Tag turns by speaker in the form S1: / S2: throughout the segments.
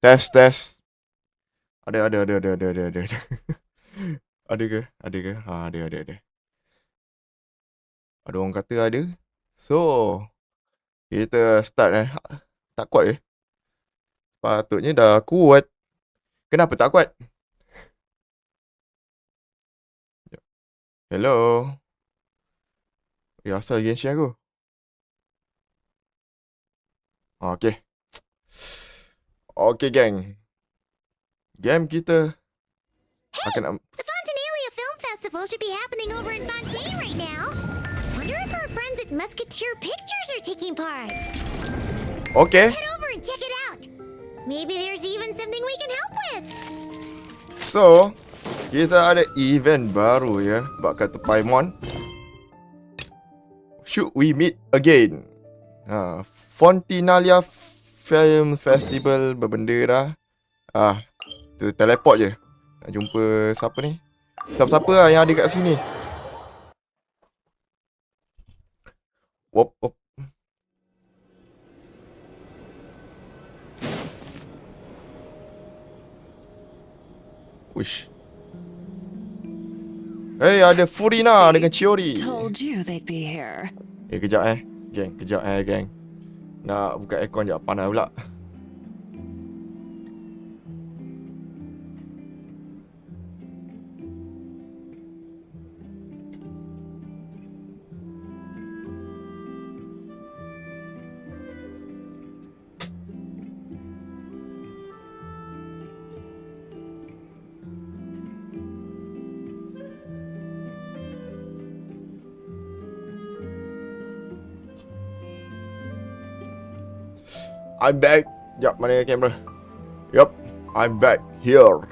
S1: Test. Ada. Ada ke? Ada. Ada orang kata ada. So, kita start Tak kuat Patutnya dah kuat. Kenapa tak kuat? Hello. Asal Genshin aku. Okay, gang. Game kita akan...
S2: The Fontanalia Film Festival should be happening over in Fontaine right now. Wonder if our friends at Musketeer Pictures are taking part.
S1: Okay.
S2: Let's head over and check it out. Maybe there's even something we can help with.
S1: So, kita ada event baru bak kata Paimon. Should we meet again? Fontanalia Film Festival berbenda dah. Kita teleport je. Nak jumpa siapa ni? Siapa lah yang ada kat sini? Wop. Wish. Hey, ada Furina dengan Chiori.
S3: Told you they'd be here.
S1: Kejap geng. Nak buka aircon jap, panas pula. I'm back. Sekejap, mana kamera? Yup, I'm back here.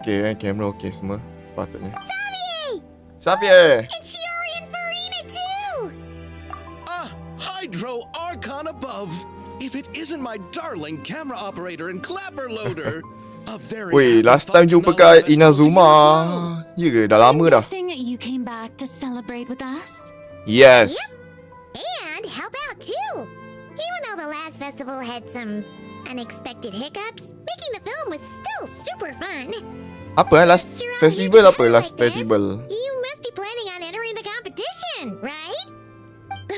S1: Okay, kamera okay semua. Sepatutnya. Xavier!
S2: And Chiori and Farina too!
S4: Hydro Archon above. If it isn't my darling camera operator and clapper loader. A very
S1: Weh, last time jumpa kat Inazuma. Ya ke? Dah lama dah.
S3: Guessing you came back to celebrate with us?
S1: Yes.
S2: And help out too! Even though the last festival had some unexpected hiccups, making the film was still super fun.
S1: Apa last
S2: Since you're all
S1: festival
S2: here
S1: apa?
S2: together
S1: Last
S2: like this,
S1: festival.
S2: You must be planning on entering the competition, right?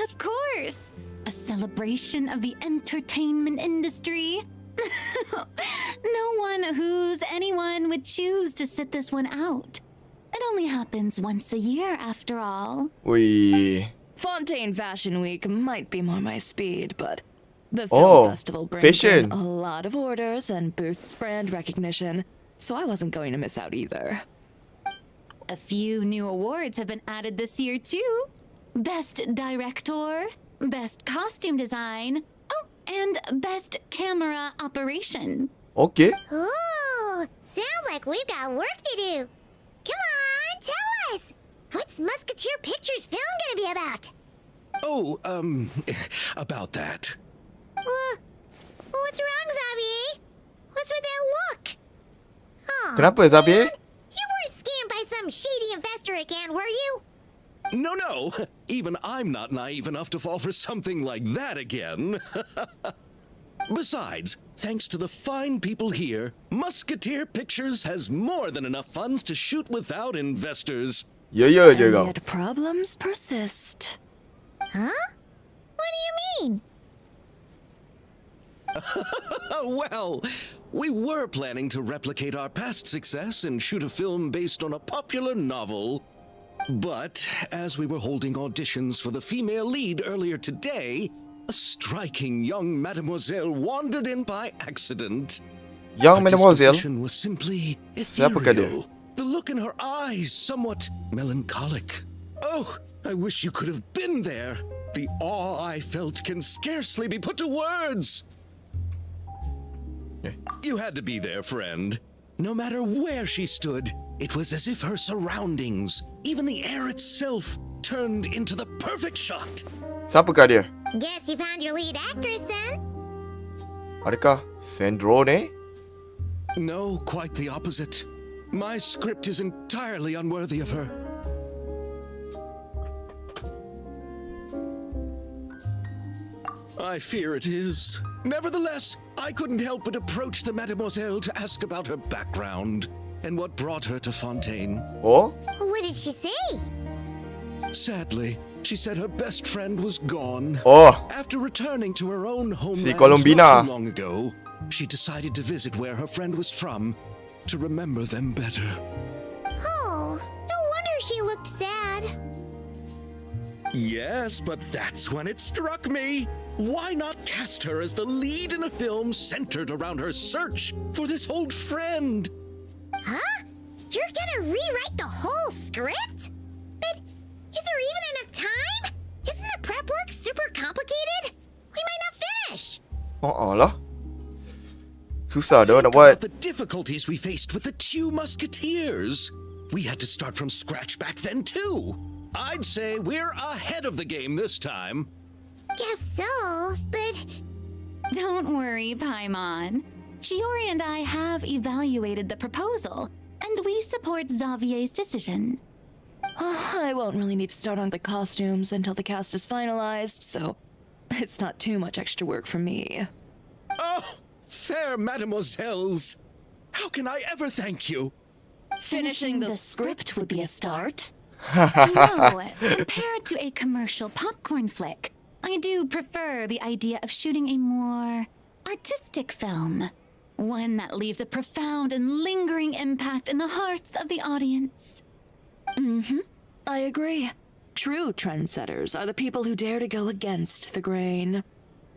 S3: Of course. A celebration of the entertainment industry. No one who's anyone would choose to sit this one out. It only happens once a year, after all.
S1: Weh.
S5: Fontaine Fashion Week might be more my speed, but the film festival brings
S1: fashion.
S5: in a lot of orders and boosts brand recognition, so I wasn't going to miss out either.
S3: A few new awards have been added this year, too. Best Director, Best Costume Design, and Best Camera Operation.
S1: Okay.
S2: Ooh, sounds like we've got work to do. Come on, tell us. What's Musketeer Pictures film gonna be about?
S4: About that.
S2: What's wrong, Xavier? What's with that look? Oh,
S1: Kenapa, Xavier?
S2: you weren't scammed by some shady investor again, were you?
S4: No. Even I'm not naive enough to fall for something like that again. Besides, thanks to the fine people here, Musketeer Pictures has more than enough funds to shoot without investors.
S1: Ya je
S5: And
S1: kau.
S5: yet problems persist.
S2: Huh? What do you mean?
S4: Well, we were planning to replicate our past success and shoot a film based on a popular novel. But as we were holding auditions for the female lead earlier today, a striking young mademoiselle wandered in by accident.
S1: Young
S4: Her
S1: mademoiselle.
S4: disposition was simply
S1: Siapakah dia?
S4: ethereal. The look in her eyes somewhat melancholic. Oh, I wish you could have been there. The awe I felt can scarcely be put to words. You had to be there, friend. No matter where she stood, it was as if her surroundings, even the air itself, turned into the perfect shot.
S1: Siapakah dia?
S2: Guess you found your lead actress then?
S1: Adakah Sandrone?
S4: No, quite the opposite. My script is entirely unworthy of her. I fear it is. Nevertheless, I couldn't help but approach the mademoiselle to ask about her background and what brought her to Fontaine.
S1: Oh?
S2: What did she say?
S4: Sadly, she said her best friend was gone.
S1: Oh,
S4: After returning to her own homeland
S1: Colombina.
S4: not too long ago, she decided to visit where her friend was from to remember them better.
S2: Oh, no wonder she looked sad.
S4: Yes, but that's when it struck me. Why not cast her as the lead in a film centered around her search for this old friend?
S2: Huh? You're gonna rewrite the whole script? But is there even enough time? Isn't the prep work super complicated? We might not finish.
S1: lah. Susah dah nak
S4: Think
S1: buat.
S4: about the difficulties we faced with the two musketeers. We had to start from scratch back then too. I'd say we're ahead of the game this time.
S2: Guess so, but
S3: Don't worry, Paimon. Shiori and I have evaluated the proposal, and we support Xavier's decision.
S5: I won't really need to start on the costumes until the cast is finalized, so it's not too much extra work for me.
S4: Oh, fair mademoiselles. How can I ever thank you?
S3: Finishing the script would be a start. No, compared to a commercial popcorn flick, I do prefer the idea of shooting a more artistic film. One that leaves a profound and lingering impact in the hearts of the audience.
S5: I agree. True trendsetters are the people who dare to go against the grain.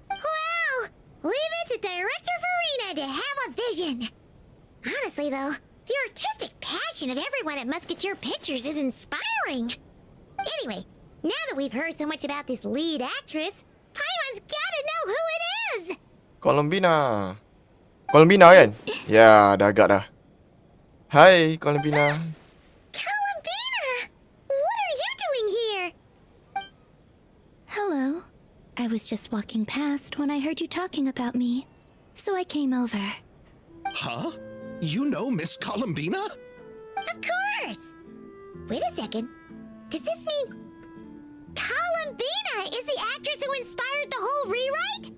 S2: wow! Leave it to Director Farina to have a vision. Honestly, though, the artistic passion of everyone at Musketeer Pictures is inspiring. Anyway, now that we've heard so much about this lead actress, Paimon's gotta know who it is!
S1: Colombina. Colombina kan? Ya, dah agak dah. Hai, Colombina.
S2: Columbina! What are you doing here?
S6: Hello. I was just walking past when I heard you talking about me, so I came over.
S4: Huh? You know Miss Columbina?
S2: Of course! Wait a second. Does this mean Columbina is the actress who inspired the whole rewrite?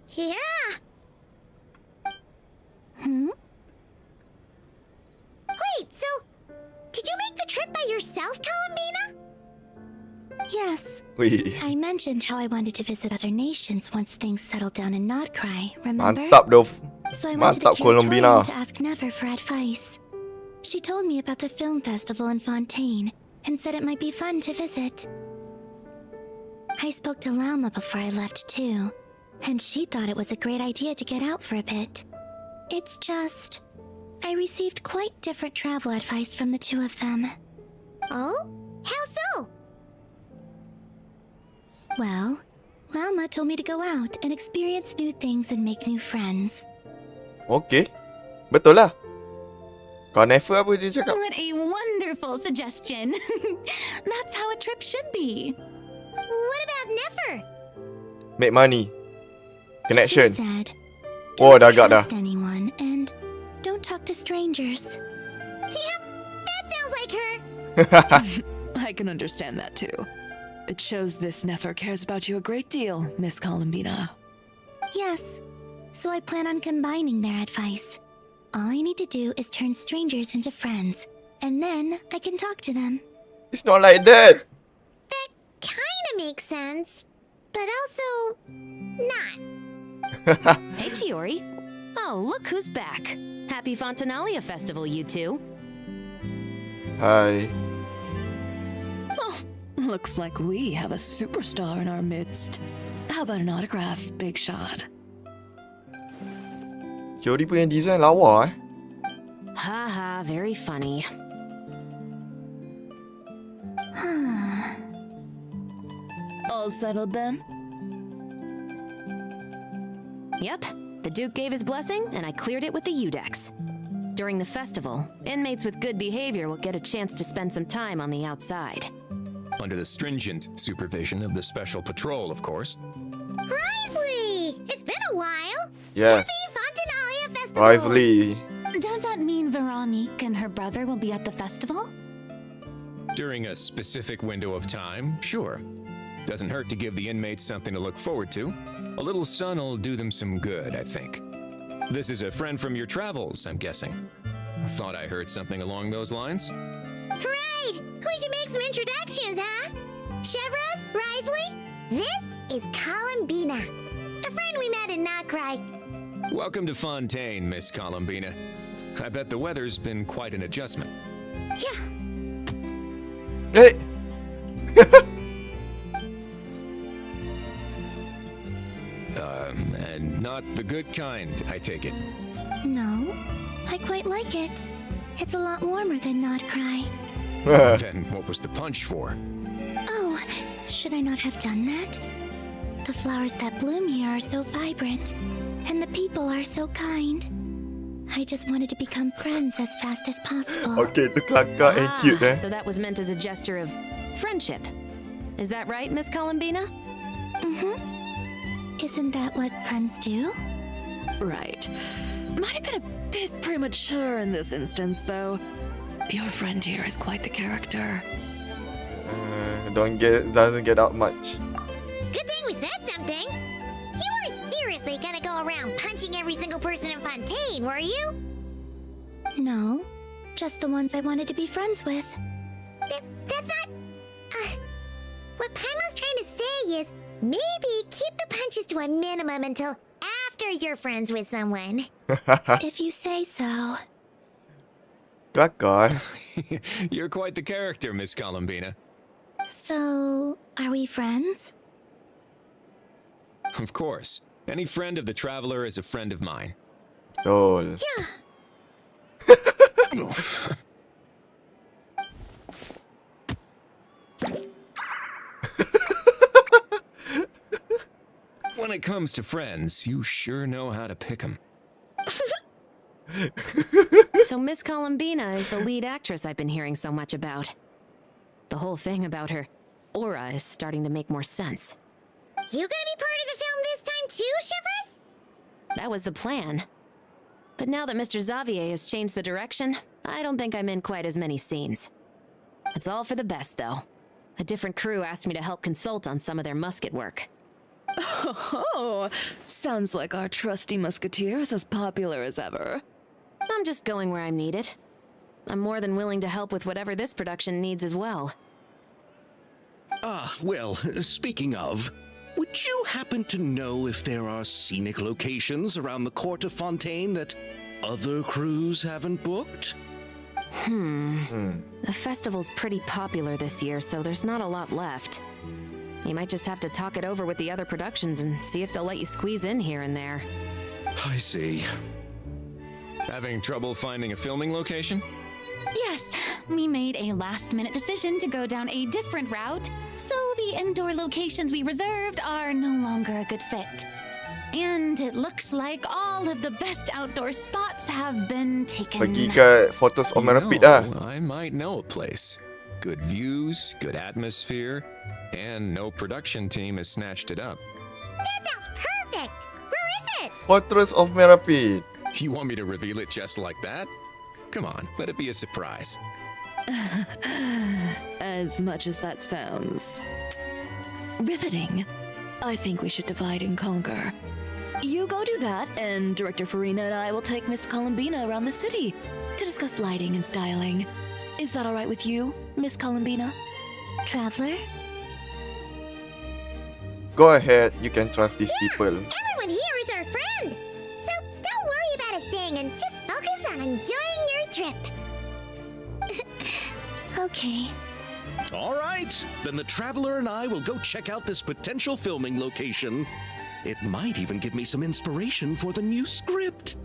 S2: Yeah. Wait, so did you make the trip by yourself, Columbina?
S6: Yes,
S1: Wih,
S6: I mentioned how I wanted to visit other nations once things settled down in Nod-Krai, remember?
S1: mantap dah.
S6: So I went to the
S1: Mantap, Colombina.
S6: curatorium to ask Never for advice. She told me about the film festival in Fontaine and said it might be fun to visit. I spoke to Lauma before I left too, and she thought it was a great idea to get out for a bit. It's just, I received quite different travel advice from the two of them.
S2: Oh? How so?
S6: Well, Lauma told me to go out and experience new things and make new friends.
S1: Okey. Betul lah. Kau never apa dia cakap?
S3: What a wonderful suggestion. That's how a trip should be.
S2: What about Nefer?
S1: Make money. Connection.
S6: She said,
S1: Oh,
S6: don't
S1: dah agak dah.
S6: trust anyone and don't talk to strangers.
S2: Yep, that sounds like her.
S5: I can understand that too. It shows this Nefer cares about you a great deal, Miss Columbina.
S6: Yes, so I plan on combining their advice. All I need to do is turn strangers into friends, and then I can talk to them.
S1: It's not like that.
S2: That kinda makes sense, but also not.
S7: Hey, Chiori. Oh, look who's back. Happy Fontanalia Festival, you two.
S1: Hai.
S5: Looks like we have a superstar in our midst. How about an autograph, Big Shot?
S1: Jody punya design lawa
S7: Haha, very funny.
S5: All settled then?
S7: Yep, the Duke gave his blessing, and I cleared it with the Udex. During the festival, inmates with good behavior will get a chance to spend some time on the outside.
S8: Under the stringent supervision of the Special Patrol, of course.
S2: Risley! It's been a while.
S1: Yes.
S2: Happy Fontanalia Festival.
S1: Risley.
S3: Does that mean Veronique and her brother will be at the festival?
S8: During a specific window of time, sure. Doesn't hurt to give the inmates something to look forward to. A little sun will do them some good, I think. This is a friend from your travels, I'm guessing. Thought I heard something along those lines.
S2: Right! We should make some introductions, huh? Chevros, Risley, this is Columbina, a friend we met in Nod-Krai.
S8: Welcome to Fontaine, Miss Columbina. I bet the weather's been quite an adjustment.
S2: Yeah,
S1: Hey!
S8: And not the good kind, I take it.
S6: No, I quite like it. It's a lot warmer than Nod-Krai.
S8: Then what was the punch for?
S6: Oh, should I not have done that? The flowers that bloom here are so vibrant, and the people are so kind. I just wanted to become friends as fast as possible.
S1: Okay, tu kelakar and cute
S7: So that was meant as a gesture of friendship. Is that right, Miss Columbina?
S6: Mm-hmm. Isn't that what friends do?
S5: Right. Might have been a bit premature in this instance, though. Your friend here is quite the character.
S1: Doesn't get out much.
S2: good thing we said something. You weren't seriously gonna go around punching every single person in Fontaine, were you?
S6: No, just the ones I wanted to be friends with.
S2: That's not... what Paimon's trying to say is, maybe keep the punches to a minimum until after you're friends with someone.
S6: If you say so.
S1: Kelakar.
S8: You're quite the character, Miss Columbina.
S6: So, are we friends?
S8: Of course. Any friend of the traveler is a friend of mine.
S1: Betul.
S2: Yeah.
S8: When it comes to friends, you sure know how to pick 'em.
S7: So Miss Columbina is the lead actress I've been hearing so much about. The whole thing about her aura is starting to make more sense.
S2: You gonna be part of the film this time too, Shivers?
S7: That was the plan. But now that Mr. Xavier has changed the direction, I don't think I'm in quite as many scenes. It's all for the best, though. A different crew asked me to help consult on some of their musket work.
S5: Oh, sounds like our trusty musketeer is as popular as ever.
S7: I'm just going where I'm needed. I'm more than willing to help with whatever this production needs as well.
S4: Well, speaking of, would you happen to know if there are scenic locations around the court of Fontaine that other crews haven't booked?
S7: The festival's pretty popular this year, so there's not a lot left. You might just have to talk it over with the other productions and see if they'll let you squeeze in here and there.
S4: I see.
S8: Having trouble finding a filming location?
S3: Yes, we made a last-minute decision to go down a different route, so the indoor locations we reserved are no longer a good fit. And it looks like all of the best outdoor spots have been taken.
S1: Pergi ke Photos of Merapit lah.
S8: I might know a place. Good views, good atmosphere, and no production team has snatched it up.
S2: That sounds perfect! Where is it?
S1: Fortress of Merapit.
S8: You want me to reveal it just like that? Come on, let it be a surprise.
S5: As much as that sounds riveting, I think we should divide and conquer. You go do that, and Director Farina and I will take Miss Columbina around the city to discuss lighting and styling. Is that all right with you, Miss Columbina?
S6: Traveler?
S1: Go ahead, you can trust these people.
S2: Everyone here is our friend! So don't worry about a thing and just focus on enjoying your trip.
S6: Okay.
S4: All right, then the Traveler and I will go check out this potential filming location. It might even give me some inspiration for the new script.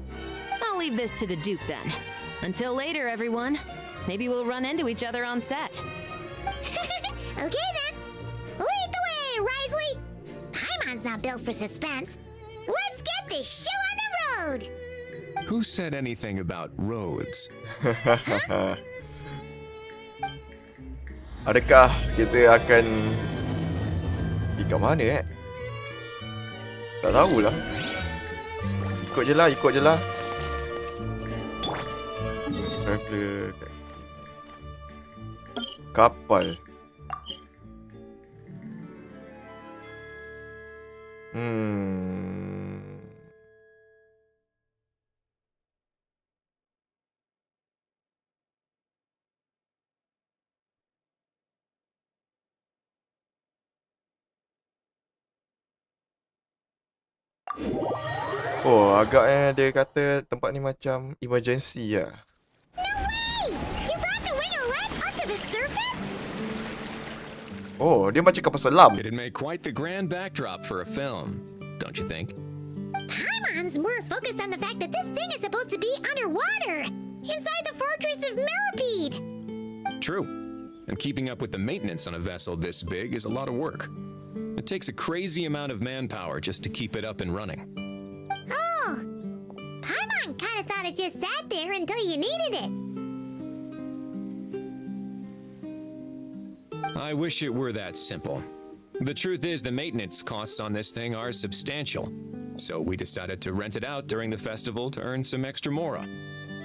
S7: I'll leave this to the Duke then. Until later, everyone. Maybe we'll run into each other on set.
S2: Okay then. Lead the way, Risley! Paimon's not built for suspense. Let's get this show on the road!
S8: Who said anything about roads?
S1: Adakah kita akan pergi kat mana Tak tahulah. Ikut je lah. Traveler kat sini. Kapal. Hmm. Oh, agaknya dia kata tempat ni macam emergency lah.
S2: You brought the winglet up to the surface?
S1: Oh, dia macam kapal selam.
S8: It'd make quite the grand backdrop for a film, don't you think?
S2: Paimon's more focused on the fact that this thing is supposed to be underwater, inside the fortress of Millipede.
S8: True. And keeping up with the maintenance on a vessel this big is a lot of work. It takes a crazy amount of manpower just to keep it up and running.
S2: Oh, Paimon kind of thought it just sat there until you needed it.
S8: I wish it were that simple. The truth is the maintenance costs on this thing are substantial, so we decided to rent it out during the festival to earn some extra mora.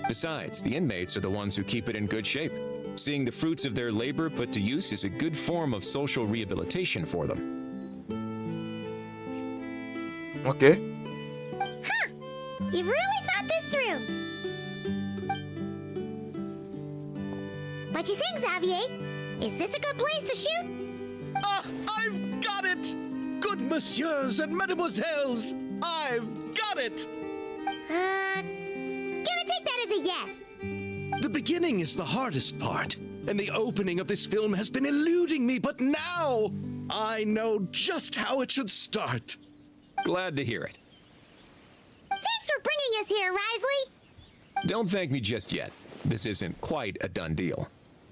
S8: Besides, the inmates are the ones who keep it in good shape. Seeing the fruits of their labor put to use is a good form of social rehabilitation for them.
S1: Okay.
S2: You've really thought this through. What you think, Xavier? Is this a good place to shoot?
S4: Ah, I've got it! Good messieurs and mademoiselles, I've got it!
S2: Gonna take that as a yes.
S4: The beginning is the hardest part, and the opening of this film has been eluding me, but now I know just how it should start.
S8: Glad to hear it.
S2: Thanks for bringing us here, Risley.
S8: Don't thank me just yet. This isn't quite a done deal.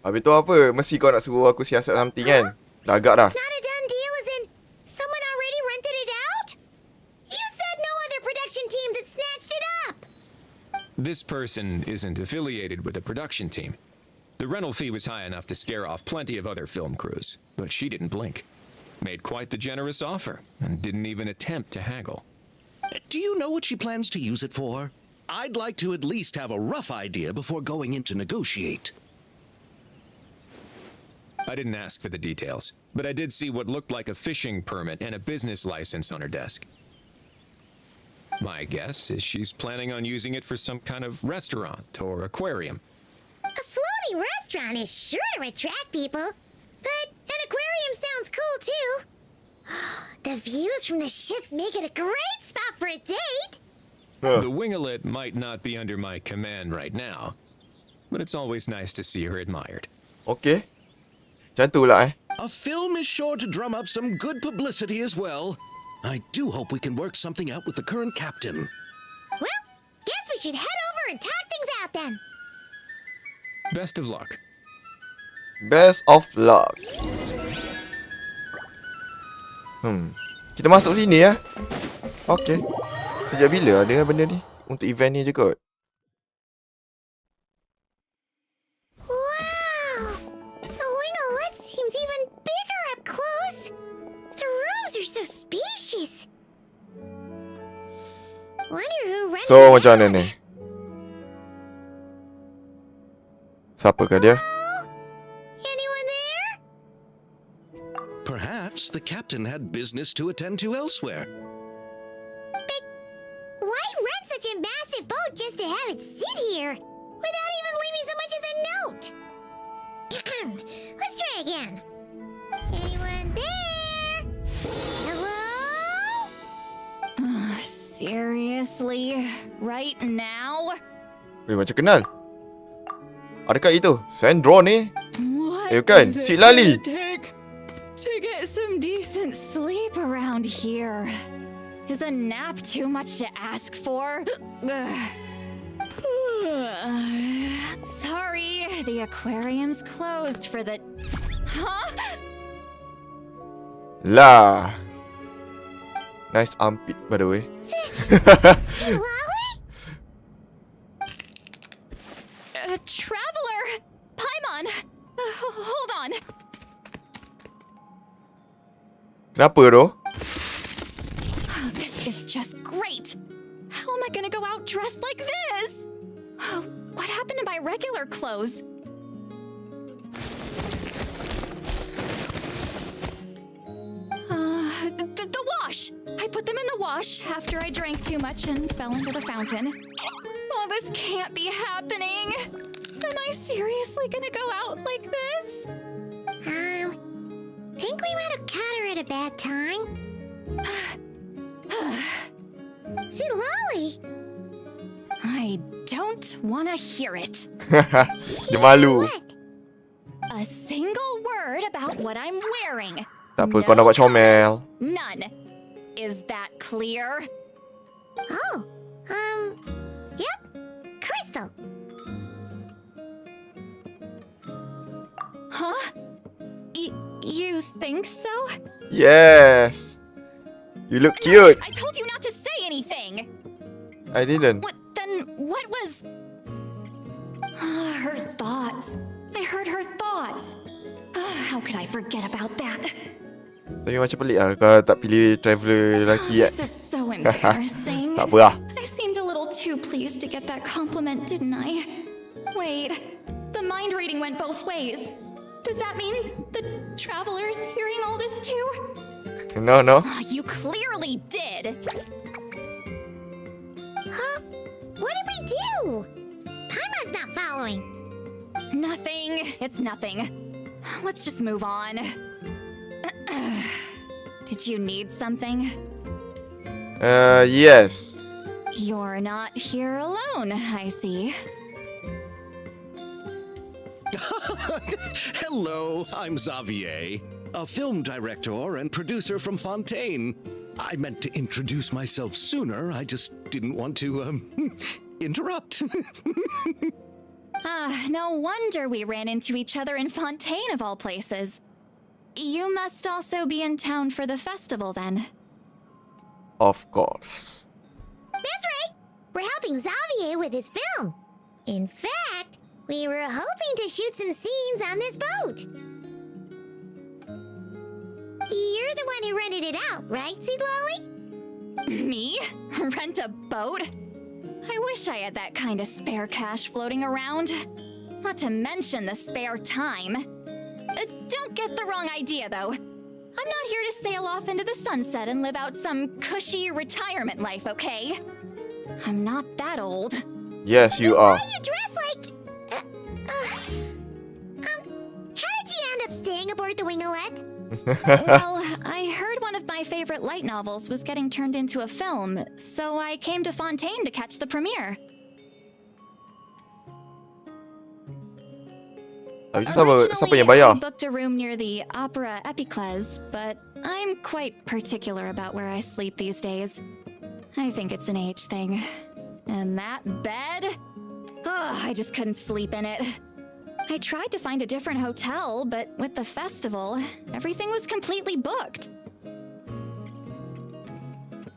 S1: Habis tu apa? Mesti kau nak suruh aku siasat something kan? Dah agak dah.
S2: Not a done deal as in someone already rented it out? You said no other production teams had snatched it up.
S8: This person isn't affiliated with the production team. The rental fee was high enough to scare off plenty of other film crews, but she didn't blink. Made quite the generous offer, and didn't even attempt to haggle.
S4: Do you know what she plans to use it for? I'd like to at least have a rough idea before going in to negotiate.
S8: I didn't ask for the details, but I did see what looked like a fishing permit and a business license on her desk. My guess is she's planning on using it for some kind of restaurant or aquarium.
S2: A floating restaurant is sure to attract people, but an aquarium sounds cool too. The views from the ship make it a great spot for a date.
S8: The winglet might not be under my command right now, but it's always nice to see her admired.
S1: Okay. Macam tu lah
S4: A film is sure to drum up some good publicity as well. I do hope we can work something out with the current captain.
S2: Well, guess we should head over and talk things out then.
S8: Best of luck.
S1: Best of luck. Kita masuk sini ya. Okay. Sejak bila dengan benda ni? Untuk event ni je kot.
S2: Wow! The winglet seems even bigger up close. The rooms are so spacious. Wonder who rented
S1: So
S2: it
S1: macam mana
S2: out.
S1: ni? Siapakah dia?
S2: Anyone there?
S4: Perhaps the captain had business to attend to elsewhere.
S2: Why rent such a massive boat just to have it sit here? Without even leaving so much as a note? Let's try again. Anyone there? Hello?
S3: Seriously? Right now?
S1: Macam kenal. Adakah itu Sandrone ni?
S3: What
S1: Bukan,
S3: is
S1: si
S3: it
S1: Lali.
S3: gonna take to get some decent sleep around here? Is a nap too much to ask for? Sorry, the aquarium's closed for the... Huh?
S1: Lah. Nice armpit by the way.
S2: See Lolly?
S3: Traveler! Paimon! Hold on.
S1: Kenapa tu?
S3: This is just great. How am I gonna go out dressed like this? What happened to my regular clothes? The wash! I put them in the wash after I drank too much and fell into the fountain. Oh, this can't be happening! Am I seriously gonna go out like this?
S2: Think we might have caught her at a bad time? Silali!
S3: I don't wanna hear it.
S1: Dia malu.
S2: What?
S3: A single word about what I'm wearing.
S1: Tak apa, kau nak buat comel.
S3: None. Is that clear?
S2: Oh, yep. Crystal.
S3: Huh? You think so?
S1: Yes. You look cute.
S3: I told you not to say anything.
S1: I didn't.
S3: What was... her thoughts. I heard her thoughts. How could I forget about that?
S1: Tapi macam pelik lah kalau tak pilih traveller lelaki kan.
S3: This is so embarrassing.
S1: Tak apa lah.
S3: I seemed a little too pleased to get that compliment, didn't I? Wait, the mind reading went both ways. Does that mean the traveler's hearing all this too?
S1: No.
S3: You clearly did.
S2: Huh? What did we do? Paimon's not following.
S3: Nothing. It's nothing. Let's just move on. Did you need something?
S1: Yes.
S3: You're not here alone, I see.
S4: Hello, I'm Xavier, a film director and producer from Fontaine. I meant to introduce myself sooner, I just didn't want to, interrupt.
S3: No wonder we ran into each other in Fontaine of all places. You must also be in town for the festival then.
S1: Of course.
S2: That's right. We're helping Xavier with his film. In fact, we were hoping to shoot some scenes on this boat. You're the one who rented it out, right, Seedlolly?
S3: Me? Rent a boat? I wish I had that kind of spare cash floating around. Not to mention the spare time. Don't get the wrong idea, though. I'm not here to sail off into the sunset and live out some cushy retirement life, okay? I'm not that old.
S1: Yes, you are.
S2: Why you dress like... how did you end up staying aboard the Winglet?
S3: Well, I heard one of my favorite light novels was getting turned into a film, so I came to Fontaine to catch the premiere.
S1: Siapa yang
S3: I
S1: bayar?
S3: booked a room near the Opera Epicles, but I'm quite particular about where I sleep these days. I think it's an age thing. And that bed? Ugh, I just couldn't sleep in it. I tried to find a different hotel, but with the festival, everything was completely booked.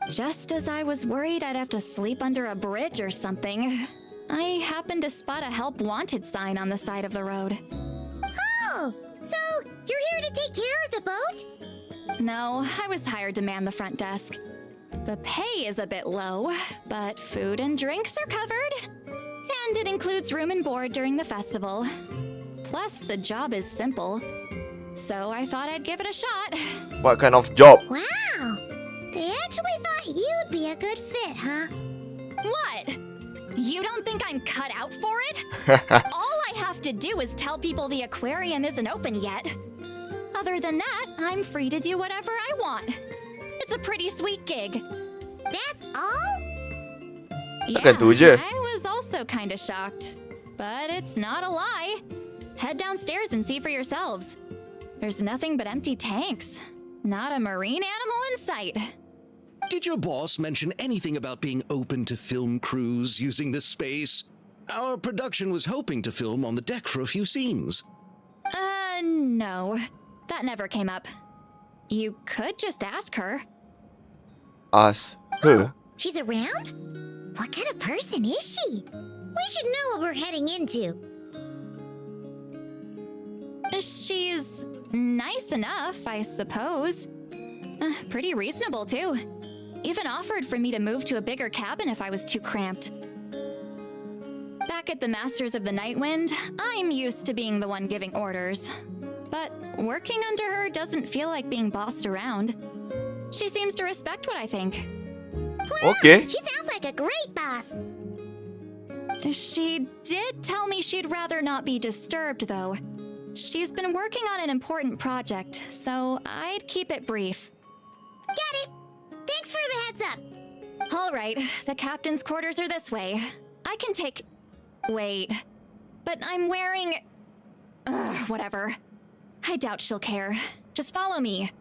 S3: Just as I was worried I'd have to sleep under a bridge or something, I happened to spot a help wanted sign on the side of the road.
S2: Oh, so you're here to take care of the boat?
S3: No, I was hired to man the front desk. The pay is a bit low, but food and drinks are covered. And it includes room and board during the festival. Plus, the job is simple. So I thought I'd give it a shot.
S1: What kind of job?
S2: Wow, they actually thought you'd be a good fit, huh?
S3: What? You don't think I'm cut out for it? All I have to do is tell people the aquarium isn't open yet. Other than that, I'm free to do whatever I want. It's a pretty sweet gig.
S2: That's all?
S1: Takkan tu je.
S3: I was also kind of shocked. But it's not a lie. Head downstairs and see for yourselves. There's nothing but empty tanks. Not a marine animal in sight.
S4: Did your boss mention anything about being open to film crews using this space? Our production was hoping to film on the deck for a few scenes.
S3: No. That never came up. You could just ask her.
S1: Ask her.
S2: She's around? What kind of person is she? We should know what we're heading into.
S3: She's nice enough, I suppose. Pretty reasonable, too. Even offered for me to move to a bigger cabin if I was too cramped. Back at the Masters of the Nightwind, I'm used to being the one giving orders. But working under her doesn't feel like being bossed around. She seems to respect what I think.
S1: Okay.
S2: She sounds like a great boss.
S3: She did tell me she'd rather not be disturbed, though. She's been working on an important project, so I'd keep it brief.
S2: Got it. Thanks for the heads up.
S3: All right, the captain's quarters are this way. I can take... Wait. But I'm wearing... whatever. I doubt she'll care. Just follow me.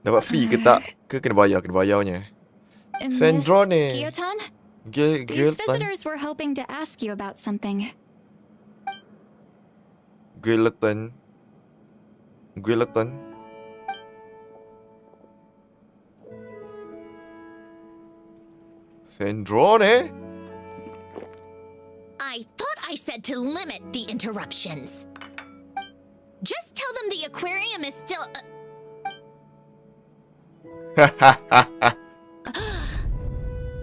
S1: Dapat fee ke tak? Ke kena bayar? Kena bayarnya. Sandrone.
S3: Miss Gyotan? These
S1: Gyotan.
S3: visitors were hoping to ask you about something.
S1: Gyotan. Sandrone.
S7: I thought I said to limit the interruptions. Just tell them the aquarium is still...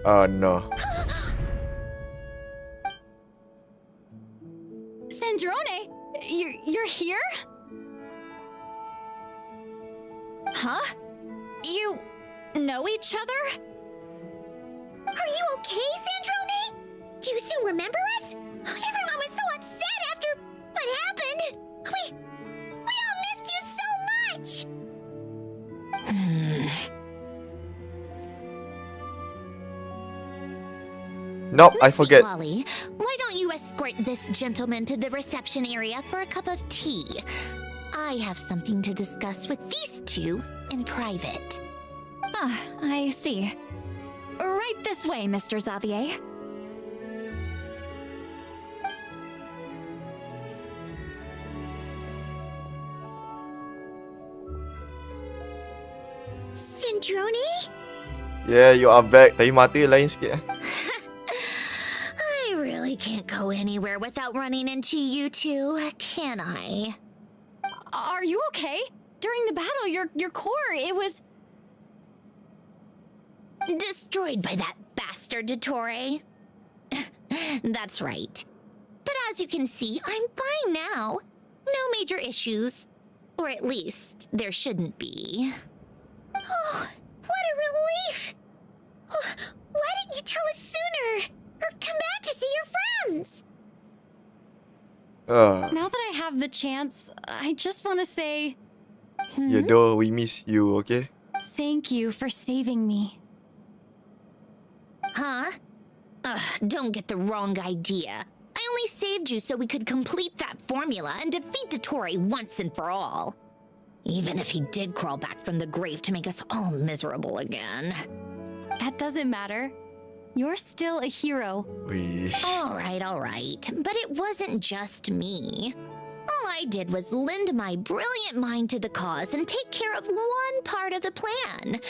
S1: Oh no.
S3: Sandrone, you're here? Huh? You know each other?
S2: Are you okay, Sandrone? Do you still remember us? Everyone was so upset after what happened. We all missed you so much.
S1: Nope, I
S7: Missy
S1: forget.
S7: Wally, why don't you escort this gentleman to the reception area for a cup of tea? I have something to discuss with these two in private.
S3: Ah, I see. Right this way, Mr. Xavier.
S2: Sandrone?
S1: Yeah, you are back. Tapi mata lain sikit.
S7: I really can't go anywhere without running into you two, can I?
S3: Are you okay? During the battle, your core, it was...
S7: Destroyed by that bastard Dottore. That's right. But as you can see, I'm fine now. No major issues. Or at least, there shouldn't be.
S2: Oh, what a relief! Why didn't you tell us sooner? Or come back to see your friends?
S3: Now that I have the chance, I just want to say...
S1: You know, we miss you, okay?
S3: Thank you for saving me.
S7: Huh? Don't get the wrong idea. I only saved you so we could complete that formula and defeat Dottore once and for all. Even if he did crawl back from the grave to make us all miserable again.
S3: That doesn't matter. You're still a hero.
S1: Wish.
S7: All right. But it wasn't just me. All I did was lend my brilliant mind to the cause and take care of one part of the plan.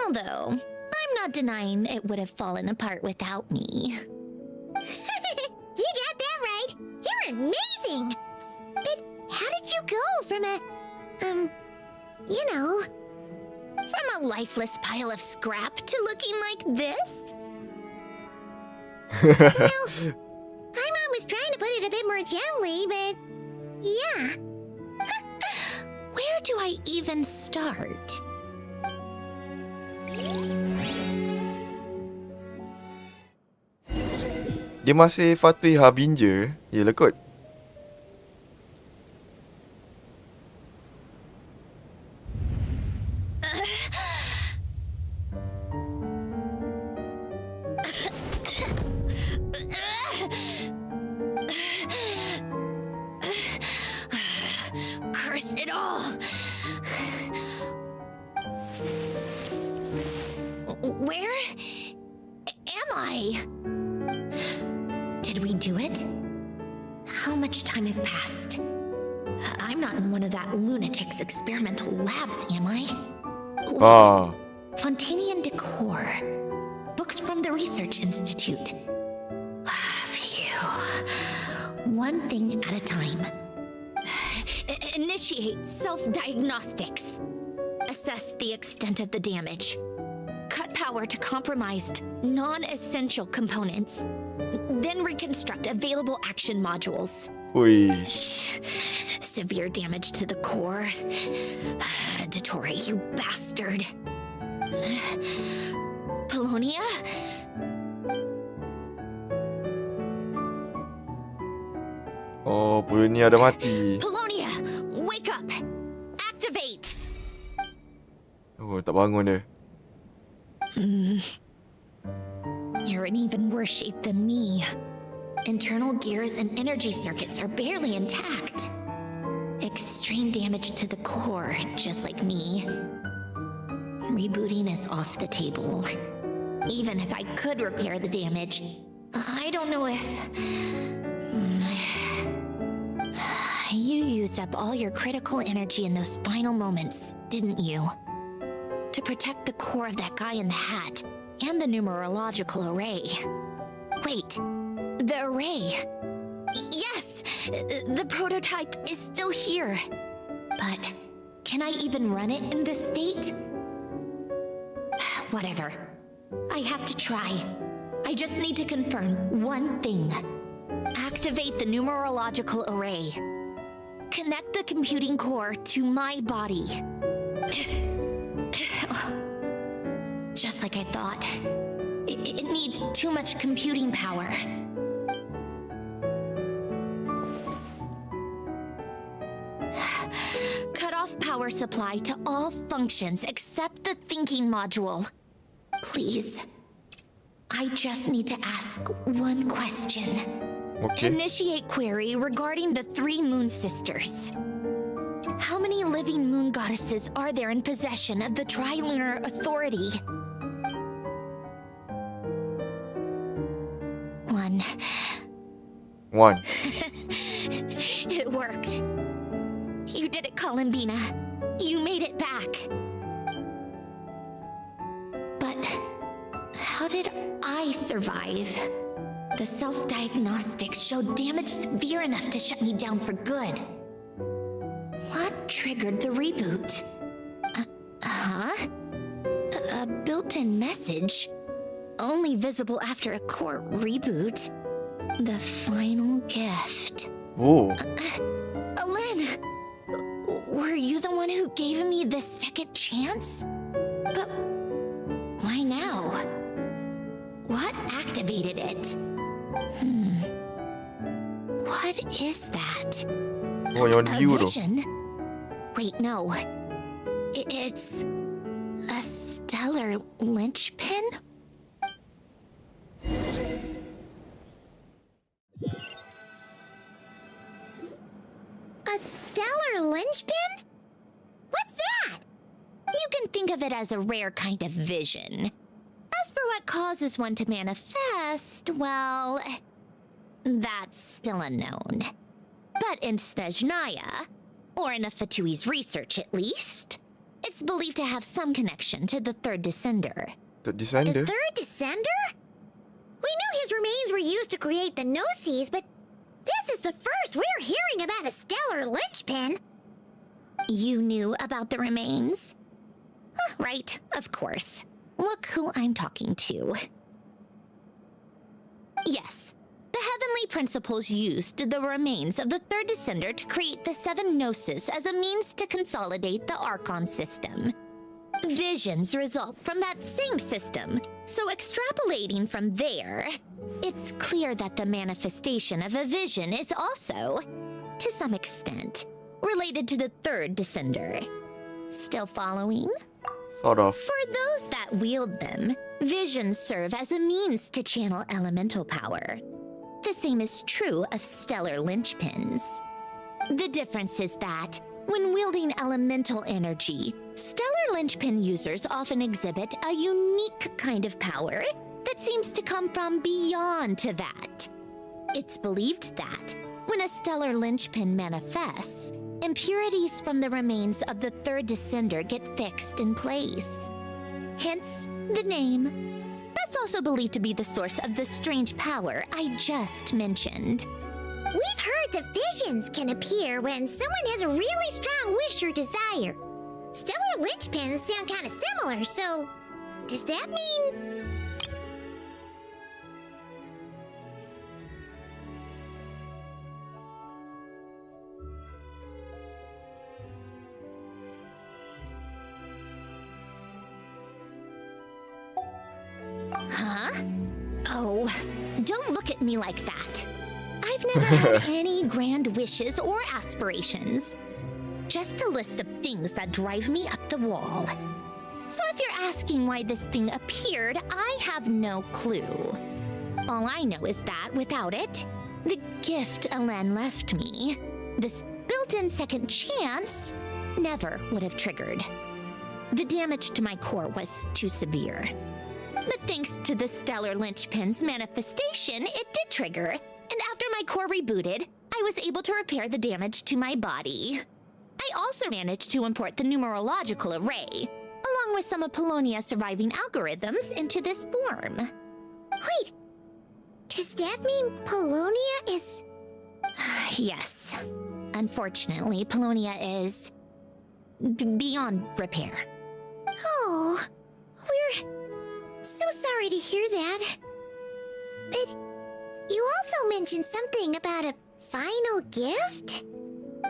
S7: Although, I'm not denying it would have fallen apart without me.
S2: You got that right. You're amazing. But how did you go from a, you know...
S7: From a lifeless pile of scrap to looking like this?
S2: My mom was trying to put it a bit more gently, but... yeah.
S7: Where do I even start?
S1: Dia masih Fatui Harbinger. Yelah kot.
S7: Curse it all! Where am I? Did we do it? How much time has passed? I'm not in one of that lunatic's experimental labs, am I?
S1: Ah.
S7: Fontanian decor. Books from the Research Institute. Phew. One thing at a time. Initiate self-diagnostics. Assess the extent of the damage. Cut power to compromised, non-essential components. Then reconstruct available action modules.
S1: Ui.
S2: Severe damage to the core. Dottore, you bastard. Polonia?
S1: Oh, Polonia dah mati.
S2: Polonia, wake up! Activate!
S1: Oh, tak bangun dia.
S2: You're in even worse shape than me. Internal gears and energy circuits are barely intact. Extreme damage to the core, just like me. Rebooting is off the table. Even if I could repair the damage, I don't know if... You used up all your critical energy in those final moments, didn't you? To protect the core of that guy in the hat, and the numerological array. Wait, the array. Yes, the prototype is still here. But can I even run it in this state? Whatever. I have to try. I just need to confirm one thing. Activate the numerological array. Connect the computing core to my body. Just like I thought. It needs too much computing power. Cut off power supply to all functions except the thinking module. Please. I just need to ask one question.
S1: Okay.
S2: Initiate query regarding the 3 moon sisters. How many living moon goddesses are there in possession of the Trilunar Authority? 1.
S1: 1.
S2: It worked. You did it, Columbina. You made it back. But how did I survive? The self-diagnostics showed damage severe enough to shut me down for good. What triggered the reboot? A built-in message? Only visible after a core reboot. The final gift.
S1: Oh.
S2: Lynn! Were you the one who gave me this second chance? But why now? What activated it? What is that?
S1: Oh, yang
S2: A
S1: biru tu.
S2: vision? Wait, no. It's a stellar linchpin? A stellar linchpin? What's that? You can think of it as a rare kind of vision. As for what causes one to manifest, well, that's still unknown. But in Snezhnaya, or in Afatui's research at least, it's believed to have some connection to the third descender.
S1: The Descender.
S2: The third descender? We knew his remains were used to create the Gnosis, but this is the first we're hearing about a stellar linchpin. You knew about the remains? Right, of course. Look who I'm talking to. Yes, the heavenly principles used the remains of the third descender to create the 7 Gnosis as a means to consolidate the Archon system. Visions result from that same system, so extrapolating from there, it's clear that the manifestation of a vision is also, to some extent, related to the third descender. Still following?
S1: Sort of.
S2: For those that wield them, visions serve as a means to channel elemental power. The same is true of stellar linchpins. The difference is that, when wielding elemental energy, stellar linchpin users often exhibit a unique kind of power that seems to come from beyond to that. It's believed that, when a stellar linchpin manifests, impurities from the remains of the third descender get fixed in place. Hence, the name. That's also believed to be the source of the strange power I just mentioned. We've heard that visions can appear when someone has a really strong wish or desire. Stellar linchpins sound kind of similar, so does that mean... Oh, don't look at me like that. I've never had any grand wishes or aspirations. Just a list of things that drive me up the wall. So if you're asking why this thing appeared, I have no clue. All I know is that without it, the gift Alen left me, this built-in second chance, never would have triggered. The damage to my core was too severe. But thanks to the stellar linchpin's manifestation, it did trigger. And after my core rebooted, I was able to repair the damage to my body. I also managed to import the numerological array, along with some of Polonia's surviving algorithms, into this form.
S6: Wait, does that mean Polonia is...
S2: Yes. Unfortunately, Polonia is... beyond repair.
S6: Oh, we're so sorry to hear that. But you also mentioned something about a final gift?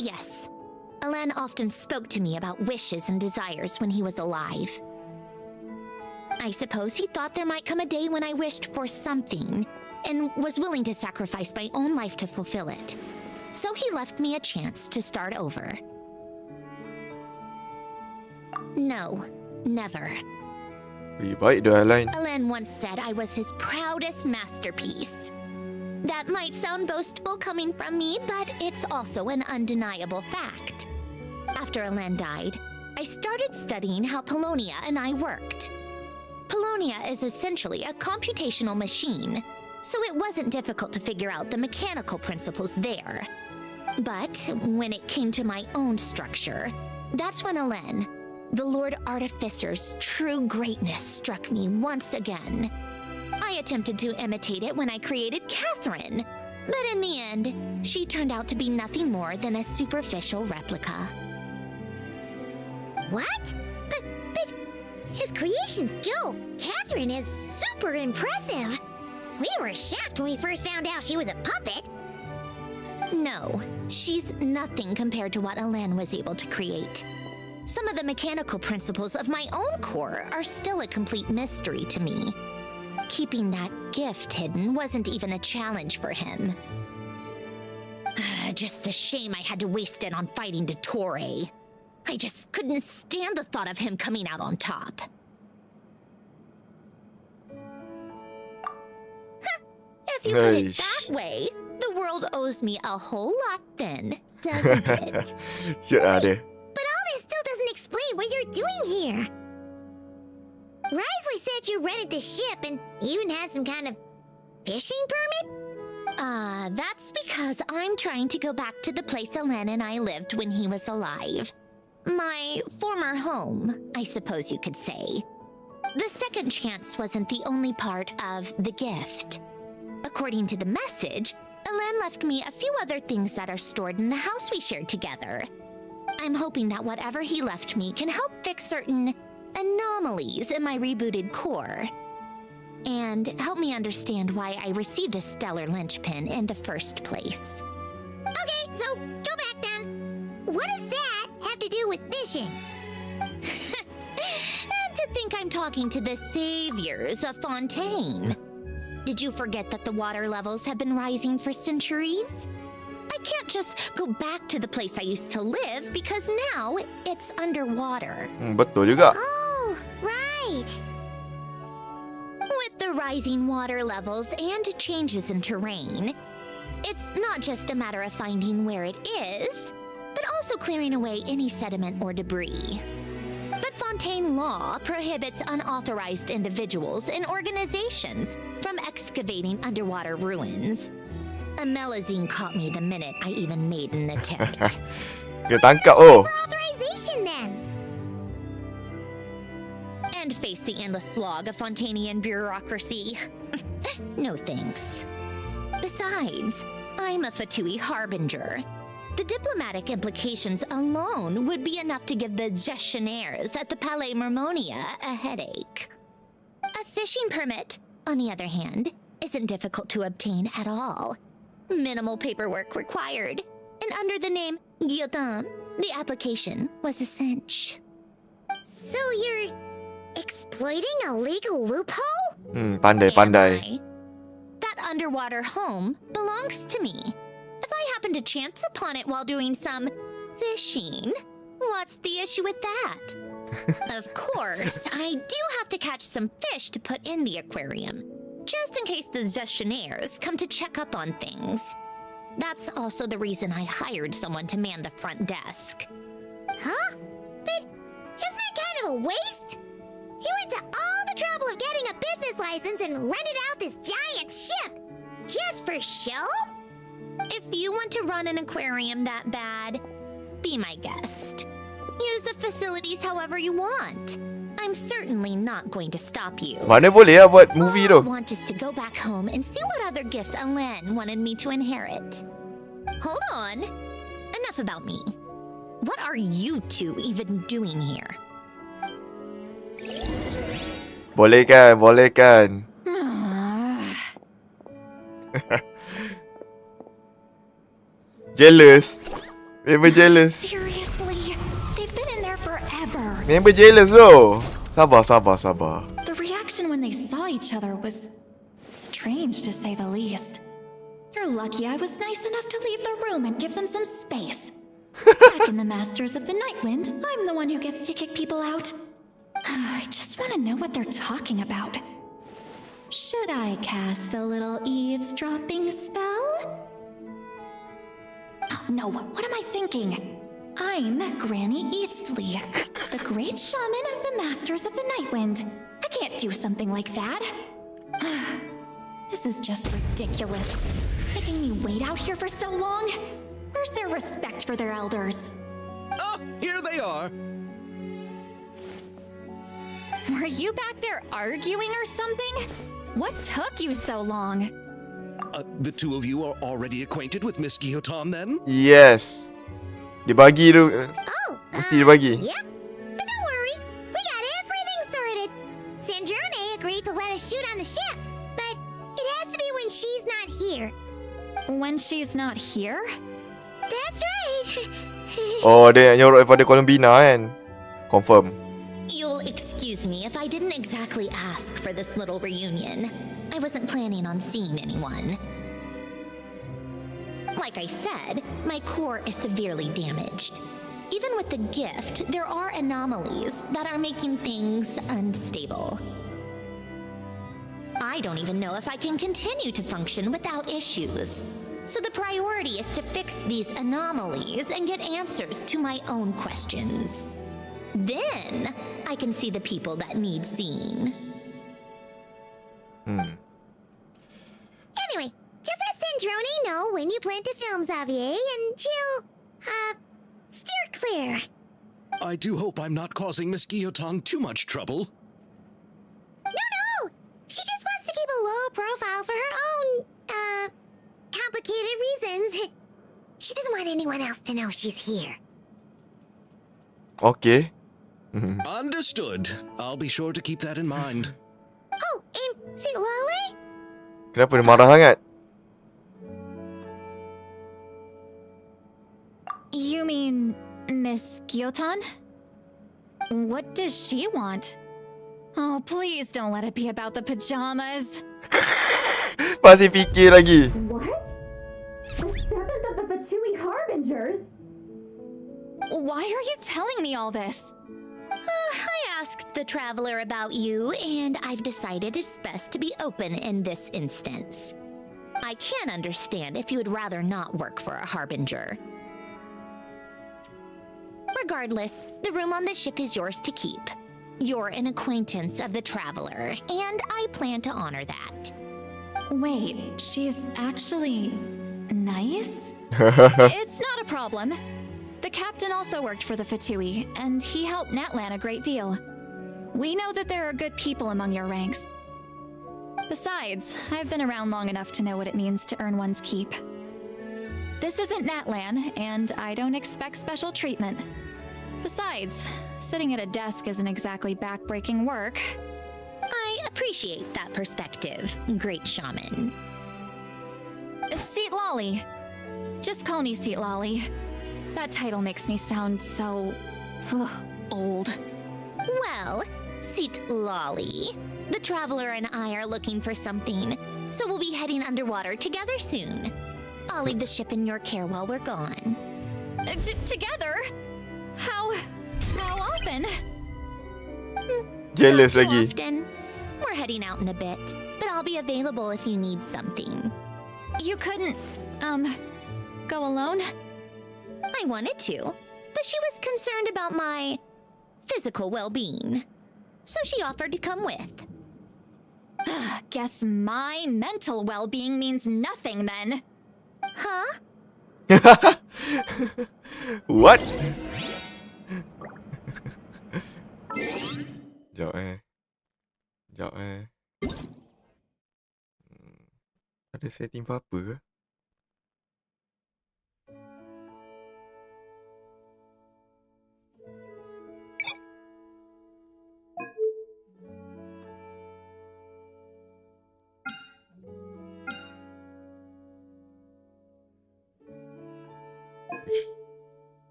S2: Yes. Alen often spoke to me about wishes and desires when he was alive. I suppose he thought there might come a day when I wished for something, and was willing to sacrifice my own life to fulfill it. So he left me a chance to start over. No, never.
S1: Baik dah Alen.
S2: Alen once said I was his proudest masterpiece. That might sound boastful coming from me, but it's also an undeniable fact. After Alen died, I started studying how Polonia and I worked. Polonia is essentially a computational machine, so it wasn't difficult to figure out the mechanical principles there. But when it came to my own structure, that's when Alen, the Lord Artificer's true greatness, struck me once again. I attempted to imitate it when I created Catherine, but in the end, she turned out to be nothing more than a superficial replica.
S6: What? But his creation skill, Catherine, is super impressive. We were shocked when we first found out she was a puppet.
S2: No, she's nothing compared to what Alen was able to create. Some of the mechanical principles of my own core are still a complete mystery to me. Keeping that gift hidden wasn't even a challenge for him. Just a shame I had to waste it on fighting Dottore. I just couldn't stand the thought of him coming out on top. If you put it that way, the world owes me a whole lot then, doesn't it?
S1: Siap lah dia.
S6: But all this still doesn't explain what you're doing here. Risley said you rented the ship and even had some kind of fishing permit?
S2: That's because I'm trying to go back to the place Alen and I lived when he was alive. My former home, I suppose you could say. The second chance wasn't the only part of the gift. According to the message, Alen left me a few other things that are stored in the house we shared together. I'm hoping that whatever he left me can help fix certain anomalies in my rebooted core, and help me understand why I received a stellar linchpin in the first place.
S6: Okay, so go back then. What does that have to do with fishing?
S2: And to think I'm talking to the saviors of Fontaine. Did you forget that the water levels have been rising for centuries? I can't just go back to the place I used to live because now it's underwater.
S1: Betul juga.
S6: Oh, right.
S2: With the rising water levels and changes in terrain, it's not just a matter of finding where it is, but also clearing away any sediment or debris. But Fontaine law prohibits unauthorized individuals and organizations from excavating underwater ruins. A Melazine caught me the minute I even made an attempt.
S1: Dia tangkap oh.
S6: For authorization then.
S2: And face the endless slog of Fontainian bureaucracy. No thanks. Besides, I'm a Fatui harbinger. The diplomatic implications alone would be enough to give the gestionnaires at the Palais Mermonia a headache. A fishing permit, on the other hand, isn't difficult to obtain at all. Minimal paperwork required, and under the name Guillotin, the application was a cinch.
S6: So you're exploiting a legal loophole?
S1: Pandai.
S2: Am I? That underwater home belongs to me. If I happen to chance upon it while doing some fishing, what's the issue with that? Of course, I do have to catch some fish to put in the aquarium, just in case the gestionnaires come to check up on things. That's also the reason I hired someone to man the front desk. Huh? But isn't that kind of a waste? You went to all the trouble of getting a business license and rented out this giant ship, just for show? If you want to run an aquarium that bad, be my guest. Use the facilities however you want. I'm certainly not going to stop you.
S1: Mana boleh lah buat movie
S2: All I
S1: tu.
S2: want is to go back home and see what other gifts Alain wanted me to inherit. Hold on. Enough about me. What are you two even doing here?
S1: Boleh kan. Jealous. Member jealous.
S3: Seriously, they've been in there forever.
S1: Member jealous tu. Sabar.
S3: The reaction when they saw each other was strange, to say the least. You're lucky I was nice enough to leave the room and give them some space. Back in the Masters of the Nightwind, I'm the one who gets to kick people out. I just want to know what they're talking about. Should I cast a little eavesdropping spell? Oh, no, what am I thinking? I'm Granny Eastley, the great shaman of the Masters of the Nightwind. I can't do something like that. This is just ridiculous. Making me wait out here for so long? Where's their respect for their elders?
S4: Oh, here they are.
S3: Were you back there arguing or something? What took you so long?
S4: The two of you are already acquainted with Miss Guillotin, then?
S1: Yes. Dia bagi tu. Mesti dia bagi.
S2: Yep. But don't worry. We got everything sorted. Sandrone agreed to let us shoot on the ship, but it has to be when she's not here.
S3: When she's not here?
S2: That's right.
S1: Oh, dia nak nyorok daripada Columbina kan. Confirm.
S2: You'll excuse me if I didn't exactly ask for this little reunion. I wasn't planning on seeing anyone. Like I said, my core is severely damaged. Even with the gift, there are anomalies that are making things unstable. I don't even know if I can continue to function without issues. So the priority is to fix these anomalies and get answers to my own questions. Then I can see the people that need seeing. Anyway, just let Sandrone know when you plan to film Xavier and she'll, steer clear.
S4: I do hope I'm not causing Miss Guillotin too much trouble.
S2: No! She just wants to keep a low profile for her own, complicated reasons. She doesn't want anyone else to know she's here.
S1: Okay.
S4: Understood. I'll be sure to keep that in mind.
S2: Oh, and see Lale?
S1: Kenapa dia marah sangat?
S3: You mean Miss Guillotin? What does she want? Oh, please don't let it be about the pajamas.
S1: Masih fikir lagi.
S3: What? The seventh of the Fatui Harbingers? Why are you telling me all this?
S2: I asked the Traveler about you, and I've decided it's best to be open in this instance. I can understand if you would rather not work for a Harbinger. Regardless, the room on the ship is yours to keep. You're an acquaintance of the Traveler, and I plan to honor that.
S3: Wait, she's actually nice? It's not a problem. The captain also worked for the Fatui, and he helped Natlan a great deal. We know that there are good people among your ranks. Besides, I've been around long enough to know what it means to earn one's keep. This isn't Natlan, and I don't expect special treatment. Besides, sitting at a desk isn't exactly back-breaking work.
S2: I appreciate that perspective, great shaman.
S3: Seat Lolly. Just call me Seat Lolly. That title makes me sound so... old.
S2: Well, Seat Lolly, the Traveler and I are looking for something so we'll be heading underwater together soon. I'll leave the ship in your care while we're gone.
S3: Together? How often?
S1: Jealous
S2: Not too
S1: lagi.
S2: often. We're heading out in a bit, but I'll be available if you need something.
S3: You couldn't, go alone?
S2: I wanted to, but she was concerned about my physical well-being, so she offered to come with.
S3: Guess my mental well-being means nothing then.
S2: Huh?
S1: What? Sekejap Ada setting apa-apa ke?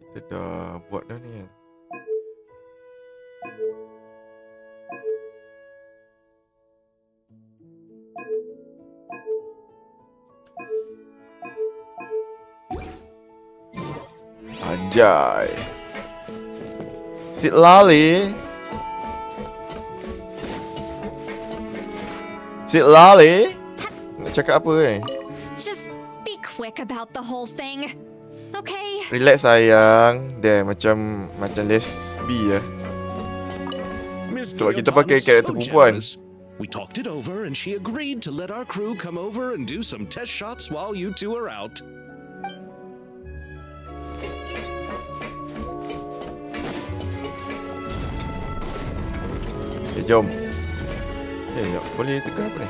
S1: Kita dah buat dah ni kan. Anjay. Sit lali. Sit lali. Nak cakap apa ni?
S3: Just be quick about the whole thing. Okay?
S1: Relax sayang. Dia macam lesbi ya.
S4: Miss
S1: Sebab kita
S4: Gilton
S1: pakai
S4: is
S1: karakter
S4: so
S1: perempuan.
S4: generous. We talked it over and she agreed to let our crew come over and do some test shots while you two are out.
S1: Okay, jom. Jom. Boleh tekan apa ni?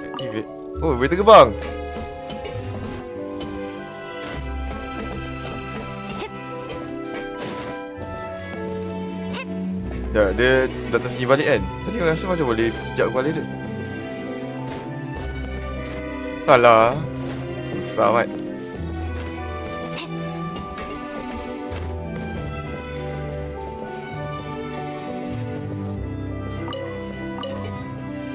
S1: Activate. Oh, boleh terbang. Ya, dia datang sini balik kan. Tadi rasa macam boleh pijak kepala dia. Alah. Susah mat.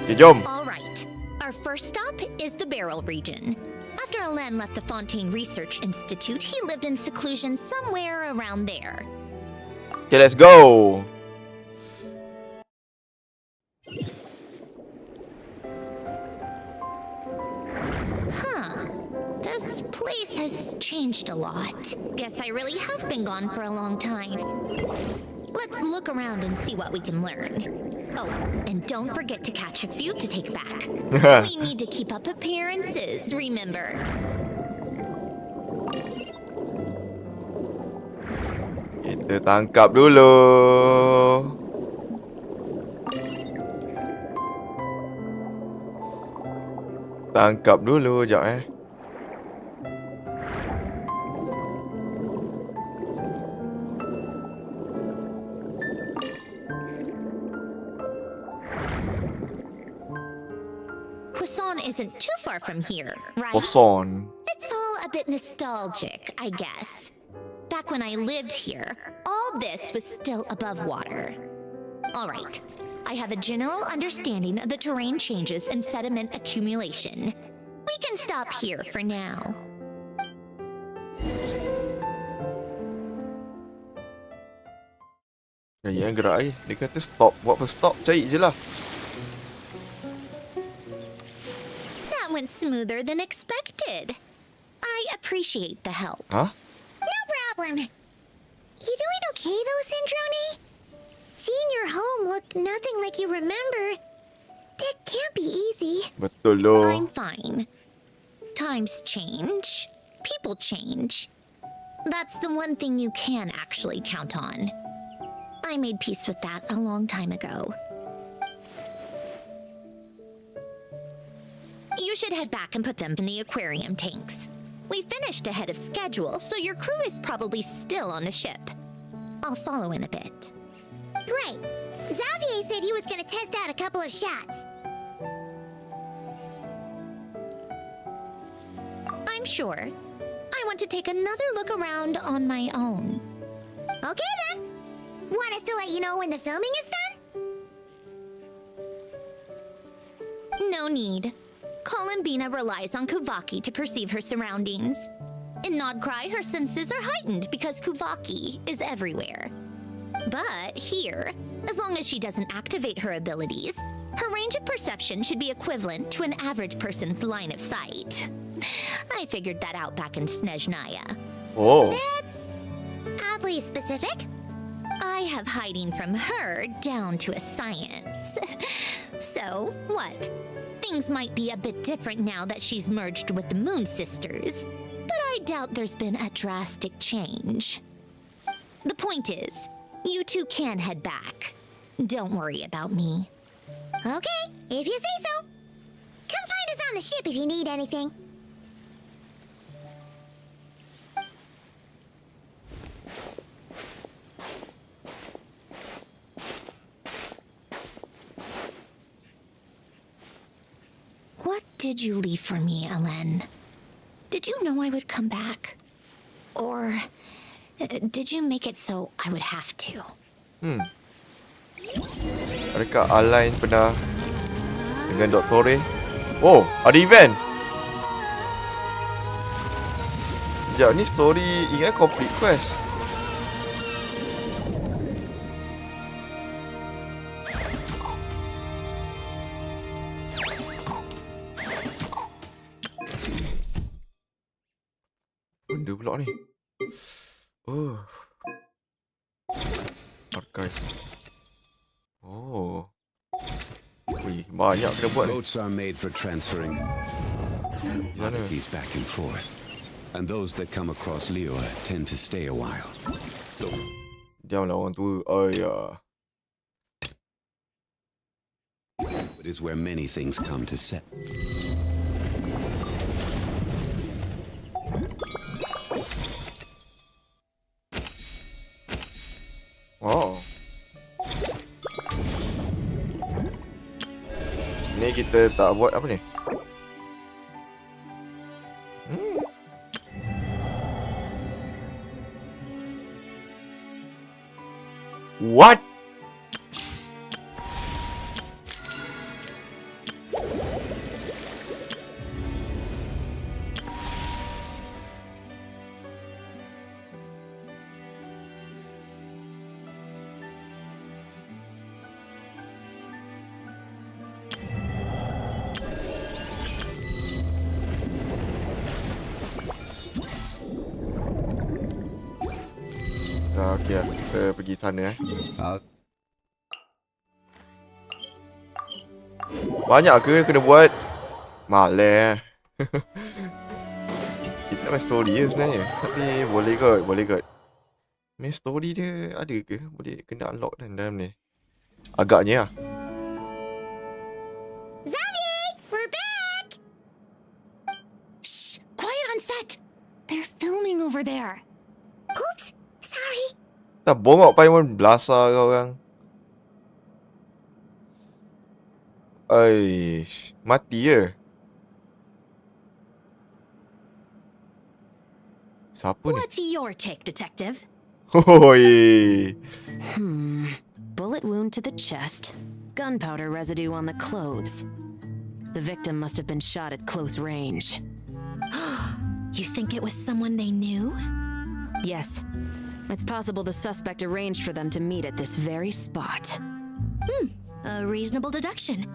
S1: Okay, jom.
S2: All right. Our first stop is the Barrel region. After Alain left the Fontaine Research Institute, he lived in seclusion somewhere around there.
S1: Okay, let's go.
S2: Huh. This place has changed a lot. Guess I really have been gone for a long time. Let's look around and see what we can learn. Oh, and don't forget to catch a few to take back. We need to keep up appearances, remember?
S1: Kita tangkap dulu. Tangkap dulu jap
S2: Poisson isn't too far from here, right?
S1: Poson.
S2: It's all a bit nostalgic, I guess. Back when I lived here, all this was still above water. All right, I have a general understanding of the terrain changes and sediment accumulation. We can stop here for now.
S1: Yang gerak dia kata stop. Buat apa stop? Cari je lah.
S2: That went smoother than expected. I appreciate the help.
S1: Huh?
S2: No problem. You doing okay though, Sandrone? Seeing your home look nothing like you remember, that can't be easy.
S1: Betul loh.
S2: I'm fine. Times change. People change. That's the one thing you can actually count on. I made peace with that a long time ago. You should head back and put them in the aquarium tanks. We finished ahead of schedule, so your crew is probably still on the ship. I'll follow in a bit. Right. Xavier said he was gonna test out a couple of shots. I'm sure. I want to take another look around on my own. Okay then. Want us to let you know when the filming is done? No need. Columbina relies on Kuvaki to perceive her surroundings. In Nod-Krai, her senses are heightened because Kuvaki is everywhere. But here, as long as she doesn't activate her abilities, her range of perception should be equivalent to an average person's line of sight. I figured that out back in Snezhnaya.
S1: Oh.
S2: That's oddly specific. I have hiding from her down to a science. So, what? Things might be a bit different now that she's merged with the Moon Sisters, but I doubt there's been a drastic change. The point is, you two can head back. Don't worry about me. Okay, if you say so. Come find us on the ship if you need anything. What did you leave for me, Ellen? Did you know I would come back? Or did you make it so I would have to?
S1: Adakah Align pernah dengan Dr. Ray? Oh, ada event. Sekejap, ni story ingat complete quest. Benda pula ni. Oh. Pakai. Oh. Wih, banyak kena buat ni.
S9: Boats are made for transferring oddities back and forth. And those that come across Leo tend to stay a while. So
S1: Diamlah orang tua. Oh ya.
S9: it is where many things come to set.
S1: Oh. Ni kita tak buat apa ni? What? Okey lah, kita pergi sana Banyak ke kena buat? Malah Kita nak main story je sebenarnya. Tapi boleh kot. Main story dia ada ke? Boleh kena unlock dalam ni. Agaknya lah.
S2: Xavier, we're back!
S3: Shh! Quiet on set! They're filming over there.
S2: Oops, sorry.
S1: Tak bongok payung belasah kau orang. Aish, mati je. Siapa ni?
S7: What's your take, Detective?
S1: Hoi.
S7: Bullet wound to the chest. Gunpowder residue on the clothes. The victim must have been shot at close range.
S2: You think it was someone they knew?
S7: Yes. It's possible the suspect arranged for them to meet at this very spot.
S2: A reasonable deduction.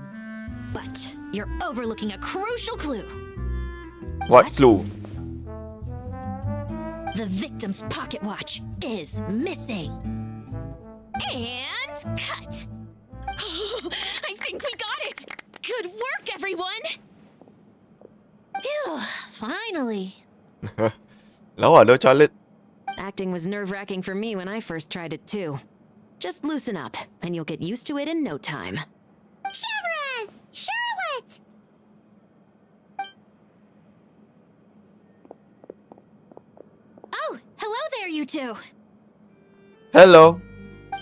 S2: But you're overlooking a crucial clue.
S1: What clue?
S2: The victim's pocket watch is missing. And cut. I think we got it. Good work, everyone. Phew, finally.
S1: Lawa dah Charlotte.
S7: Acting was nerve-wracking for me when I first tried it too. Just loosen up, and you'll get used to it in no time.
S2: Chevres! Charlotte! Oh, hello there, you two.
S1: Hello.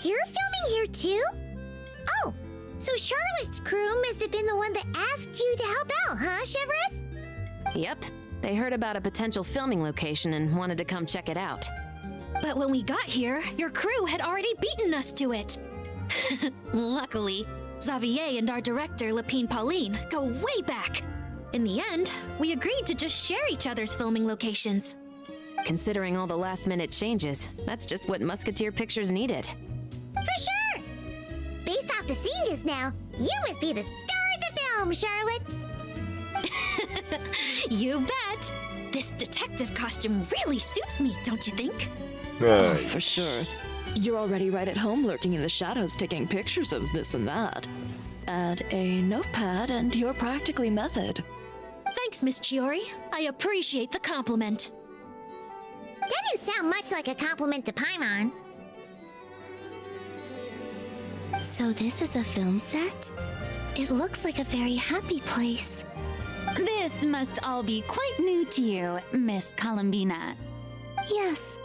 S2: You're filming here too? Oh, so Charlotte's crew must have been the one that asked you to help out, huh, Chevres?
S7: Yep. They heard about a potential filming location and wanted to come check it out.
S2: But when we got here, your crew had already beaten us to it. Luckily,
S10: Xavier and our director, Lapine Pauline, go way back. In the end, we agreed to just share each other's filming locations.
S7: Considering all the last-minute changes, that's just what Musketeer Pictures needed.
S2: For sure! Based off the scene just now, you must be the star of the film, Charlotte!
S10: You bet! This detective costume really suits me, don't you think?
S5: For sure. You're already right at home lurking in the shadows taking pictures of this and that. Add a notepad and you're practically method.
S10: Thanks, Miss Chiori. I appreciate the compliment.
S2: That didn't sound much like a compliment to Paimon.
S6: So this is a film set? It looks like a very happy place.
S3: This must all be quite new to you, Miss Columbina.
S6: Yes.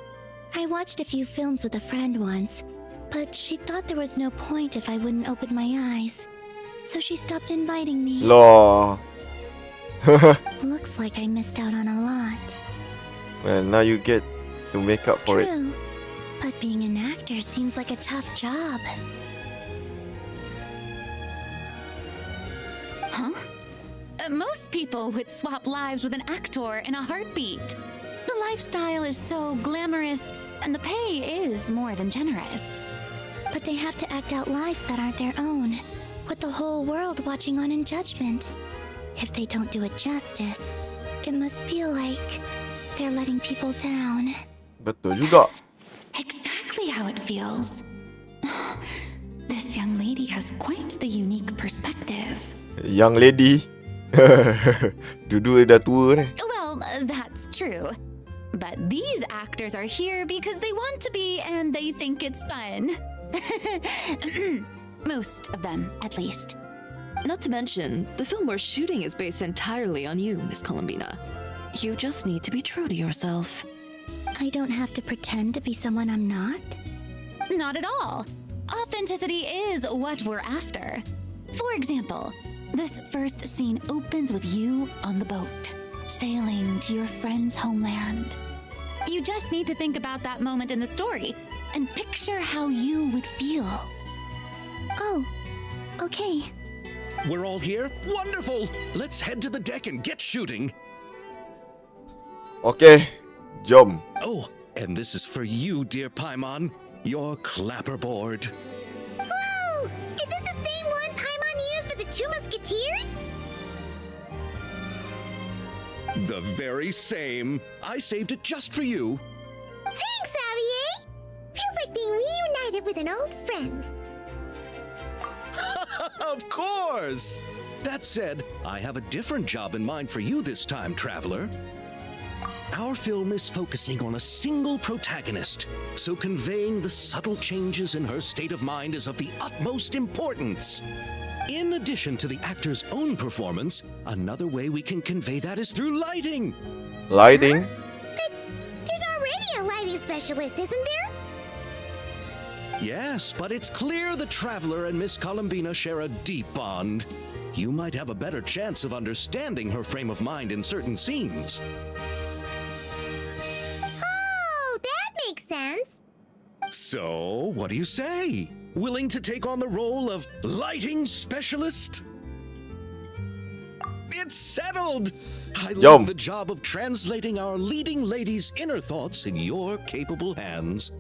S6: I watched a few films with a friend once, but she thought there was no point if I wouldn't open my eyes. So she stopped inviting me.
S1: Law.
S6: Looks like I missed out on a lot.
S1: Well, now you get to make up for it.
S6: True. But being an actor seems like a tough job.
S3: Huh? Most people would swap lives with an actor in a heartbeat. The lifestyle is so glamorous, and the pay is more than generous.
S6: But they have to act out lives that aren't their own, with the whole world watching on in judgment. If they don't do it justice, it must feel like they're letting people down.
S1: Betul juga.
S3: That's exactly how it feels. This young lady has quite the unique perspective.
S1: Young lady. Dua dah tua ni.
S3: Well, that's true. But these actors are here because they want to be and they think it's fun. Most of them, at least.
S5: Not to mention, the film we're shooting is based entirely on you, Miss Columbina. You just need to be true to yourself.
S6: I don't have to pretend to be someone I'm not?
S3: Not at all. Authenticity is what we're after. For example, this first scene opens with you on the boat, sailing to your friend's homeland. You just need to think about that moment in the story and picture how you would feel.
S6: Oh, okay.
S4: We're all here? Wonderful! Let's head to the deck and get shooting.
S1: Okay, jom.
S4: Oh, and this is for you, dear Paimon. Your clapperboard.
S2: Whoa! Is this the same one Paimon used for the Two Musketeers?
S4: The very same. I saved it just for you.
S2: Thanks, Xavier! Feels like being reunited with an old friend.
S4: Of course! That said, I have a different job in mind for you this time, traveler. Our film is focusing on a single protagonist, so conveying the subtle changes in her state of mind is of the utmost importance. In addition to the actor's own performance, another way we can convey that is through lighting.
S1: Lighting.
S2: But there's already a lighting specialist, isn't there?
S4: Yes, but it's clear the traveler and Miss Columbina share a deep bond. You might have a better chance of understanding her frame of mind in certain scenes.
S2: Oh, that makes sense.
S4: So, what do you say? Willing to take on the role of lighting specialist? It's settled! I leave the job of translating our leading lady's inner thoughts in your capable hands.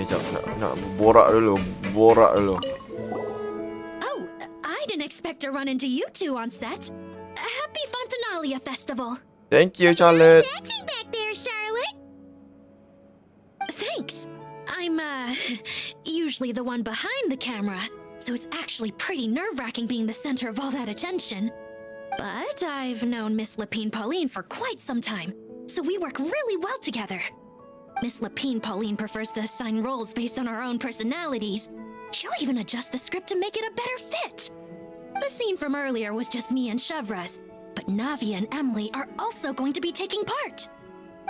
S1: Jap, nak borak dulu.
S10: Oh, I didn't expect to run into you two on set. Happy Fontanalia Festival.
S1: Thank you, Charlotte.
S2: Sexy back there, Charlotte.
S10: Thanks. I'm, usually the one behind the camera, so it's actually pretty nerve-wracking being the center of all that attention. But I've known Miss Lapine Pauline for quite some time, so we work really well together. Miss Lapine Pauline prefers to assign roles based on our own personalities. She'll even adjust the script to make it a better fit. The scene from earlier was just me and Chevraz, but Navi and Emily are also going to be taking part.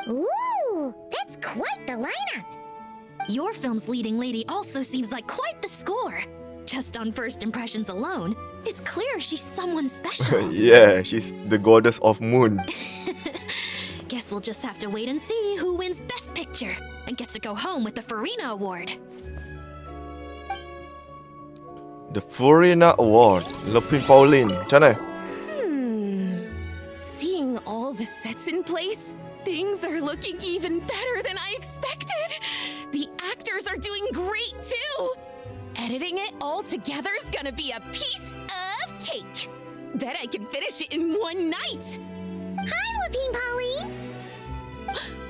S2: Ooh, that's quite the lineup.
S10: Your film's leading lady also seems like quite the score. Just on first impressions alone, it's clear she's someone special.
S1: Yeah, she's the goddess of moon.
S10: Guess Guess we'll just have to wait and see who wins Best Picture and gets to go home with the Farina Award.
S1: The Farina Award. Lepin Pauline. Macam mana?
S3: Seeing all the sets in place, things are looking even better than I expected. The actors are doing great too. Editing it all together is gonna be a piece of cake. Bet I can finish it in one night.
S2: Hi, Lapine Pauline.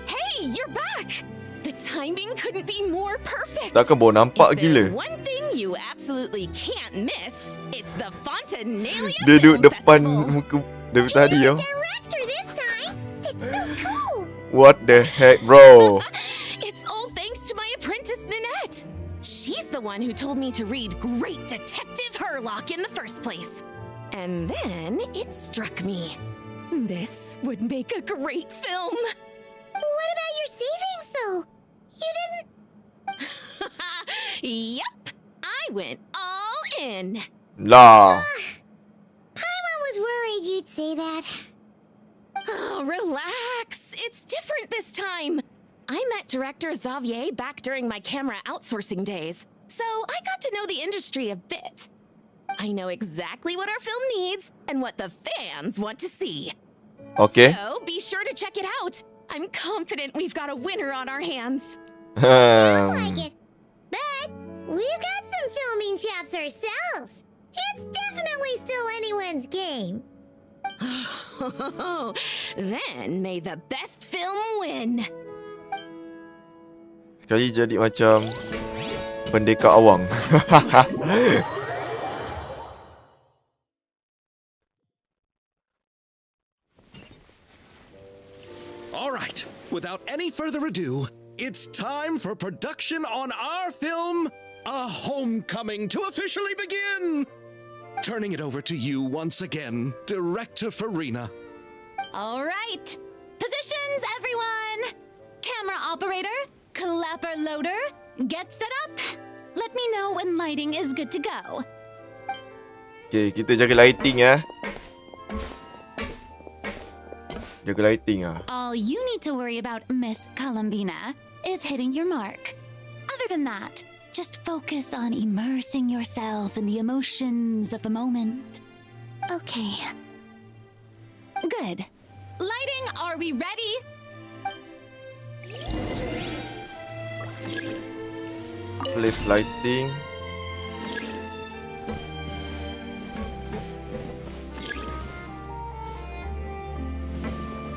S3: Hey, you're back. The timing couldn't be more perfect.
S1: Takkan baru nampak
S3: If there's
S1: gila.
S3: one thing you absolutely can't miss, it's the Fontanalia
S1: Dia duduk
S3: Film
S1: depan
S3: Festival.
S1: muka dari tadi
S2: You're
S1: tau.
S2: the director this time. That's so cool.
S1: What the heck, bro?
S3: It's all thanks to my apprentice, Nanette. She's the one who told me to read Great Detective Herlock in the first place. And then it struck me. This would make a great film.
S2: What about your savings, though? You didn't...
S3: Yup, I went all in.
S1: Lah.
S2: Paimon was worried you'd say that.
S3: Oh, relax. It's different this time. I met director Xavier back during my camera outsourcing days, so I got to know the industry a bit. I know exactly what our film needs and what the fans want to see.
S1: Okay.
S3: So be sure to check it out. I'm confident we've got a winner on our hands.
S2: Like it. But we've got some filming chops ourselves. It's definitely still anyone's game.
S3: Then may the best film win.
S1: Sekali jadi macam pendekar awang.
S4: All right, without any further ado, it's time for production on our film, A Homecoming, to officially begin. Turning it over to you once again, Director Farina.
S3: All right. Positions, everyone. Camera operator, clapper loader, get set up. Let me know when lighting is good to go.
S1: Okay, kita jaga lighting ya. Jaga lighting ah.
S3: All you need to worry about, Miss Columbina, is hitting your mark. Other than that, just focus on immersing yourself in the emotions of the moment.
S6: Okay.
S3: Good. Lighting, are we ready?
S1: Place lighting.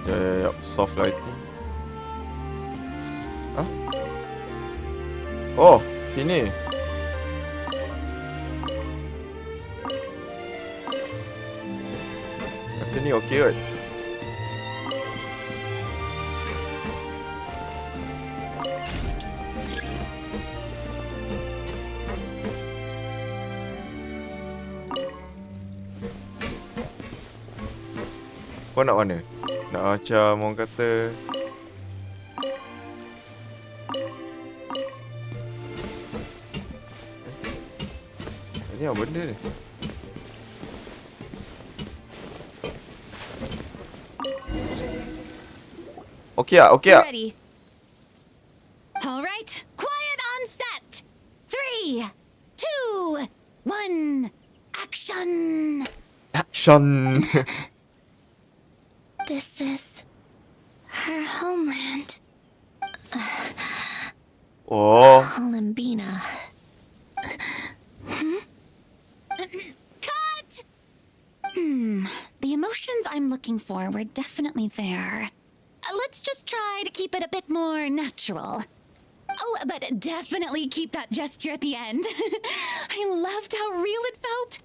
S1: Yup, soft lighting. Hah? Oh, sini. Kat sini okey kot. Kau nak mana? Nak macam orang kata Ni apa benda ni? Okey ah, okey ah.
S3: Ready. All right. Quiet on set. 3, 2, 1. Action.
S1: Action.
S6: This is her homeland.
S1: Oh,
S10: Columbina.
S3: Cut! The emotions I'm looking for were definitely there. Let's just try to keep it a bit more natural. Oh, but definitely keep that gesture at the end. I loved how real it felt.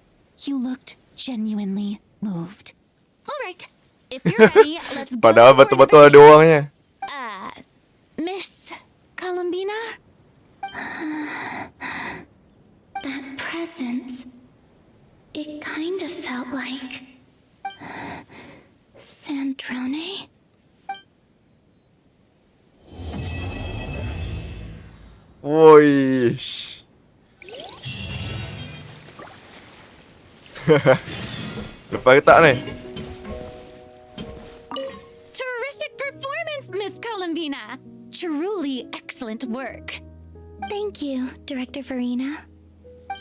S3: You looked genuinely moved. All right, if you're ready, let's go.
S1: padahal
S3: for
S1: betul-betul ada
S3: the
S1: orangnya.
S3: Miss Columbina?
S6: That presence. It kind of felt like Sandrone.
S1: Woish. Lepas ke tak ni?
S3: Terrific performance! Truly excellent work.
S6: Thank you, Director Farina.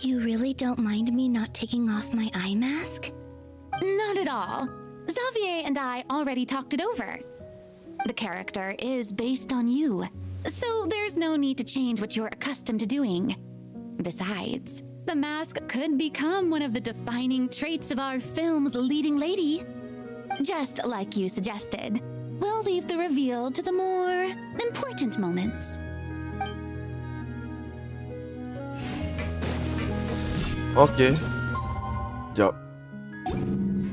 S6: You really don't mind me not taking off my eye mask?
S3: Not at all. Xavier and I already talked it over. The character is based on you, so there's no need to change what you're accustomed to doing. Besides, the mask could become one of the defining traits of our film's leading lady. Just like you suggested, we'll leave the reveal to the more important moments.
S1: Okay. Sekejap.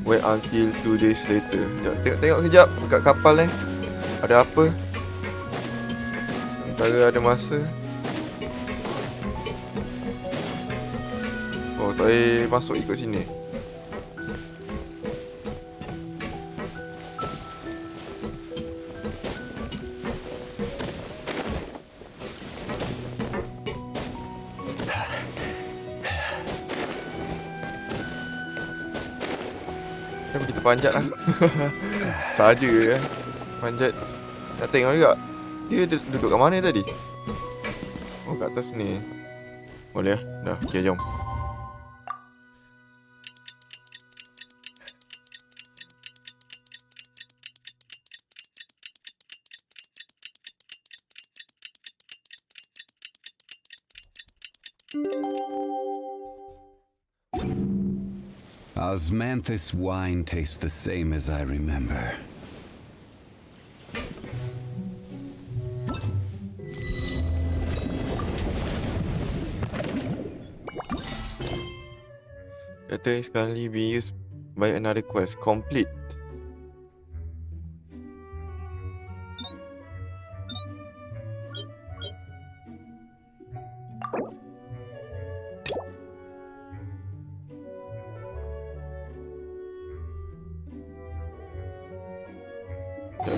S1: Wait until 2 days later. Sekejap, tengok kejap kat kapal ni. Ada apa? Antara ada masa. Oh, tak boleh masuk ikut sini. Kenapa kita panjat lah. Saja kan. Panjat. Nak tengok juga. Dia duduk kat mana tadi? Oh, kat atas ni. Boleh lah. Dah, okay, jom.
S9: Osmanthus wine tastes the same as I remember.
S1: Data is currently being used by another quest. Complete.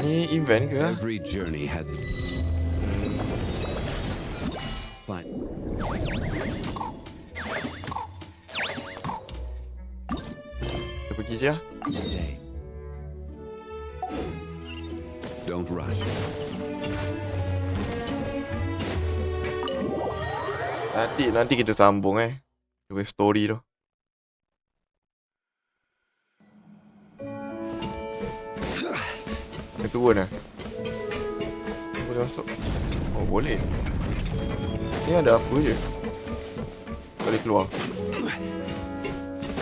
S1: Ni event ke?
S9: Every journey has its fine.
S1: Kita pergi je lah.
S9: Don't rush.
S1: Nanti kita sambung dengan story tu. Dia turun lah. Ni boleh masuk. Oh, boleh. Ni ada apa je? Boleh keluar.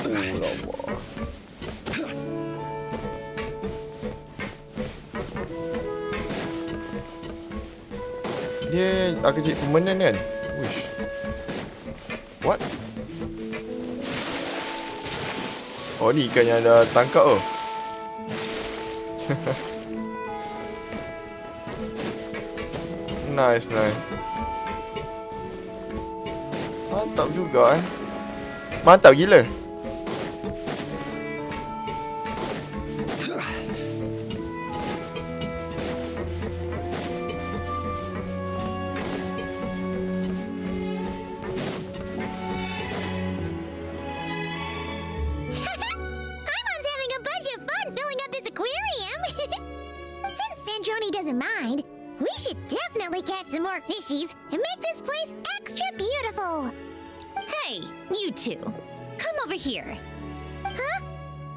S1: Oh, lama. Dia akan jadi permanent kan? Wish. What? Oh, ni ikan yang dah tangkap tu. Nice. Mantap juga Mantap gila.
S2: Paimon's having a bunch of fun filling up this aquarium. Since Sandrone doesn't mind, we should definitely catch some more fishies and make this place extra beautiful.
S7: Hey, you two. Come over here.
S2: Huh?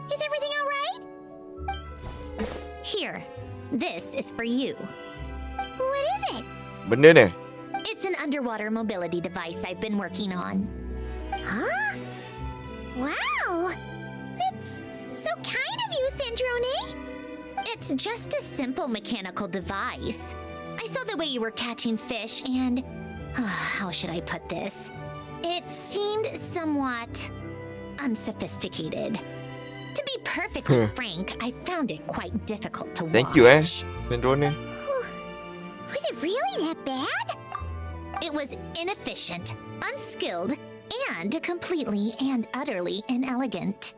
S2: Is everything all right?
S7: Here. This is for you.
S2: What is it?
S1: Benda ni.
S7: It's an underwater mobility device I've been working on.
S2: Huh? Wow! That's so kind of you, Sandrone.
S7: It's just a simple mechanical device. I saw the way you were catching fish and... how should I put this? It seemed somewhat unsophisticated. To be perfectly frank, I found it quite difficult to watch.
S1: Thank you Sandrone.
S2: Was it really that bad?
S7: It was inefficient, unskilled, and completely and utterly inelegant.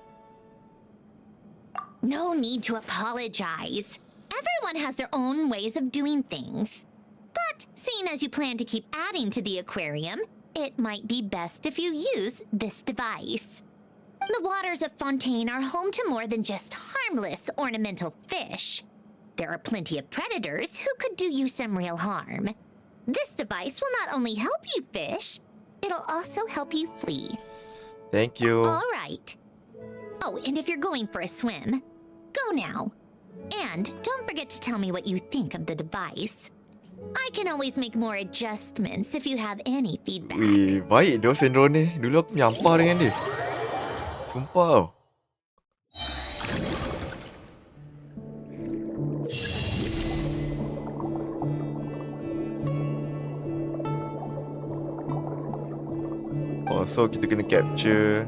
S7: No need to apologize. Everyone has their own ways of doing things. But seeing as you plan to keep adding to the aquarium, it might be best if you use this device. The waters of Fontaine are home to more than just harmless ornamental fish.
S2: there are plenty of predators who could do you some real harm. This device will not only help you fish, it'll also help you flee.
S1: Thank you.
S2: All right. Oh, and if you're going for a swim, go now. And don't forget to tell me what you think of the device. I can always make more adjustments if you have any feedback.
S1: Wih, baik dia Sandrone ni. Dulu aku menyampah dengan dia. Sumpah tau. Oh, so kita kena capture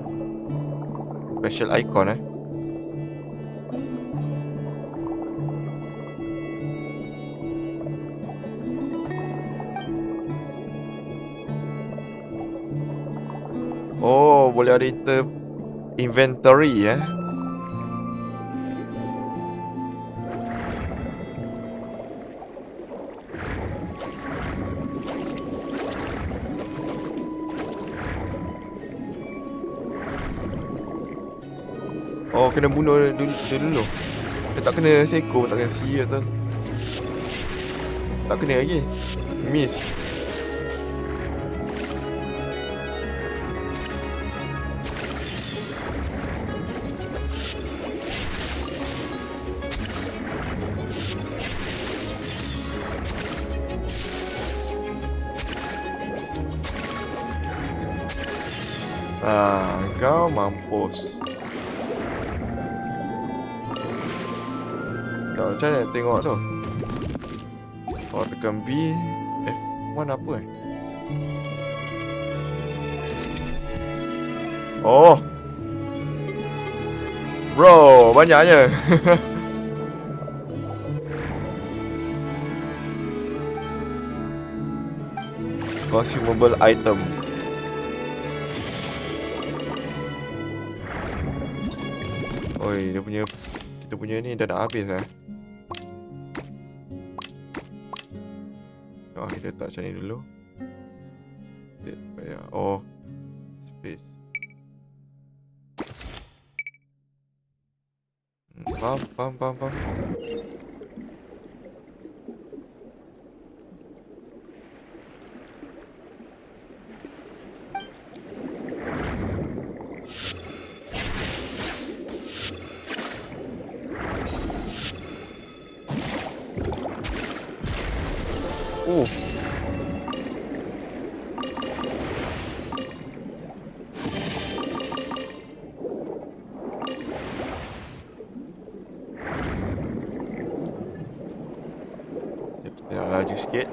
S1: special icon Oh, boleh ada inventory Oh, kena bunuh dia dulu. Dia tak kena seko, tak kena sia tu. Tak kena lagi. Miss. Kau mampus. Macam mana nak tengok tu? Oh, tekan B. F1 apa Oh, bro, banyaknya. Consumable item. Oi, kita punya ni dah nak habis Oh, kita letak macam ni dulu. Oh, space. Faham. Oh. Kita nak laju sikit.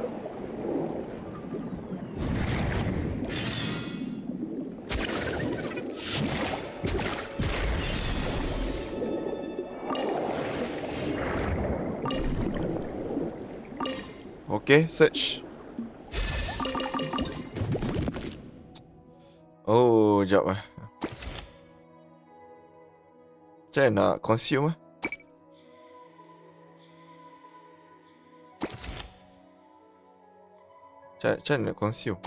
S1: Okay, search. Oh, jap Macam mana nak consume Macam mana nak consume?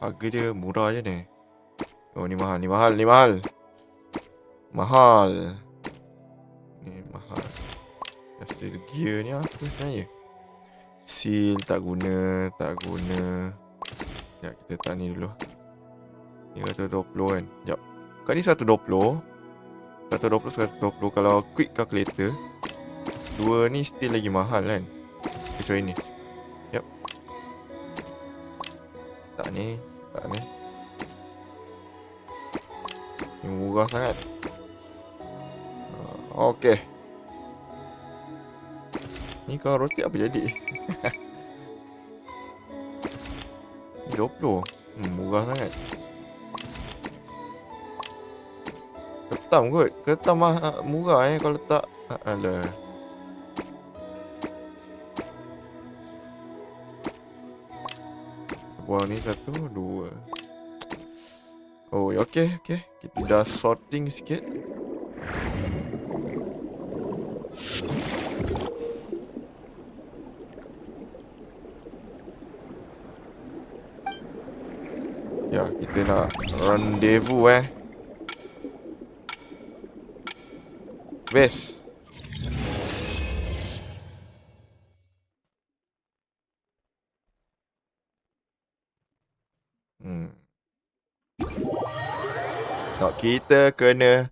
S1: Harga dia murah je ni. Oh, ni mahal. Ni mahal. Steel gear ni apa sebenarnya? Seal tak guna. Sekejap, kita tak ni dulu. Ni 120 kan. Sekejap. Kat ni 120. 120. Kalau quick calculator, dua ni still lagi mahal kan. Kecuali ni. Yep. Tak ni. Ni murah sangat. Okay. Ni kalau rotate apa jadi? Ni 20. Murah sangat. Ketam kot. Ketam murah kalau letak. Alah. Buang ni 1, 2. Oh, okay. Kita dah sorting sikit. Ya, kita nak rendezvous Best. Tak, kita kena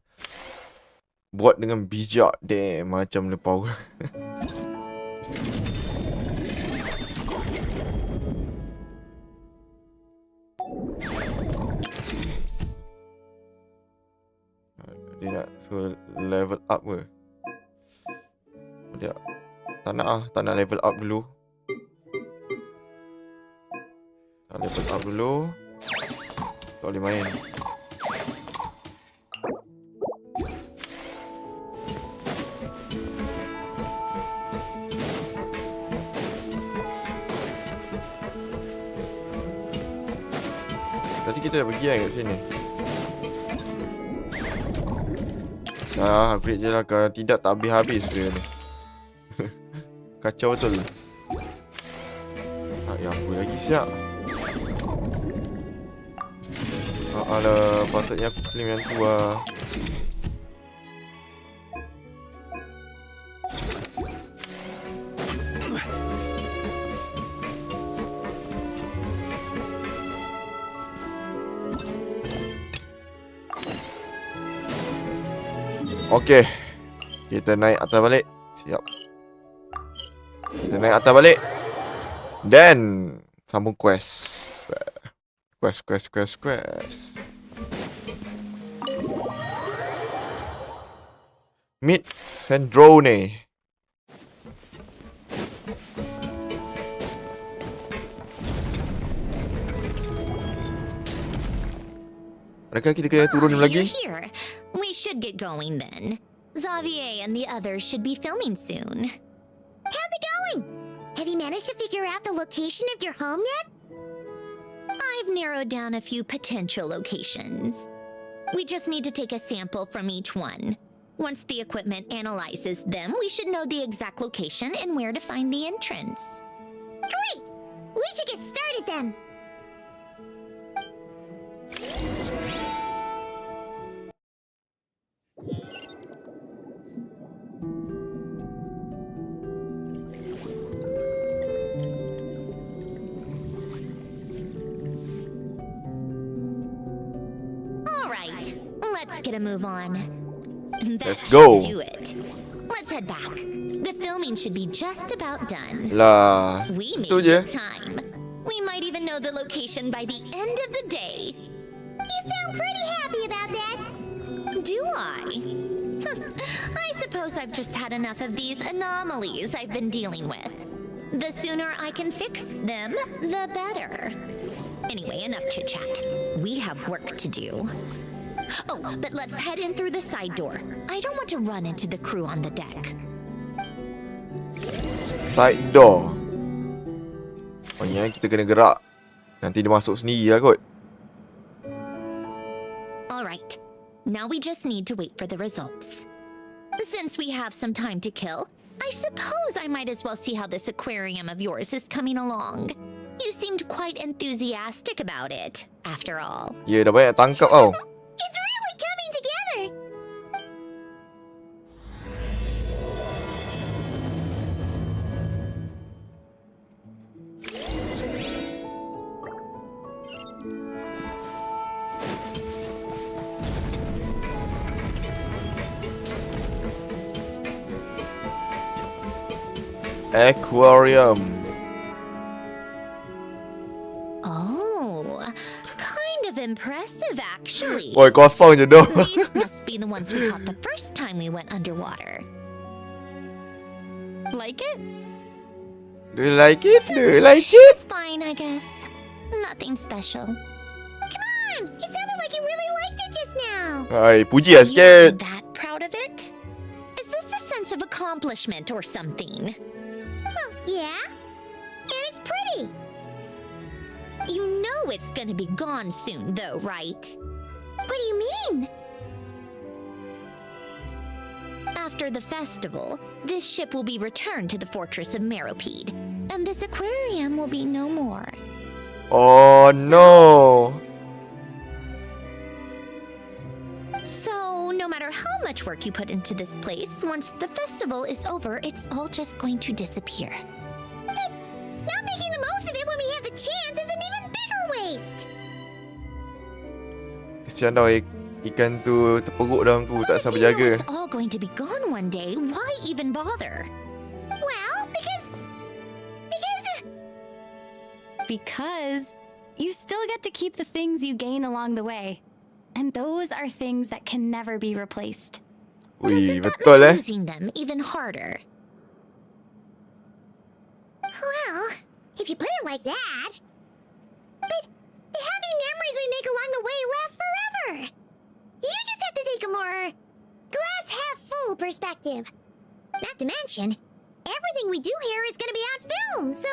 S1: buat dengan bijak. Damn, macam mana power. Dia nak suruh level up ke? Dia tak nak level up dulu. Tak level up dulu. Tak boleh main. Tadi kita dah pergi kan kat sini. Dah, upgrade je lah. Kalau tidak, tak habis-habis dia ni. Kacau betul. Ya apa lagi siap. Alah, patutnya aku claim yang tu lah. Okey. Kita naik atas balik. Siap. Kita naik atas balik. Dan sambung quest. Quest. Meet Sandrone. Adakah kita kena turun lagi?
S2: You're here. We should get going then. Xavier and the others should be filming soon. How's it going? Have you managed to figure out the location of your home yet? I've narrowed down a few potential locations. We just need to take a sample from each one. Once the equipment analyzes them, we should know the exact location and where to find the entrance. Great! We should get started then. Alright, let's get a move on. That
S1: Let's go.
S2: should do it. Let's head back. The filming should be just about done.
S1: Lah,
S2: We made
S1: itu je.
S2: good time. We might even know the location by the end of the day. You sound pretty happy about that. Do I? I suppose I've just had enough of these anomalies I've been dealing with. The sooner I can fix them, the better. Anyway, enough chit-chat. We have work to do. Oh, but let's head in through the side door. I don't want to run into the crew on the deck.
S1: Side door. Maksudnya kita kena gerak. Nanti dia masuk sendiri lah kot.
S2: Alright, now we just need to wait for the results. Since we have some time to kill, I suppose I might as well see how this aquarium of yours is coming along. You seemed quite enthusiastic about it, after all.
S1: Ya, dah banyak tangkap tau.
S2: It's really coming together!
S1: Aquarium.
S2: Oh, kind of impressive actually.
S1: Oi, kosong je dah.
S2: These must be the ones we caught the first time we went underwater. Like it?
S1: Do you like it? Do you like it?
S2: It's fine, I guess. Nothing special. Come on! It sounded like you really liked it just now.
S1: Hai, puji lah
S2: You
S1: sikit.
S2: that proud of it? Is this a sense of accomplishment or something? Well, yeah. And it's pretty. You know it's gonna be gone soon, though, right? What do you mean? After the festival, this ship will be returned to the fortress of Meropide, and this aquarium will be no more.
S1: Oh no.
S2: So, no matter how much work you put into this place, once the festival is over, it's all just going to disappear. But not making the most of it when we have the chance is an even bigger waste.
S1: Kesian tau ikan tu terperuk dalam tu, tak
S2: If
S1: sabar
S2: you know
S1: jaga.
S2: it's all going to be gone one day, why even bother? Well,
S3: Because you still get to keep the things you gain along the way. And those are things that can never be replaced.
S1: Wih,
S2: doesn't that
S1: betul
S2: make
S1: eh.
S2: losing them even harder? Well, if you put it like that. But the happy memories we make along the way last forever. You just have to take a more glass half full perspective. Not to mention, everything we do here is going to be on film, so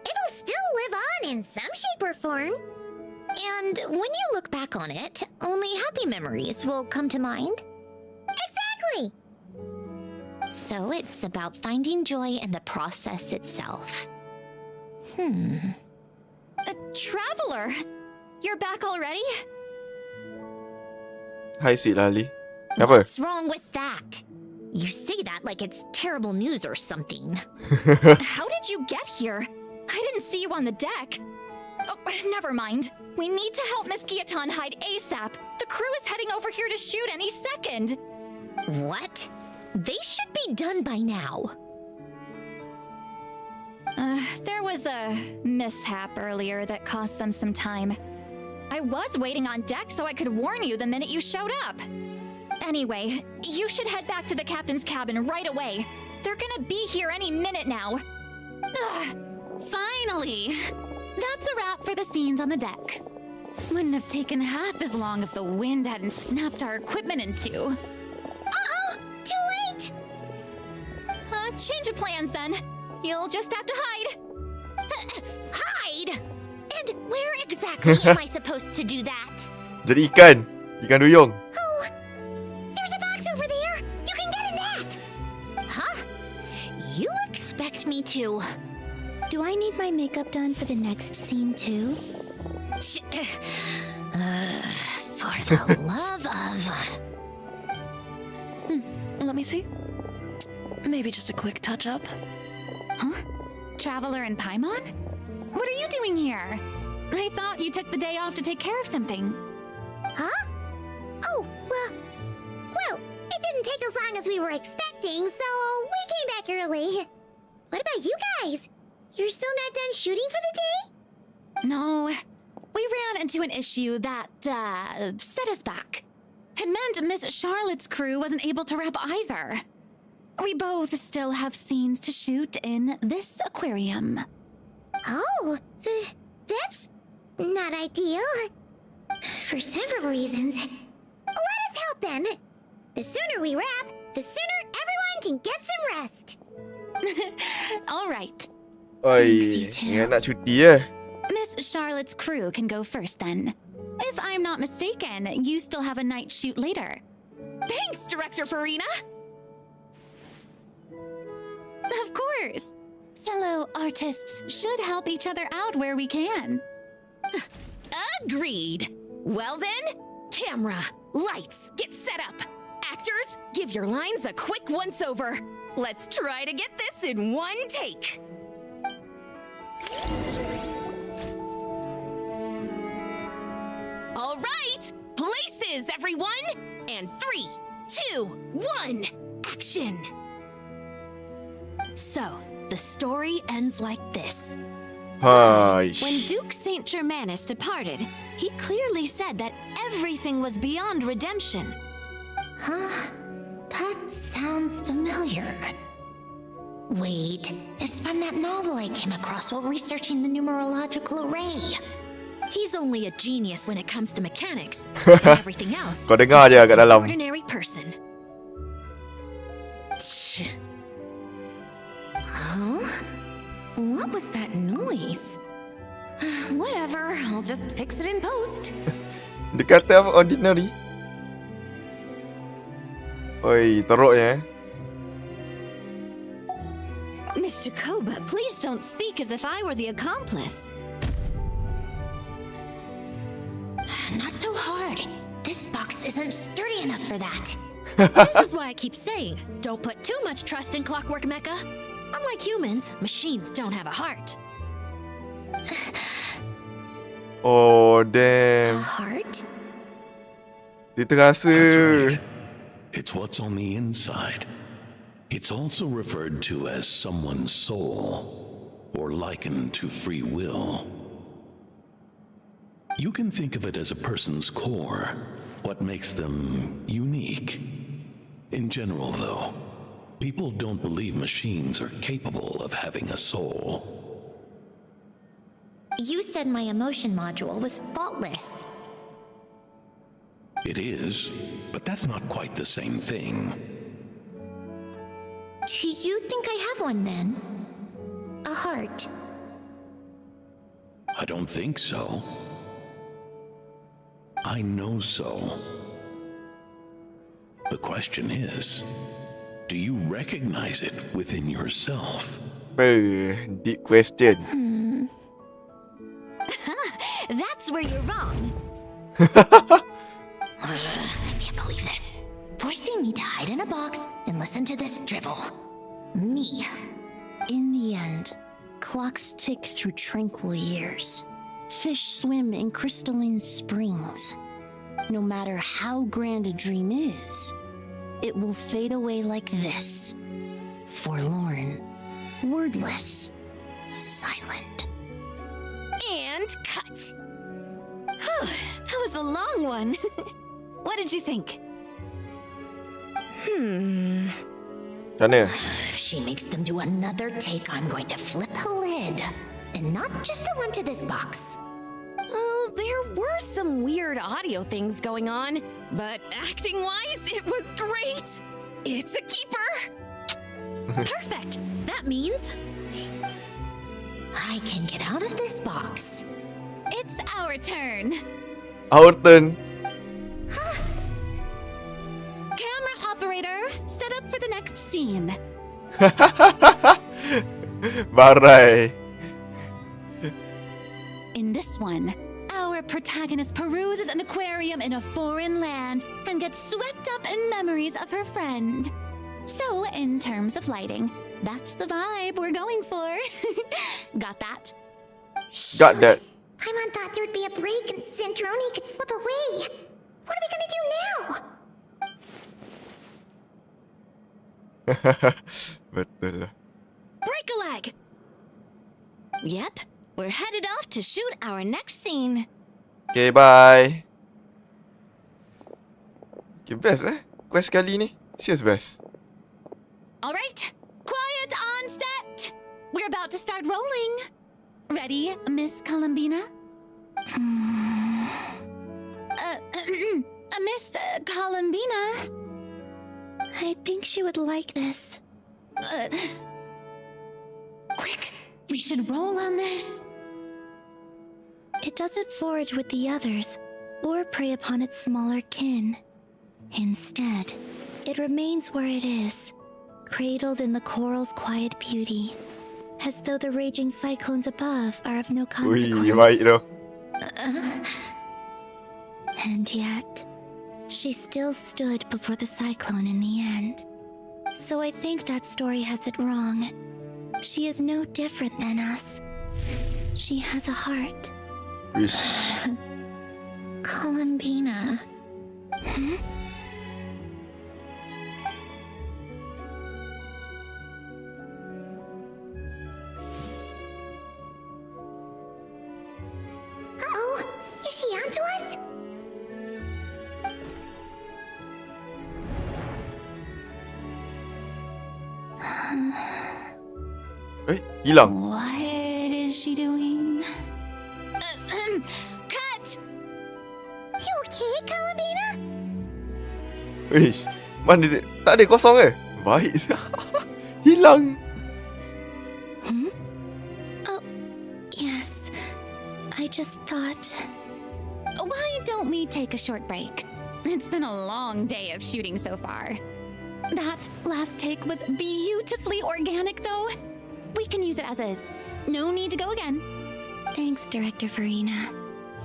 S2: it'll still live on in some shape or form. And when you look back on it, only happy memories will come to mind. Exactly! So it's about finding joy in the process itself.
S3: A traveler! You're back already?
S1: Hai Sweet Lali. Kenapa?
S2: What's wrong with that? You say that like it's terrible news or something.
S3: How did you get here? I didn't see you on the deck. Oh, never mind. We need to help Miss Guillotin hide ASAP. The crew is heading over here to shoot any second.
S2: What? They should be done by now.
S3: There was a mishap earlier that cost them some time. I was waiting on deck so I could warn you the minute you showed up. Anyway, you should head back to the captain's cabin right away. They're gonna be here any minute now. Finally! That's a wrap for the scenes on the deck. Wouldn't have taken half as long if the wind hadn't snapped our equipment in two.
S2: Uh-oh! Too late!
S3: Change of plans then. You'll just have to hide.
S2: Hide? And where exactly am I supposed to do that?
S1: Jadi ikan. Ikan duyung.
S2: Oh, there's a box over there. You can get in that. Huh? You expect me to?
S6: Do I need my makeup done for the next scene too?
S2: For the love of...
S5: Let me see. Maybe just a quick touch-up.
S3: Huh? Traveler and Paimon? What are you doing here? I thought you took the day off to take care of something.
S2: Huh? Oh, well, it didn't take as long as we were expecting, so we came back early. What about you guys? You're still not done shooting for the day?
S3: No, we ran into an issue that, set us back. It meant Miss Charlotte's crew wasn't able to wrap either. We both still have scenes to shoot in this aquarium.
S2: Oh, that's not ideal. For several reasons. Let us help then. The sooner we wrap, the sooner everyone can get some rest.
S3: All right.
S1: Oi, ingat nak cuti eh.
S3: Miss Charlotte's crew can go first then. If I'm not mistaken, you still have a night shoot later. Thanks, Director Farina! Of course! Fellow artists should help each other out where we can.
S7: Agreed. Well then, camera, lights, get set up. Actors, give your lines a quick once-over. Let's try to get this in one take. All right, places, everyone! And 3, 2, 1, action!
S10: So, the story ends like this.
S1: Hai.
S10: When Duke Saint Germanus departed, he clearly said that everything was beyond redemption.
S2: Huh? That sounds familiar. Wait, it's from that novel I came across while researching the numerological array.
S10: He's only a genius when it comes to mechanics, and everything else.
S1: Kau dengar dia
S10: he's
S1: kat
S10: just an
S1: dalam.
S10: ordinary person.
S2: Huh? What was that noise? Whatever, I'll just fix it in post.
S1: Dia kata apa ordinary? Oi, teruknya eh.
S10: Miss Jacoba, please don't speak as if I were the accomplice.
S2: Not so hard. This box isn't sturdy enough for that.
S10: This is why I keep saying, don't put too much trust in Clockwork Mecha. Unlike humans, machines don't have a heart.
S1: Oh,
S2: A
S1: damn.
S2: heart?
S1: Dia terasa.
S11: That's right. It's what's on the inside. It's also referred to as someone's soul, or likened to free will. You can think of it as a person's core, what makes them unique. In general, though, people don't believe machines are capable of having a soul.
S2: You said my emotion module was faultless.
S11: It is, but that's not quite the same thing.
S2: Do you think I have one then? A heart?
S11: I don't think so. I know so. The question is, do you recognize it within yourself?
S1: Deep question.
S2: That's where you're wrong. I can't believe this. Forcing me to hide in a box and listen to this drivel. Me.
S12: In the end, clocks tick through tranquil years. Fish swim in crystalline springs. No matter how grand a dream is, it will fade away like this. Forlorn, wordless, silent.
S10: And cut. That was a long one. What did you think?
S1: Macam mana?
S2: If she makes them do another take, I'm going to flip a lid. And not just the one to this box.
S7: Oh, there were some weird audio things going on, but acting-wise, it was great. It's a keeper.
S10: Perfect. That means
S2: I can get out of this box.
S3: It's our turn.
S1: Our turn.
S3: Camera operator, set up for the next scene.
S1: Barai.
S3: In this one, our protagonist peruses an aquarium in a foreign land and gets swept up in memories of her friend. So, in terms of lighting, that's the vibe we're going for. Got that?
S1: Got that.
S2: Paimon thought there would be a break and Sandrone could slip away. What are we gonna do now?
S1: Betul lah.
S10: break a leg. Yep, we're headed off to shoot our next scene.
S1: Okay, bye. Okay, best quest kali ni. Serious best.
S3: All right, quiet on set. We're about to start rolling. Ready, Miss Columbina? Miss Columbina?
S6: I think she would like this.
S3: Quick, we should roll on this.
S6: It doesn't forage with the others, or prey upon its smaller kin. Instead, it remains where it is, cradled in the coral's quiet beauty, as though the raging cyclones above are of no
S1: Ui,
S6: consequence.
S1: baik tu.
S6: And yet, she still stood before the cyclone in the end. So I think that story has it wrong. She is no different than us. She has a heart.
S1: Wish.
S2: Columbina. Uh-oh, is she onto us?
S1: Hilang.
S3: What is she doing? Cut!
S2: You okay, Columbina?
S1: Wish. Mana dia? Tak ada, kosong ke? Baik. Hilang.
S6: Oh, yes. I just thought...
S3: Why don't we take a short break? It's been a long day of shooting so far. That last take was beautifully organic, though. We can use it as is. No need to go again.
S6: Thanks, Director Farina.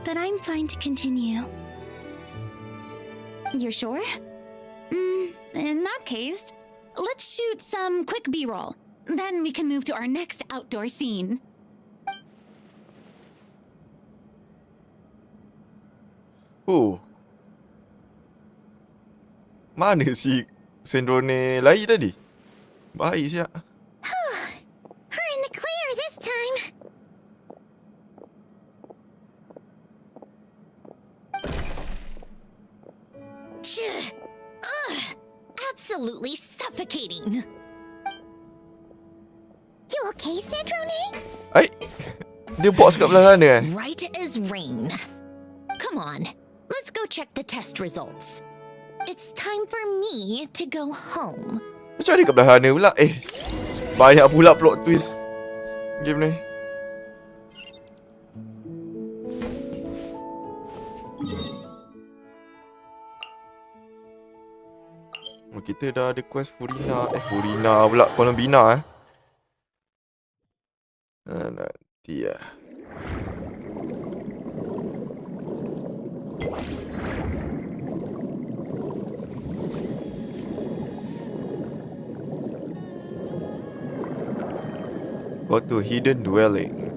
S6: But I'm fine to continue.
S3: You're sure? In that case, let's shoot some quick B-roll. Then we can move to our next outdoor scene.
S1: Mana si Sandrone lari tadi? Baik siap.
S2: We're in the clear this time.
S7: Ugh, absolutely suffocating.
S2: You okay, Sandrone?
S1: Ai, dia box kat belah sana eh?
S7: Right as rain. Come on, let's go check the test results. It's time for me to go home.
S1: Macam mana kat belah sana pula? Banyak pula plot twist game ni. Kita dah ada quest Furina. Furina pula, Colombina nanti ya. Go to hidden dwelling.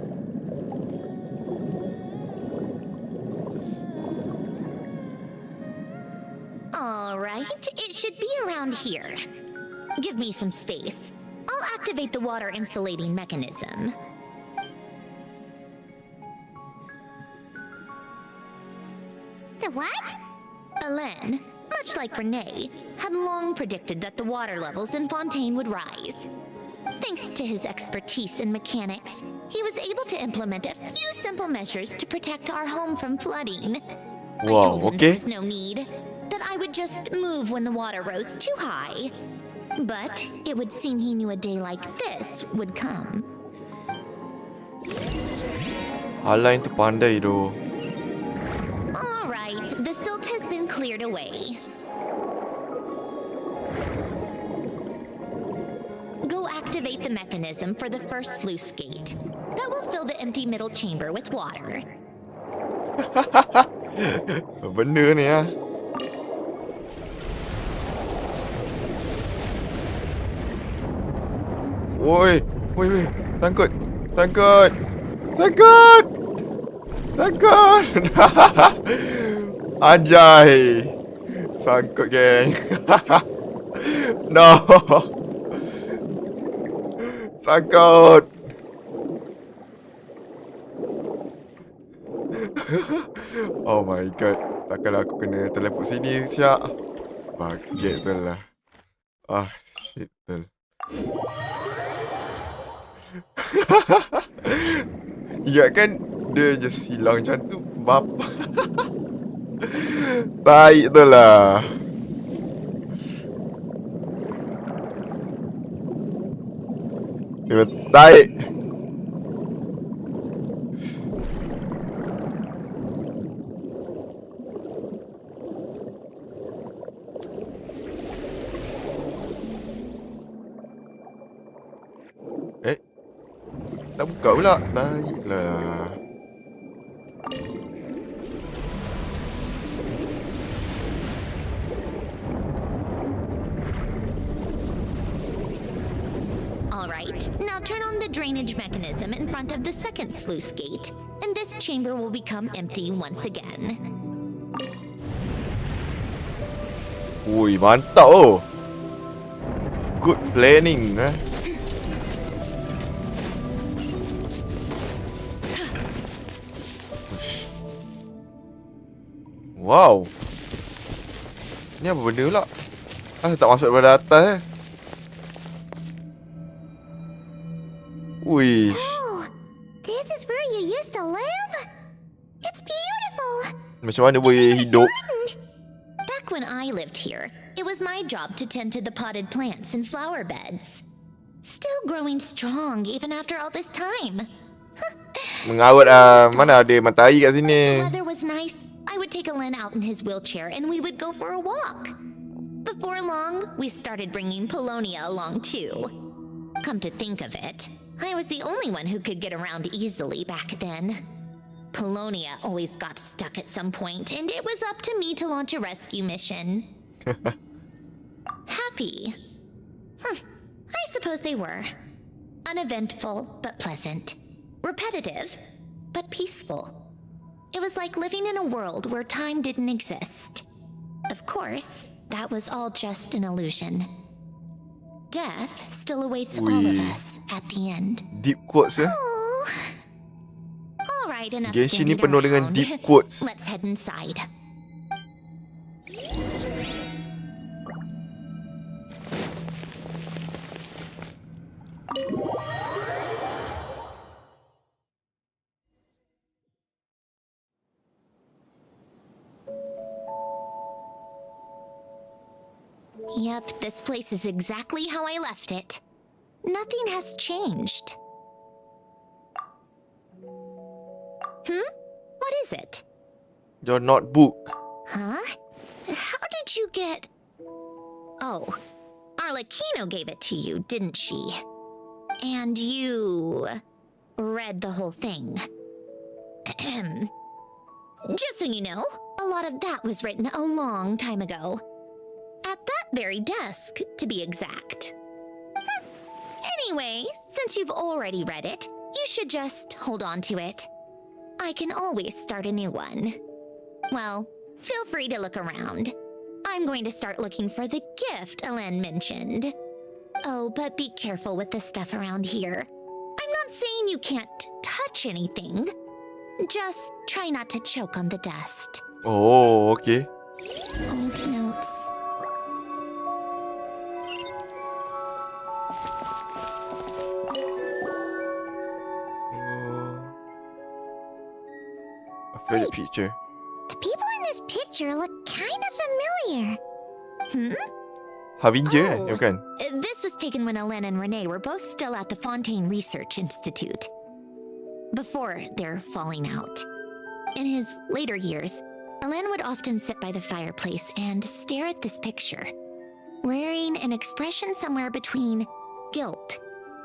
S7: Alright, it should be around here. Give me some space. I'll activate the water insulating mechanism.
S2: The what?
S7: Alain, much like Renee, had long predicted that the water levels in Fontaine would rise. Thanks to his expertise in mechanics, he was able to implement a few simple measures to protect our home from flooding. I
S1: Wow,
S7: told him
S1: okay.
S7: there was no need, that I would just move when the water rose too high. But it would seem he knew a day like this would come.
S1: Alain tu pandai tu.
S7: Alright, the silt has been cleared away. Go activate the mechanism for the first sluice gate. That will fill the empty middle chamber with water.
S1: Benda ni Woi, sangkut. Anjay. Sangkut, geng. No. Sangkut. Oh my god. Takkanlah aku kena teleport sini siap. Baget betul lah. Shit betul. Ya kan dia just hilang macam tu. Bapa. Baik betul lah. Dia taik. Tak buka pula. Baiklah.
S7: Alright, now turn on the drainage mechanism in front of the second sluice gate, and this chamber will become empty once again.
S1: Ui, mantap oh. Good planning Wow. Ni apa benda pula? Tak masuk daripada atas Ui.
S2: Oh, this is where you used to live? It's beautiful.
S1: Macam mana boleh hidup?
S7: Back when I lived here, it was my job to tend to the potted plants and flower beds. Still growing strong even after all this time.
S1: Mengawet mana ada matahari kat sini.
S7: The weather was nice. I would take Alain out in his wheelchair and we would go for a walk. Before long, we started bringing Polonia along too. Come to think of it, I was the only one who could get around easily back then.
S2: Polonia always got stuck at some point, and it was up to me to launch a rescue mission. Happy. I suppose they were. Uneventful, but pleasant. Repetitive, but peaceful. It was like living in a world where time didn't exist. Of course, that was all just an illusion. Death still awaits all of us at the end.
S1: Deep quotes ya.
S2: Oh. All right, enough
S1: Genshin ni
S2: standing
S1: penuh dengan
S2: around.
S1: deep quotes.
S2: Let's head inside. Yep, this place is exactly how I left it. Nothing has changed. What is it?
S1: Your notebook.
S2: Huh? How did you get... Oh, Arlecchino gave it to you, didn't she? And you... read the whole thing. Just so you know, a lot of that was written a long time ago. At that very desk, to be exact. Anyway, since you've already read it, you should just hold on to it. I can always start a new one. Well, feel free to look around. I'm going to start looking for the gift Elen mentioned. Oh, but be careful with the stuff around here. I'm not saying you can't touch anything. Just try not to choke on the dust.
S1: Oh, okay.
S2: Old notes.
S1: A favorite picture.
S2: The people in this picture look kind of familiar.
S1: Havinger
S2: Oh.
S1: ya bukan?
S2: This was taken when Elen and Renee were both still at the Fontaine Research Institute. Before their falling out. In his later years, Elen would often sit by the fireplace and stare at this picture, wearing an expression somewhere between guilt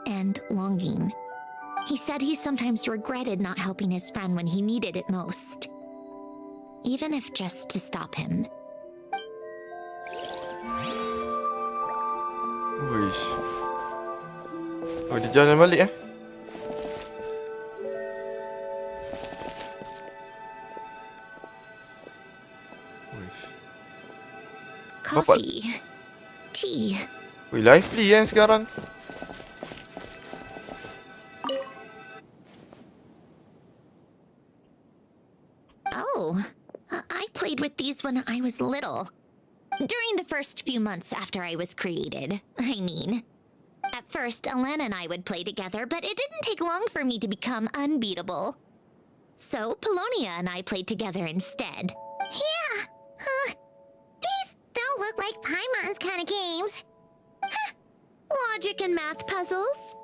S2: and longing. He said he sometimes regretted not helping his friend when he needed it most, even if just to stop him.
S1: Uish. Oh, dia jalan balik eh? Uish.
S2: Coffee. Tea.
S1: Wih, lively sekarang.
S2: Oh, I played with these when I was little. During the first few months after I was created, I mean. At first, Elen and I would play together, but it didn't take long for me to become unbeatable. So, Polonia and I played together instead. Yeah, these don't look like Paimon's kind of games. Logic and math puzzles?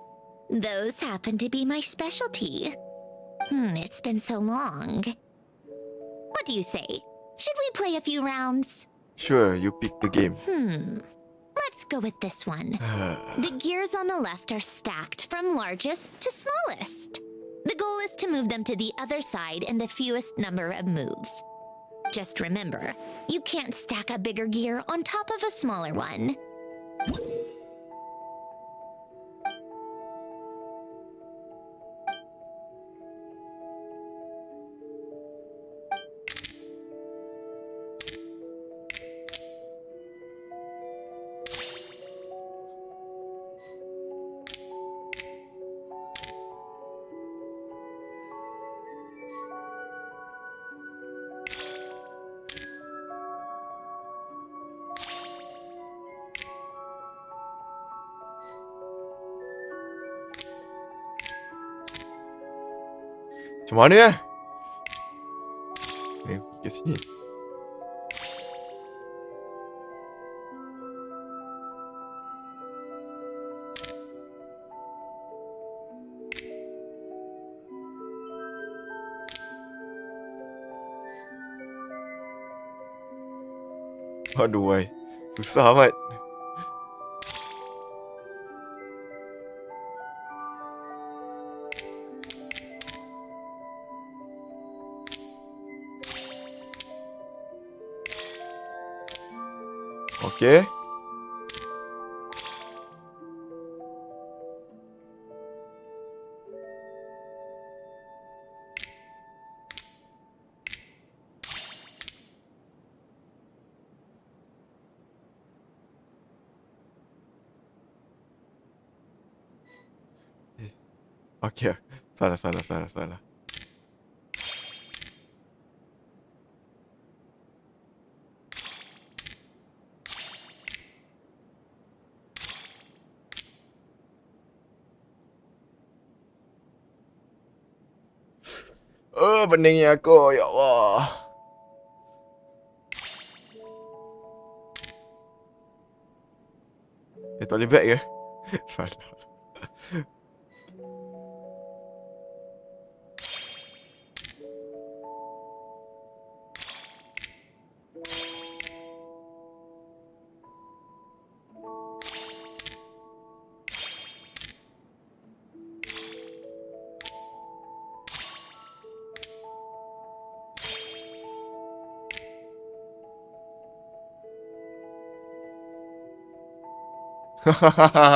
S2: Those happen to be my specialty. It's been so long. What do you say? Should we play a few rounds?
S1: Sure, you pick the game.
S2: Let's go with this one. The gears on the left are stacked from largest to smallest. The goal is to move them to the other side in the fewest number of moves. Just remember, you can't stack a bigger gear on top of a smaller one.
S1: Macam mana ya? Ke sini. Aduh, wai. Susah amat. Okay. Okay. Salah. Peningnya aku. Ya Allah. Tak boleh back ke? Salah.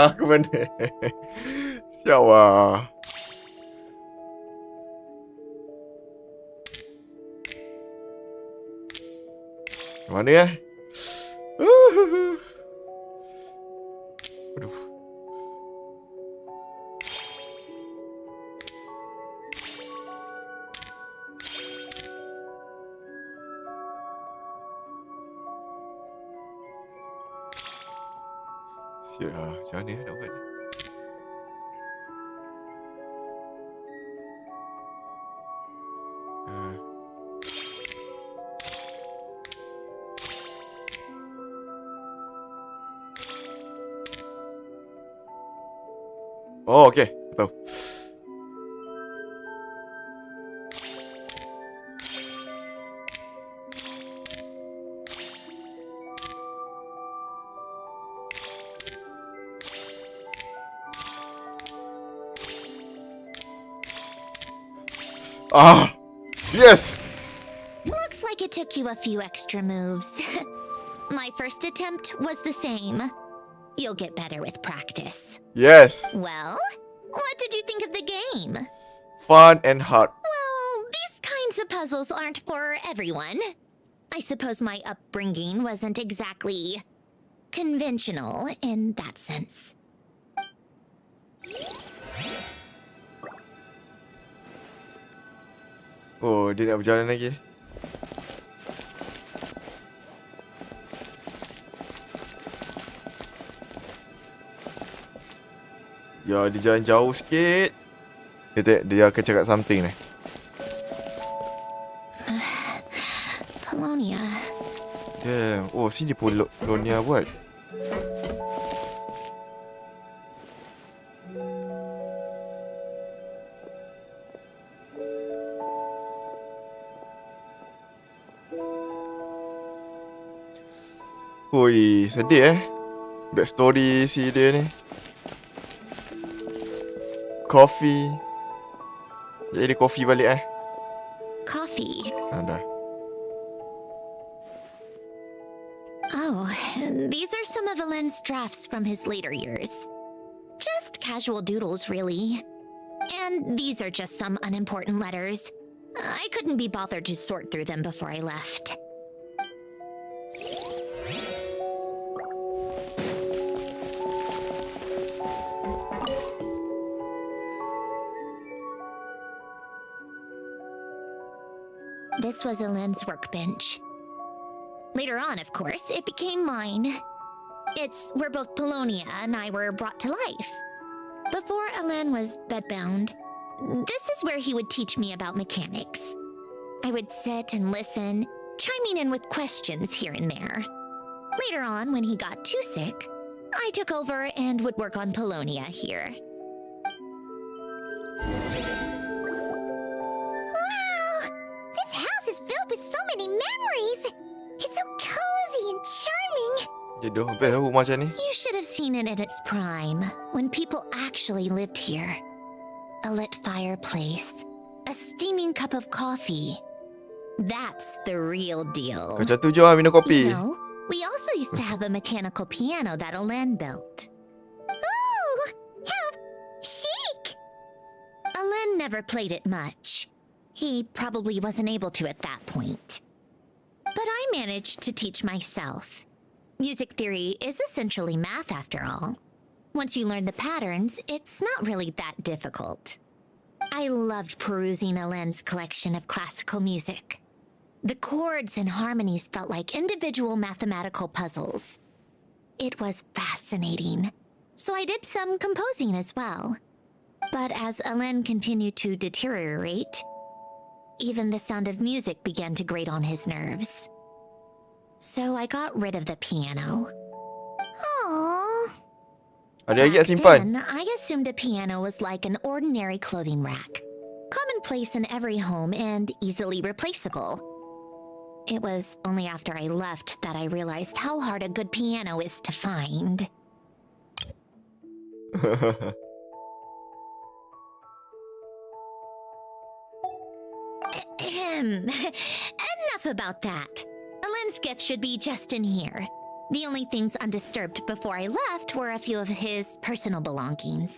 S1: Aku mana? Siap lah. Mana ya? Aduh. Siap lah. Macam mana nak buat ni? Oh, okey. Tahu. Yes.
S2: Looks like it took you a few extra moves. My first attempt was the same. You'll get better with practice.
S1: Yes.
S2: Well, what did you think of the game?
S1: Fun and hard.
S2: Well, these kinds of puzzles aren't for everyone. I suppose my upbringing wasn't exactly conventional in that sense.
S1: Oh, dia nak berjalan lagi. Ya, dia jalan jauh sikit. Dia akan cakap something ni.
S2: Polonia.
S1: Damn. Oh, sini Polonia buat. Hui, sedih backstory si dia ni. Coffee. Jadi coffee balik
S2: Coffee.
S1: Dah.
S2: Oh, these are some of Alen's drafts from his later years. Just casual doodles, really. And these are just some unimportant letters. I couldn't be bothered to sort through them before I left. This was Alen's workbench. Later on, of course, it became mine. It's where both Polonia and I were brought to life. Before Alen was bedbound, this is where he would teach me about mechanics. I would sit and listen, chiming in with questions here and there. Later on, when he got too sick, I took over and would work on Polonia here. Filled with so many memories. It's so cozy and charming.
S1: Jodoh best rumah macam ni.
S2: You should have seen it at its prime, when people actually lived here. A lit fireplace, a steaming cup of coffee. That's the real deal.
S1: Macam tu je lah minum kopi.
S2: You know, We also used to have a mechanical piano that Alen built. Oh, how chic! Alen never played it much. He probably wasn't able to at that point. But I managed to teach myself. Music theory is essentially math after all. Once you learn the patterns, it's not really that difficult. I loved perusing Alen's collection of classical music. The chords and harmonies felt like individual mathematical puzzles. It was fascinating, so I did some composing as well. But as Alen continued to deteriorate, even the sound of music began to grate on his nerves. So I got rid of the piano. Aww.
S1: Adik-adik
S2: Back
S1: simpan.
S2: then, I assumed a piano was like an ordinary clothing rack, commonplace in every home and easily replaceable. It was only after I left that I realized how hard a good piano is to find. Enough about that. Alen's gift should be just in here. The only things undisturbed before I left were a few of his personal belongings.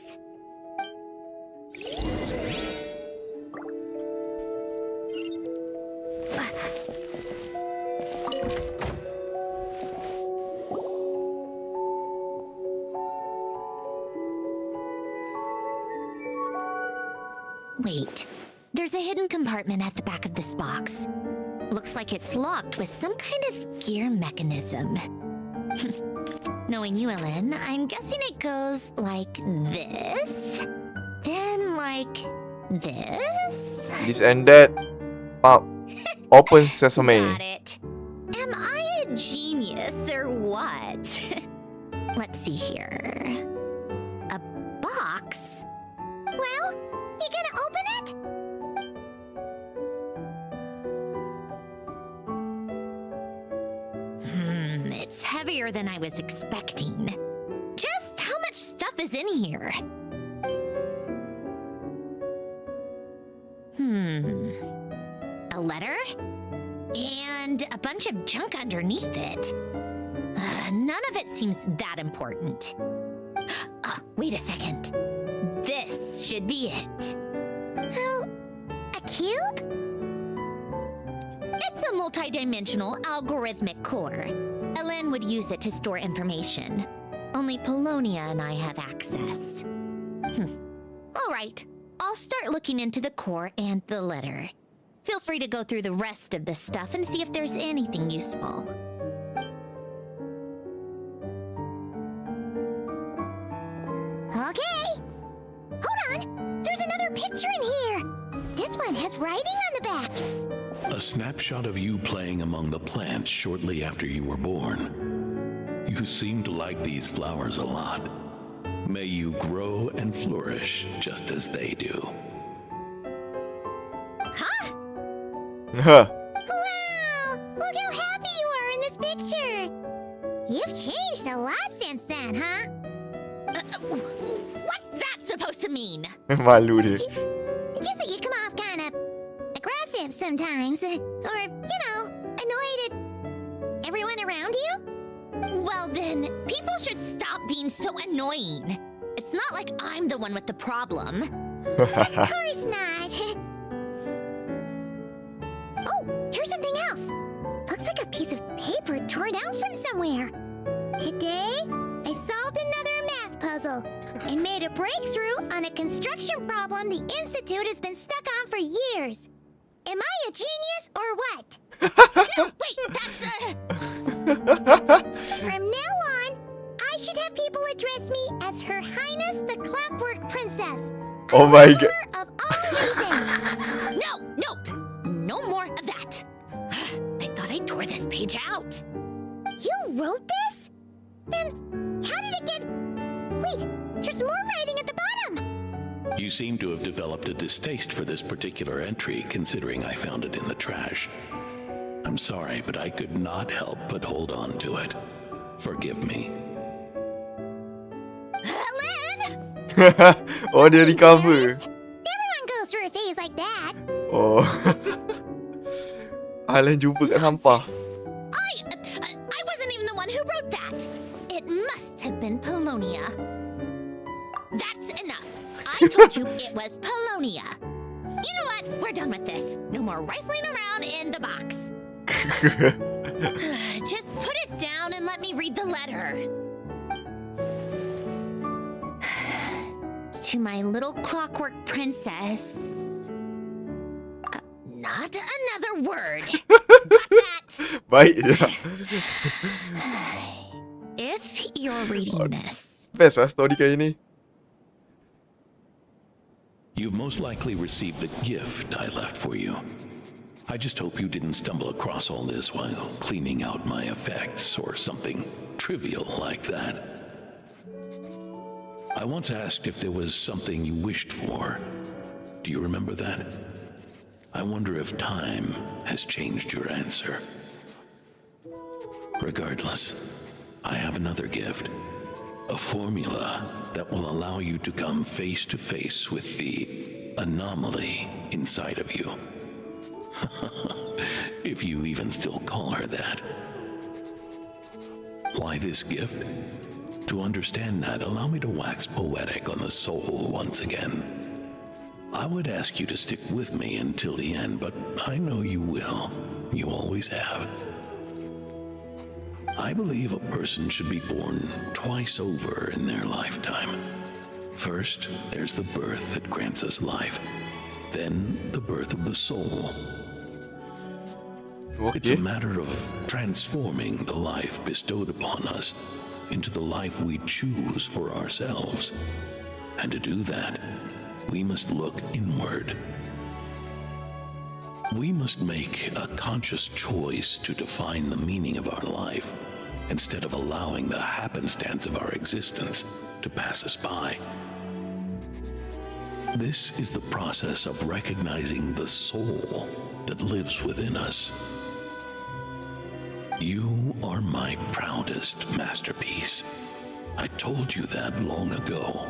S2: Wait, there's a hidden compartment at the back of this box. Looks like it's locked with some kind of gear mechanism. Knowing you, Alen, I'm guessing it goes like this, then like this.
S1: This and that. Pop. Open sesame.
S2: Got it. Am I a genius or what? Let's see here. A box? Well, you gonna open it? It's heavier than I was expecting. Just how much stuff is in here? A letter? And a bunch of junk underneath it. None of it seems that important. Wait a second. This should be it. Oh, a cube? It's a multi-dimensional algorithmic core. Alen would use it to store information. Only Polonia and I have access. All right, I'll start looking into the core and the letter. Feel free to go through the rest of the stuff and see if there's anything useful. Okay. Hold on. There's another picture in here. This one has writing on the back.
S11: A snapshot of you playing among the plants shortly after you were born. You seem to like these flowers a lot. May you grow and flourish just as they do.
S2: Huh?
S1: Huh.
S2: Wow! Look how happy you are in this picture. You've changed a lot since then, huh? What's that supposed to mean?
S1: Malu dia.
S2: Just that you come off kind of aggressive sometimes, or, you know, annoyed at everyone around you? Well then, people should stop being so annoying. It's not like I'm the one with the problem. Of course not. Oh, here's something else. Looks like a piece of paper torn out from somewhere. Today, I solved another math puzzle and made a breakthrough on a construction problem the Institute has been stuck on for years. Am I a genius or what? No, wait, From now on, I should have people address me as Her Highness the Clockwork Princess.
S1: Oh my god.
S2: Of all reason. No more of that. I thought I tore this page out. You wrote this? Then how did it get... Wait, there's more writing at the bottom.
S11: You seem to have developed a distaste for this particular entry, considering I found it in the trash. I'm sorry, but I could not help but hold on to it. Forgive me.
S2: Alen!
S1: Oh, dia recover.
S2: Everyone goes through a phase like that.
S1: Oh. Alan jumpa kat sampah.
S2: I wasn't even
S10: who wrote that. It must have been Polonia. That's enough. I told you it was Polonia. You know what? We're done with this. No more rifling around in the box. Just put it down and let me read the letter. To my little clockwork princess. Not another word. Got that?
S1: Baik je.
S10: If you're reading this,
S1: Best lah story kali ni.
S11: You've most likely received the gift I left for you. I just hope you didn't stumble across all this while cleaning out my effects or something trivial like that. I once asked if there was something you wished for. Do you remember that? I wonder if time has changed your answer. Regardless, I have another gift. A formula that will allow you to come face to face with the anomaly inside of you. If you even still call her that. Why this gift? To understand that, allow me to wax poetic on the soul once again. I would ask you to stick with me until the end, but I know you will. You always have. I believe a person should be born twice over in their lifetime. First, there's the birth that grants us life. Then, the birth of the soul. It's a matter of transforming the life bestowed upon us into the life we choose for ourselves. And to do that, we must look inward. We must make a conscious choice to define the meaning of our life instead of allowing the happenstance of our existence to pass us by. This is the process of recognizing the soul that lives within us. You are my proudest masterpiece. I told you that long ago.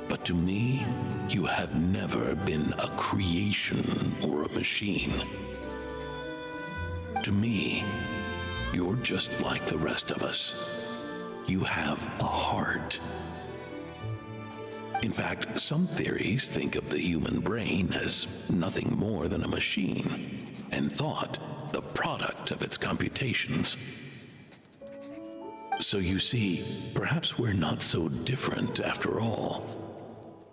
S11: But to me, you have never been a creation or a machine. To me, you're just like the rest of us. You have a heart. In fact, some theories think of the human brain as nothing more than a machine, and thought the product of its computations. So you see, perhaps we're not so different after all.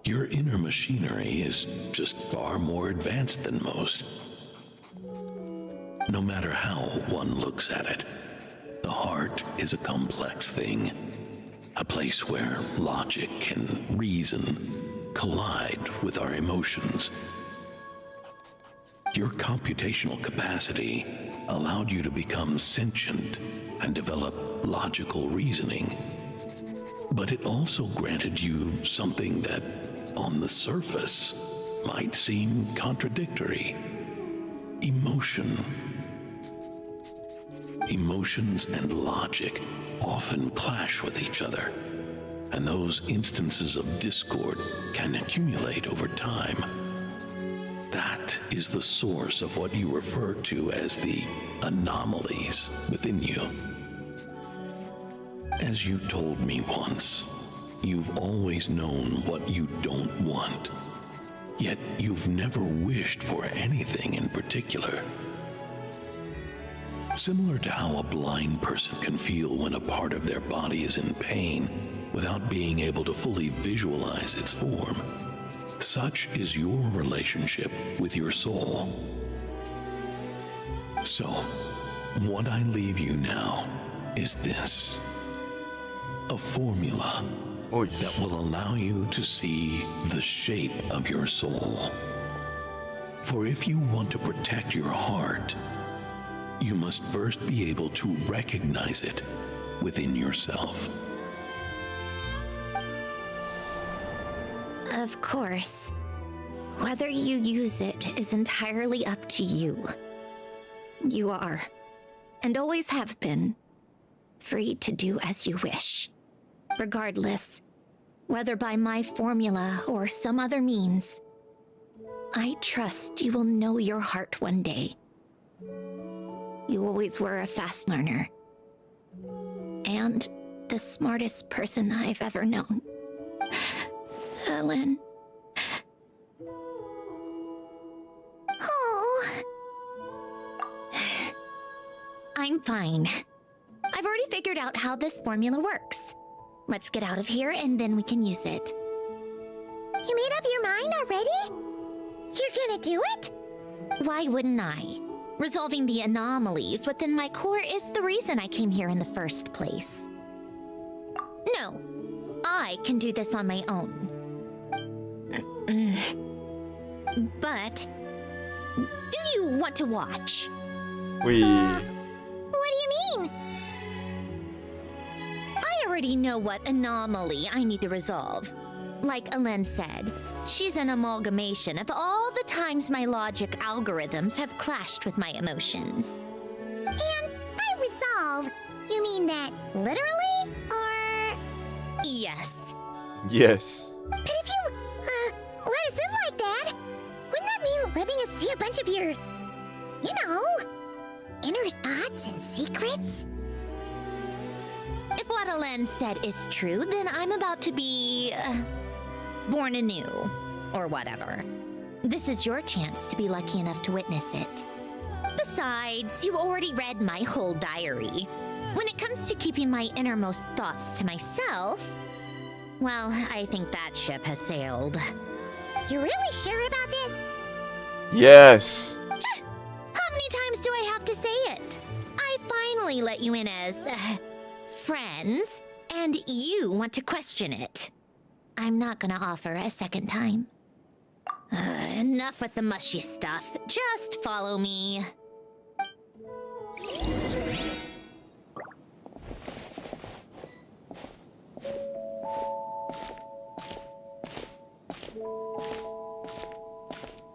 S11: Your inner machinery is just far more advanced than most. No matter how one looks at it, the heart is a complex thing, a place where logic and reason collide with our emotions. Your computational capacity allowed you to become sentient and develop logical reasoning. But it also granted you something that, on the surface, might seem contradictory. Emotion. Emotions and logic often clash with each other, and those instances of discord can accumulate over time. That is the source of what you refer to as the anomalies within you. As you told me once, you've always known what you don't want, yet you've never wished for anything in particular. Similar to how a blind person can feel when a part of their body is in pain without being able to fully visualize its form, such is your relationship with your soul. So, what I leave you now is this. A formula that will allow you to see the shape of your soul. For if you want to protect your heart, you must first be able to recognize it within yourself.
S2: Of course. Whether you use it is entirely up to you. You are, and always have been, free to do as you wish. Regardless, whether by my formula or some other means, I trust you will know your heart one day. You always were a fast learner.
S6: and the smartest person I've ever known. Ellen.
S2: Oh.
S6: I'm fine. I've already figured out how this formula works. Let's get out of here and then we can use it.
S2: You made up your mind already? You're gonna do it?
S6: Why wouldn't I? Resolving the anomalies within my core is the reason I came here in the first place. No, I can do this on my own. But, do you want to watch?
S1: Wih.
S2: What do you mean?
S6: I already know what anomaly I need to resolve. Like Alen said, she's an amalgamation of all the times my logic algorithms have clashed with my emotions.
S2: And by resolve, you mean that literally? Or...
S6: Yes.
S1: Yes.
S2: But if you, let us in like that, wouldn't that mean letting us see a bunch of your, you know, inner thoughts and secrets?
S6: If what Alen said is true, then I'm about to be... born anew, or whatever. This is your chance to be lucky enough to witness it. Besides, you already read my whole diary. When it comes to keeping my innermost thoughts to myself, well, I think that ship has sailed.
S2: You're really sure about this?
S1: Yes.
S6: How many times do I have to say it? I finally let you in as, friends, and you want to question it. I'm not gonna offer a second time. Enough with the mushy stuff. Just follow me.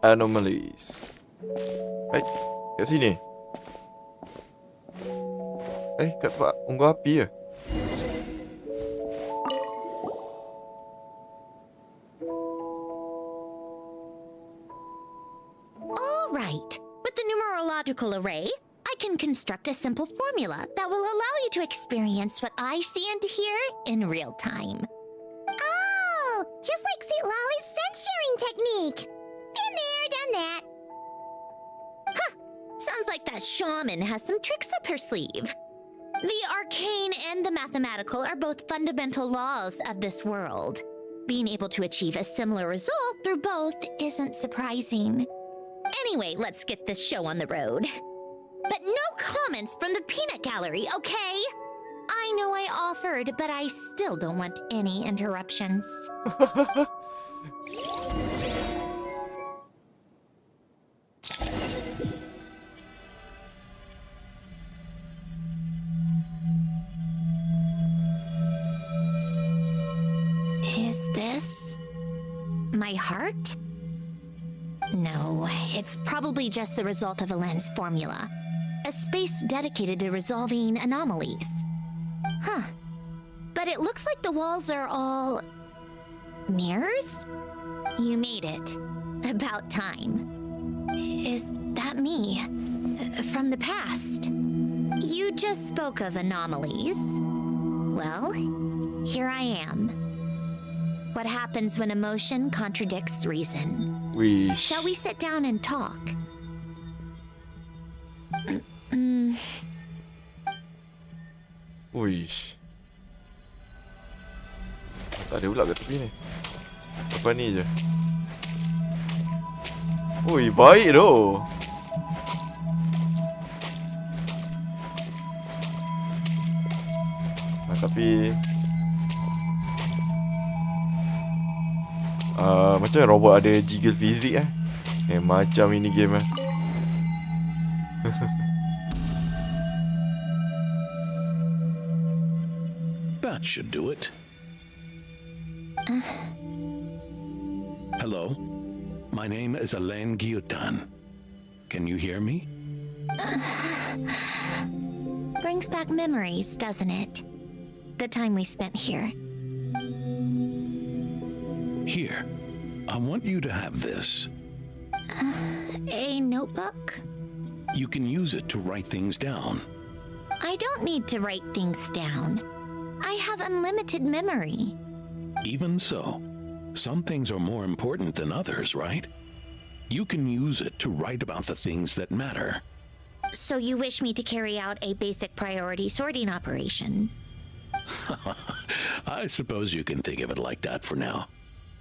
S1: Anomalies. Kat sini. Kat tempat unggu api ke?
S6: All right. With the numerological array, I can construct a simple formula that will allow you to experience what I see and hear in real time.
S2: Oh, just like St. Lolly's scent-sharing technique. Been there, done that.
S6: Huh. Sounds like that shaman has some tricks up her sleeve. The arcane and the mathematical are both fundamental laws of this world. Being able to achieve a similar result through both isn't surprising. Anyway, let's get this show on the road. But no comments from the peanut gallery, okay? I know I offered, but I still don't want any interruptions. Is this my heart? No, it's probably just the result of Alen's formula. A space dedicated to resolving anomalies. Huh. But it looks like the walls are all... mirrors? You made it. About time. Is that me? From the past? You just spoke of anomalies. Well, here I am. What happens when emotion contradicts reason? Shall we sit down and talk?
S1: Uish. Tak ada pula kat tepi ni. Lepas ni je. Ui, baik tu. Tapi macam robot ada jiggle fizik macam ini game
S11: That should do it. Hello, my name is Alen Guillotin. Can you hear me?
S6: Brings back memories, doesn't it? The time we spent here.
S11: Here, I want you to have this.
S6: A notebook?
S11: You can use it to write things down.
S6: I don't need to write things down. I have unlimited memory.
S11: Even so, some things are more important than others, right? You can use it to write about the things that matter.
S6: So you wish me to carry out a basic priority sorting operation?
S11: I suppose you can think of it like that for now.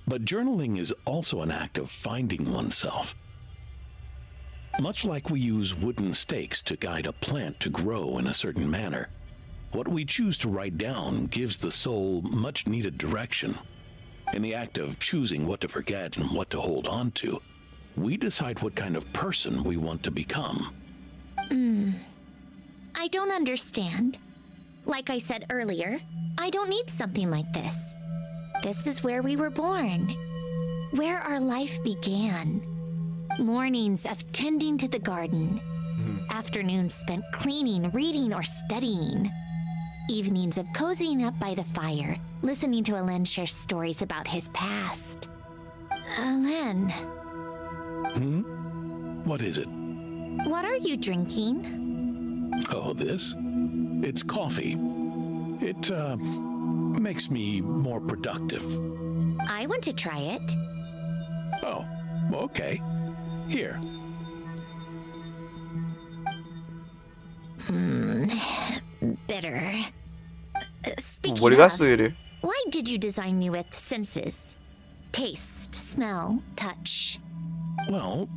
S11: But journaling is also an act of finding oneself. Much like we use wooden stakes to guide a plant to grow in a certain manner, what we choose to write down gives the soul much needed direction. In the act of choosing what to forget and what to hold on to, we decide what kind of person we want to become.
S6: I don't understand. Like I said earlier, I don't need something like this. This is where we were born, where our life began. Mornings of tending to the garden, afternoons spent cleaning, reading, or studying. Evenings of cozying up by the fire, listening to Alen share stories about his past. Alen,
S11: What is it?
S6: what are you drinking?
S11: Oh, this? It's coffee. It, makes me more productive.
S6: I want to try it.
S11: Oh, okay. Here.
S6: Bitter. Speaking
S1: Boleh
S6: of,
S1: rasa dia.
S6: why did you design me with senses? Taste, smell, touch.
S11: Well,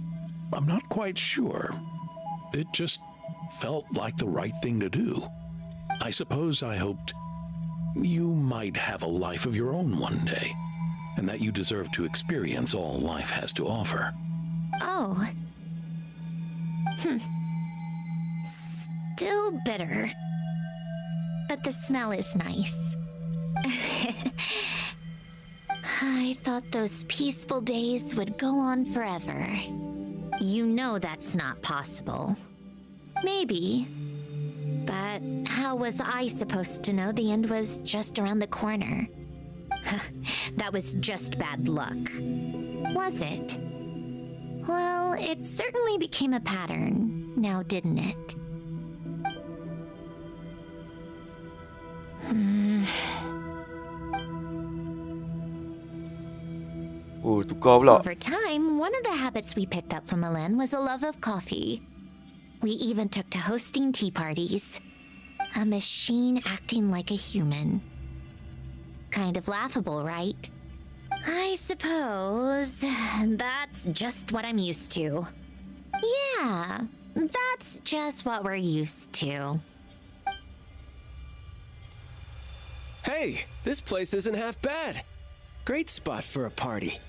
S11: I'm not quite sure. It just felt like the right thing to do. I suppose I hoped you might have a life of your own one day, and that you deserve to experience all life has to offer.
S6: Oh. Still bitter. But the smell is nice. I thought those peaceful days would go on forever. You know that's not possible. Maybe. But how was I supposed to know the end was just around the corner? That was just bad luck. Was it? Well, it certainly became a pattern, now didn't it?
S1: Oh, tukar pula.
S6: Over time, one of the habits we picked up from Alen was a love of coffee. We even took to hosting tea parties. A machine acting like a human. Kind of laughable, right? I suppose that's just what I'm used to. Yeah, that's just what we're used to.
S13: Hey, this place isn't half bad. Great spot for a party.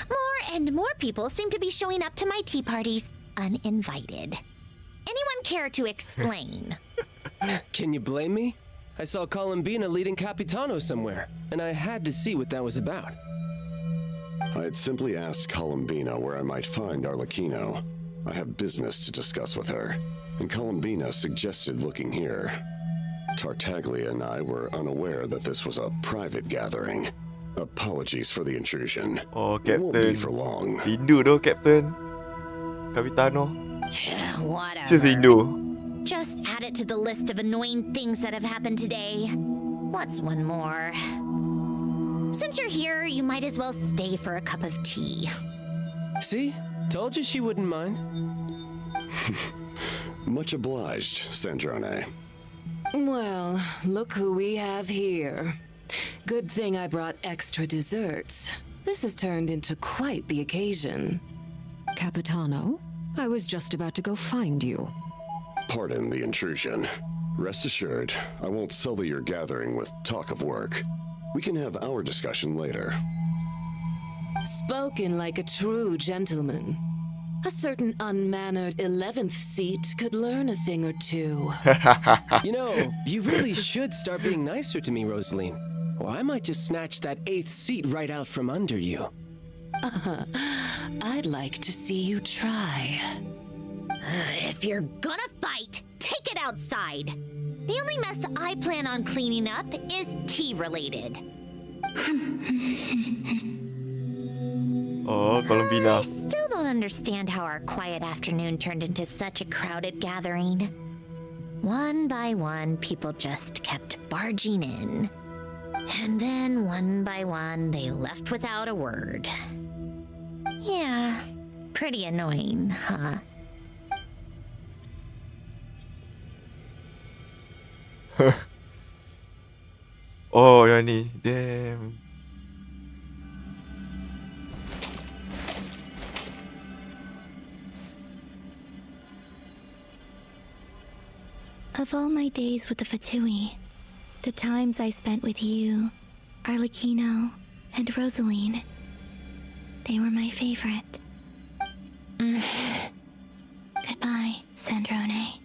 S6: More and more people seem to be showing up to my tea parties uninvited. Anyone care to explain?
S13: Can you blame me? I saw Columbina leading Capitano somewhere, and I had to see what that was about.
S14: I had simply asked Columbina where I might find Arlecchino. I have business to discuss with her, and Columbina suggested looking here. Tartaglia and I were unaware that this was a private gathering. Apologies for the intrusion.
S1: Oh,
S14: It won't be
S1: Captain.
S14: for long.
S1: Rindu tu, Captain. Capitano.
S6: Whatever.
S1: Just rindu.
S6: Just add it to the list of annoying things that have happened today. What's one more? Since you're here, you might as well stay for a cup of tea.
S13: See? Told you she wouldn't mind.
S14: Much obliged, Sandrone.
S15: Well, look who we have here. Good thing I brought extra desserts. This has turned into quite the occasion.
S16: Capitano, I was just about to go find you.
S14: Pardon the intrusion. Rest assured, I won't sully your gathering with talk of work. We can have our discussion later.
S15: Spoken like a true gentleman. A certain unmannered 11th seat could learn a thing or two.
S13: You know, you really should start being nicer to me, Rosaline. Or I might just snatch that 8th seat right out from under you.
S15: I'd like to see you try.
S6: If you're gonna fight, take it outside. The only mess I plan on cleaning up is tea-related.
S1: Oh, Columbina.
S6: I still don't understand how our quiet afternoon turned into such a crowded gathering.
S2: One by one, people just kept barging in. And then one by one, they left without a word. Yeah, pretty annoying, huh?
S1: Oh, yang ni. Damn.
S6: Of all my days with the Fatui, the times I spent with you, Arlecchino, and Rosaline, they were my favorite. Goodbye, Sandrone.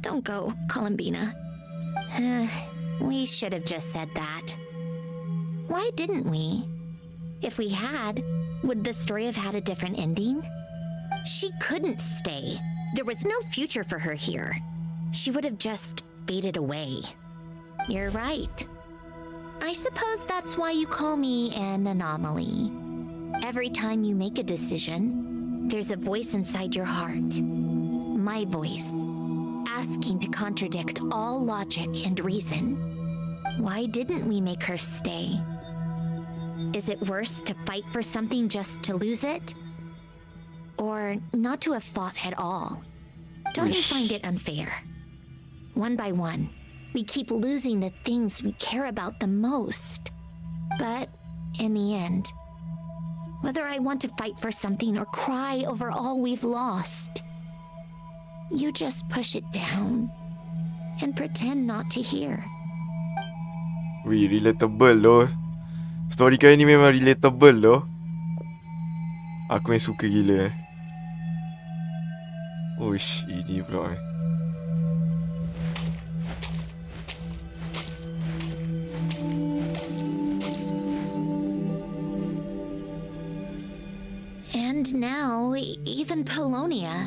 S2: Don't go, Columbina. We should have just said that. Why didn't we? If we had, would the story have had a different ending? She couldn't stay. There was no future for her here. She would have just faded away. You're right. I suppose that's why you call me an anomaly. Every time you make a decision, there's a voice inside your heart. My voice, asking to contradict all logic and reason. Why didn't we make her stay? Is it worse to fight for something just to lose it? Or not to have fought at all? Don't you find it unfair? One by one, we keep losing the things we care about the most. But in the end, whether I want to fight for something or cry over all we've lost, you just push it down and pretend not to hear.
S1: Wih, relatable loh. Story kali ni memang relatable loh. Aku yang suka gila. Uish, ini pula ni.
S2: And now, even Polonia,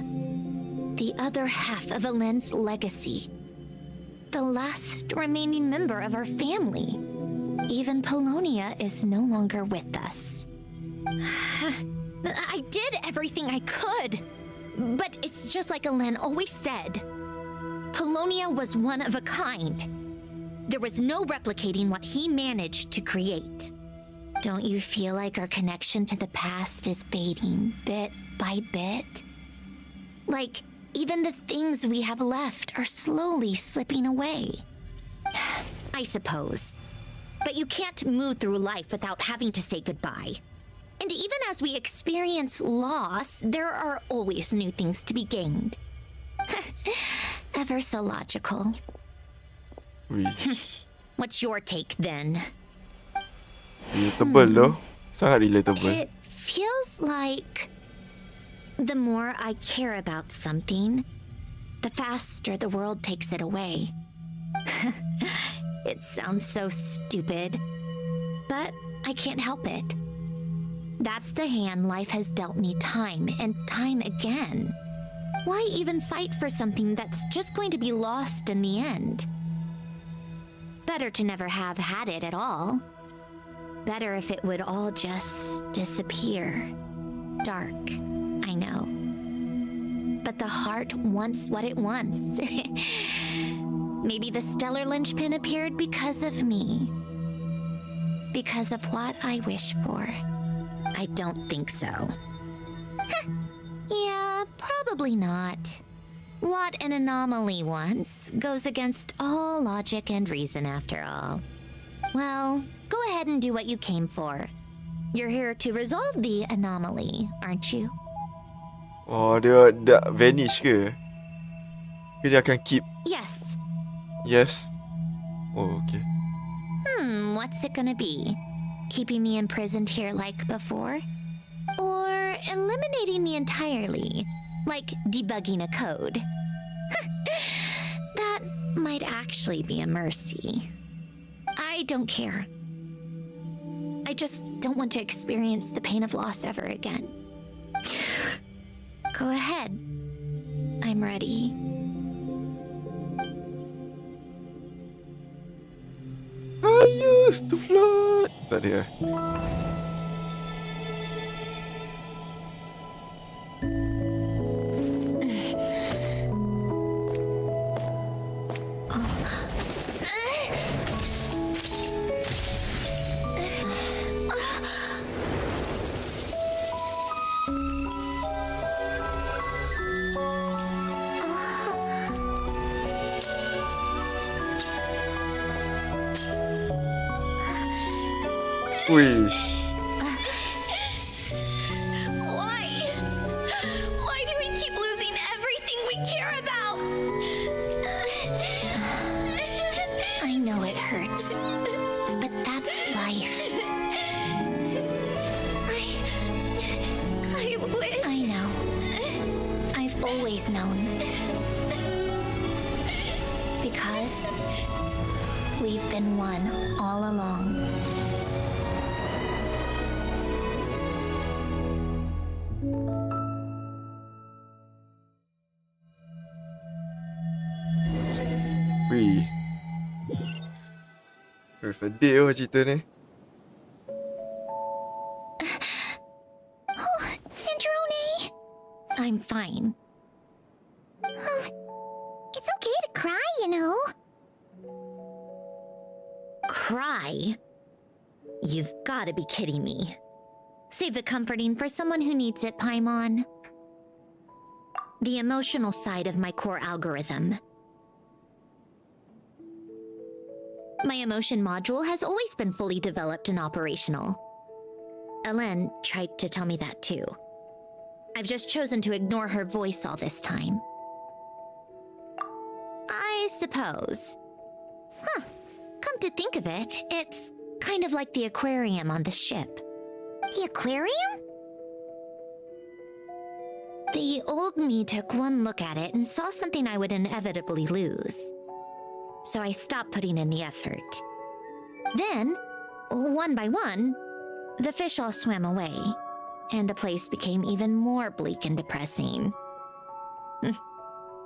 S2: the other half of Alen's legacy, the last remaining member of our family, even Polonia is no longer with us. I did everything I could, but it's just like Alen always said. Polonia was one of a kind. There was no replicating what he managed to create. Don't you feel like our connection to the past is fading bit by bit? Like, even the things we have left are slowly slipping away. I suppose. But you can't move through life without having to say goodbye. And even as we experience loss, there are always new things to be gained. Ever so logical. What's your take then?
S1: Relatable loh. Sangat relatable.
S2: It feels like the more I care about something, the faster the world takes it away. It sounds so stupid, but I can't help it. That's the hand life has dealt me time and time again. Why even fight for something that's just going to be lost in the end? Better to never have had it at all. Better if it would all just disappear. Dark, I know. But the heart wants what it wants. Maybe the stellar linchpin appeared because of me. Because of what I wish for. I don't think so. Yeah, probably not. What an anomaly wants goes against all logic and reason after all. Well, go ahead and do what you came for. You're here to resolve the anomaly, aren't you?
S1: Oh, dia dah vanish ke? Ke dia akan keep?
S2: Yes.
S1: Yes. Oh, okay.
S2: What's it gonna be? Keeping me imprisoned here like before? Or eliminating me entirely, like debugging a code? That might actually be a mercy. I don't care. I just don't want to experience the pain of loss ever again. Go ahead. I'm ready.
S1: I used to float. Tak ada. Wish.
S3: Why do we keep losing everything we care about?
S12: I know it hurts, but that's life.
S3: I wish.
S12: I know. I've always known. Because we've been one all along.
S1: Wih. Sedih cerita ni.
S2: Oh, Sandrone!
S12: I'm fine.
S2: It's okay to cry, you know.
S6: Cry? You've got to be kidding me. Save the comforting for someone who needs it, Paimon. The emotional side of my core algorithm. My emotion module has always been fully developed and operational. Elen tried to tell me that too. I've just chosen to ignore her voice all this time. I suppose. Huh. Come to think of it, it's kind of like the aquarium on the ship.
S2: The aquarium?
S6: The old me took one look at it and saw something I would inevitably lose. So I stopped putting in the effort. Then, one by one, the fish all swam away, and the place became even more bleak and depressing.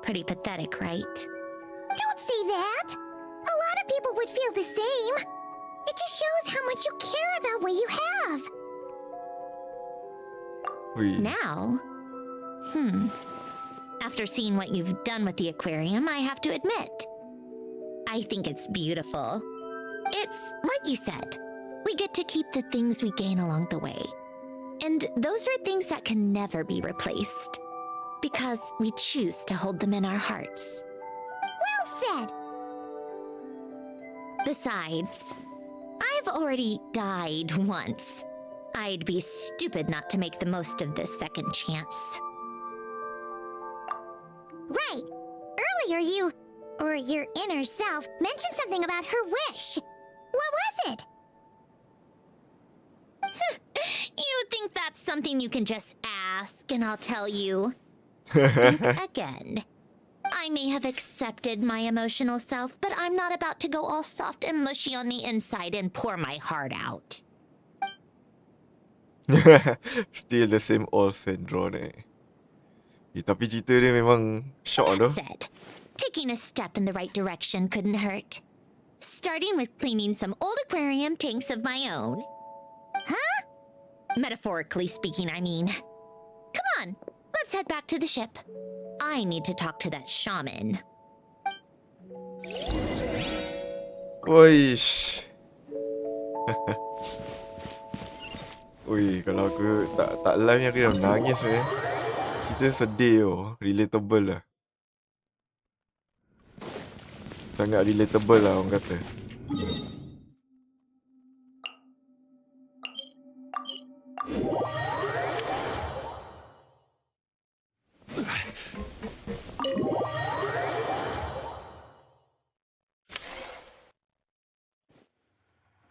S6: Pretty pathetic, right?
S2: Don't say that! A lot of people would feel the same. It just shows how much you care about what you have.
S6: Now? After seeing what you've done with the aquarium, I have to admit, I think it's beautiful. It's like you said, we get to keep the things we gain along the way. And those are things that can never be replaced, because we choose to hold them in our hearts.
S2: Well said!
S6: Besides, I've already died once. I'd be stupid not to make the most of this second chance.
S2: Right! Earlier you, or your inner self, mentioned something about her wish. What was it?
S6: You think that's something you can just ask and I'll tell you? Think again. I may have accepted my emotional self, but I'm not about to go all soft and mushy on the inside and pour my heart out.
S1: Still the same old Sandrone. Tapi cerita dia memang shock
S6: That
S1: tu.
S6: said, taking a step in the right direction couldn't hurt. Starting with cleaning some old aquarium tanks of my own. Huh? Metaphorically speaking, I mean. Come on, let's head back to the ship. I need to talk to that shaman.
S1: Wish. Ui, kalau aku tak live ni aku dah nangis Kita sedih relatable lah. Sangat relatable lah orang kata.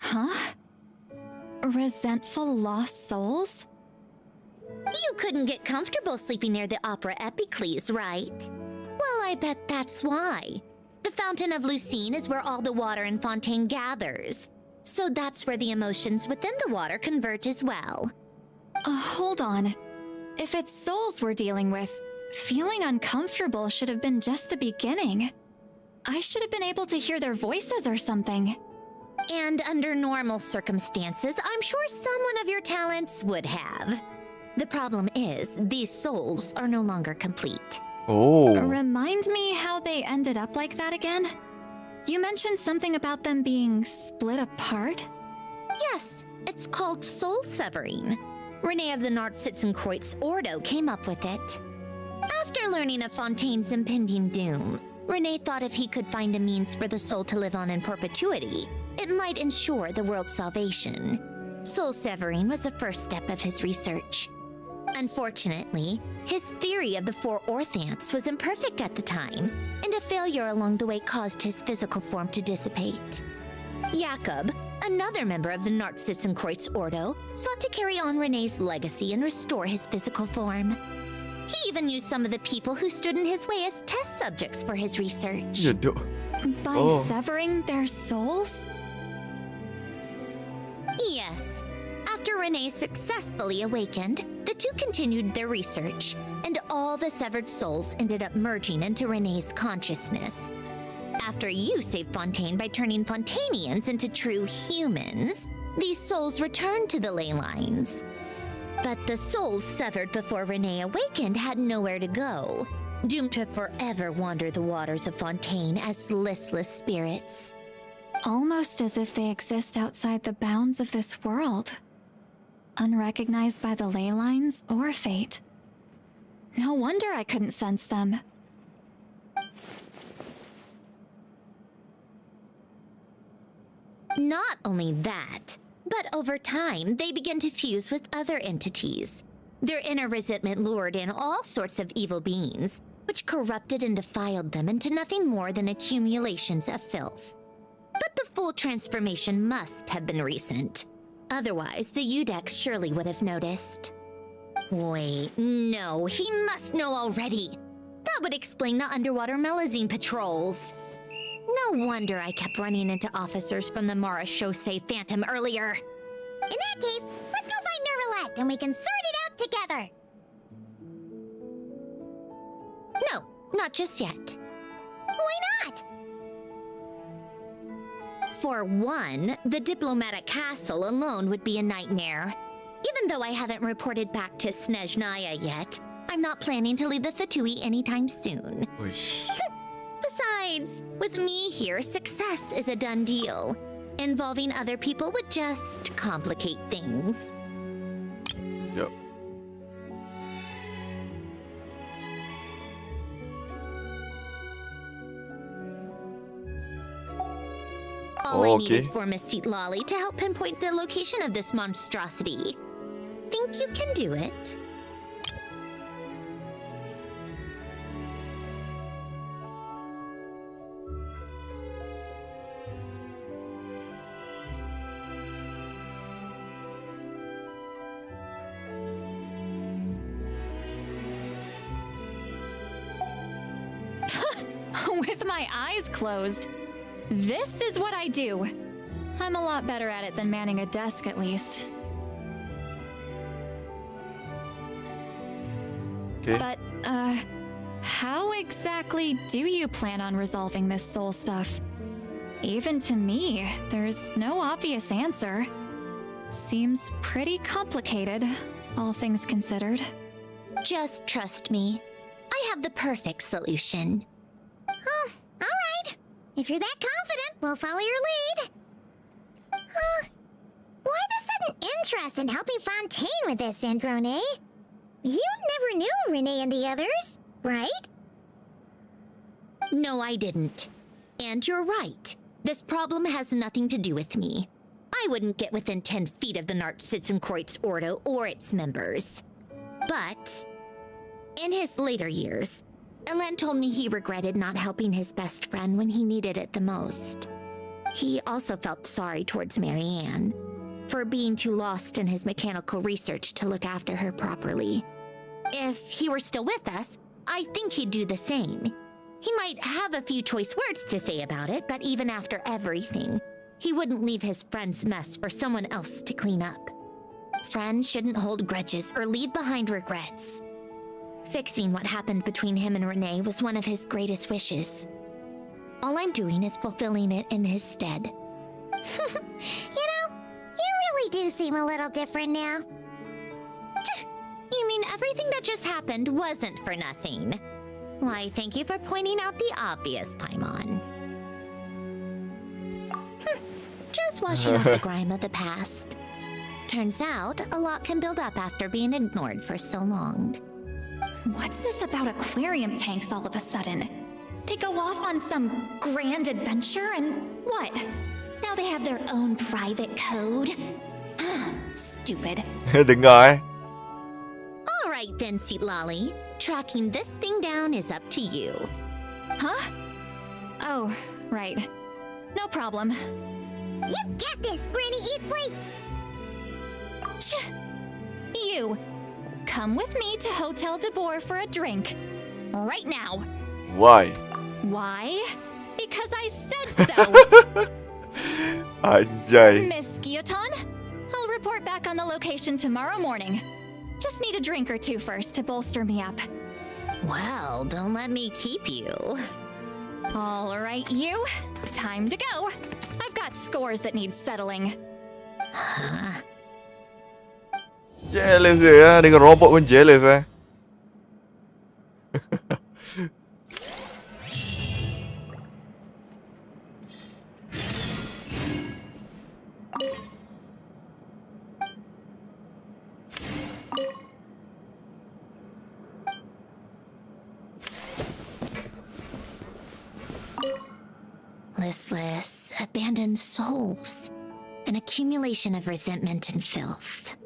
S3: Huh? Resentful lost souls?
S6: You couldn't get comfortable sleeping near the Opera Epicles, right? Well, I bet that's why. The Fountain of Lucine is where all the water in Fontaine gathers. So that's where the emotions within the water converge as well.
S3: Hold on. If it's souls we're dealing with, feeling uncomfortable should have been just the beginning. I should have been able to hear their voices or something.
S6: And under normal circumstances, I'm sure someone of your talents would have. The problem is, these souls are no longer complete.
S1: Oh.
S3: Remind me how they ended up like that again? You mentioned something about them being split apart?
S6: Yes, it's called soul severing. Rene of the Nord-Sitzenkreuz Ordo came up with it. After learning of Fontaine's impending doom, Rene thought if he could find a means for the soul to live on in perpetuity, it might ensure the world's salvation.
S2: Soul severing was the first step of his research. Unfortunately, his theory of the 4 orthants was imperfect at the time, and a failure along the way caused his physical form to dissipate. Jakob, another member of the Nartssitzenkreuz Ordo, sought to carry on Renee's legacy and restore his physical form. He even used some of the people who stood in his way as test subjects for his research.
S3: By severing their souls?
S2: Yes. After Renee successfully awakened, the two continued their research, and all the severed souls ended up merging into Renee's consciousness. After you saved Fontaine by turning Fontainians into true humans, these souls returned to the ley lines. But the souls severed before Renee awakened had nowhere to go, doomed to forever wander the waters of Fontaine as listless spirits.
S3: Almost as if they exist outside the bounds of this world. Unrecognized by the ley lines or fate. No wonder I couldn't sense them.
S2: Not only that, but over time, they began to fuse with other entities. Their inner resentment lured in all sorts of evil beings, which corrupted and defiled them into nothing more than accumulations of filth. But the full transformation must have been recent. Otherwise, the Udex surely would have noticed. Wait, no, he must know already. That would explain the underwater Melazine patrols. No wonder I kept running into officers from the Mara Chaussee Phantom earlier. In that case, let's go find Nervalette and we can sort it out together. No, not just yet. Why not? For one, the diplomatic castle alone would be a nightmare. Even though I haven't reported back to Snezhnaya yet, I'm not planning to leave the Fatui anytime soon. Besides, with me here, success is a done deal. Involving other people would just complicate things.
S1: Yep.
S2: All I need is for Miss Seat Lolly to help pinpoint the location of this monstrosity. Think you can do it?
S3: With my eyes closed. This is what I do. I'm a lot better at it than manning a desk, at least. But, how exactly do you plan on resolving this soul stuff? Even to me, there's no obvious answer. Seems pretty complicated, all things considered.
S2: Just trust me. I have the perfect solution. Oh, all right. If you're that confident, we'll follow your lead. Why the sudden interest in helping Fontaine with this, Sandrone? You never knew Renee and the others, right? No, I didn't. And you're right. This problem has nothing to do with me. I wouldn't get within 10 feet of the Nartssitzenkreuz Ordo or its members. But in his later years, Elen told me he regretted not helping his best friend when he needed it the most. He also felt sorry towards Marianne for being too lost in his mechanical research to look after her properly. If he were still with us, I think he'd do the same. He might have a few choice words to say about it, but even after everything, he wouldn't leave his friend's mess for someone else to clean up. Friends shouldn't hold grudges or leave behind regrets. Fixing what happened between him and Renee was one of his greatest wishes. All I'm doing is fulfilling it in his stead. You really do seem a little different now. You mean everything that just happened wasn't for nothing? Why, thank you for pointing out the obvious, Paimon. Just washing off the grime of the past. Turns out, a lot can build up after being ignored for so long.
S3: What's this about aquarium tanks all of a sudden? They go off on some grand adventure and what? Now they have their own private code? stupid.
S1: Dengar
S2: All right then, Seat Lolly. Tracking this thing down is up to you.
S3: Huh? Oh, right. No problem.
S2: You got this, Granny Eatsley!
S3: You, come with me to Hotel de Boer for a drink. Right now.
S1: Why?
S3: Why? Because I said so.
S1: Anjay.
S3: Miss Guillotin, I'll report back on the location tomorrow morning. Just need a drink or two first to bolster me up.
S2: Well, don't let me keep you.
S3: All right, you. Time to go. I've got scores that need settling.
S2: Huh?
S1: Jealous ya, dengan robot pun jealous
S2: Listless, abandoned souls. An accumulation of resentment and filth.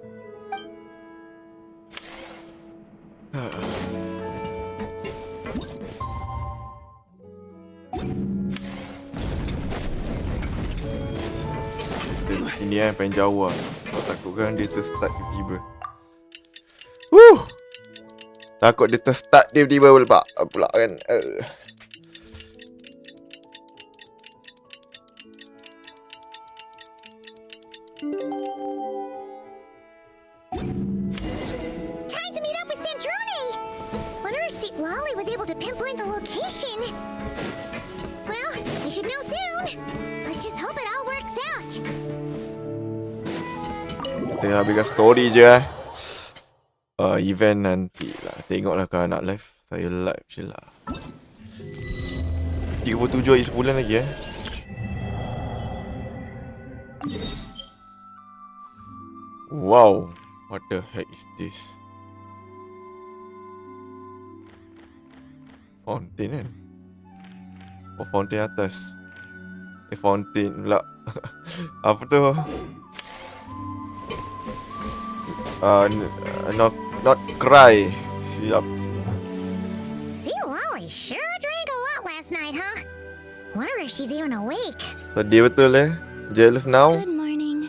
S1: Sini pengen jauh lah. Kau takutkan dia terstart tiba-tiba. Wuh. Takut dia terstart tiba-tiba pula kan.
S2: Time to meet up with Sandrone! Wonder if Seat Lolly was able to pinpoint the location. Well, we should know soon. Let's just hope it all works out.
S1: Kita habiskan story je event nanti lah. Tengoklah kalau nak live. Saya live je lah. 37 hari sebulan lagi Wow. What the heck is this? Fountain kan? Oh, fountain atas. Fountain pula. Apa tu? Nod-Krai. Siap.
S2: Seat Lolly sure drank a lot last night, huh? Wonder if she's even awake.
S1: Sedih betul Jealous now?
S6: Good morning.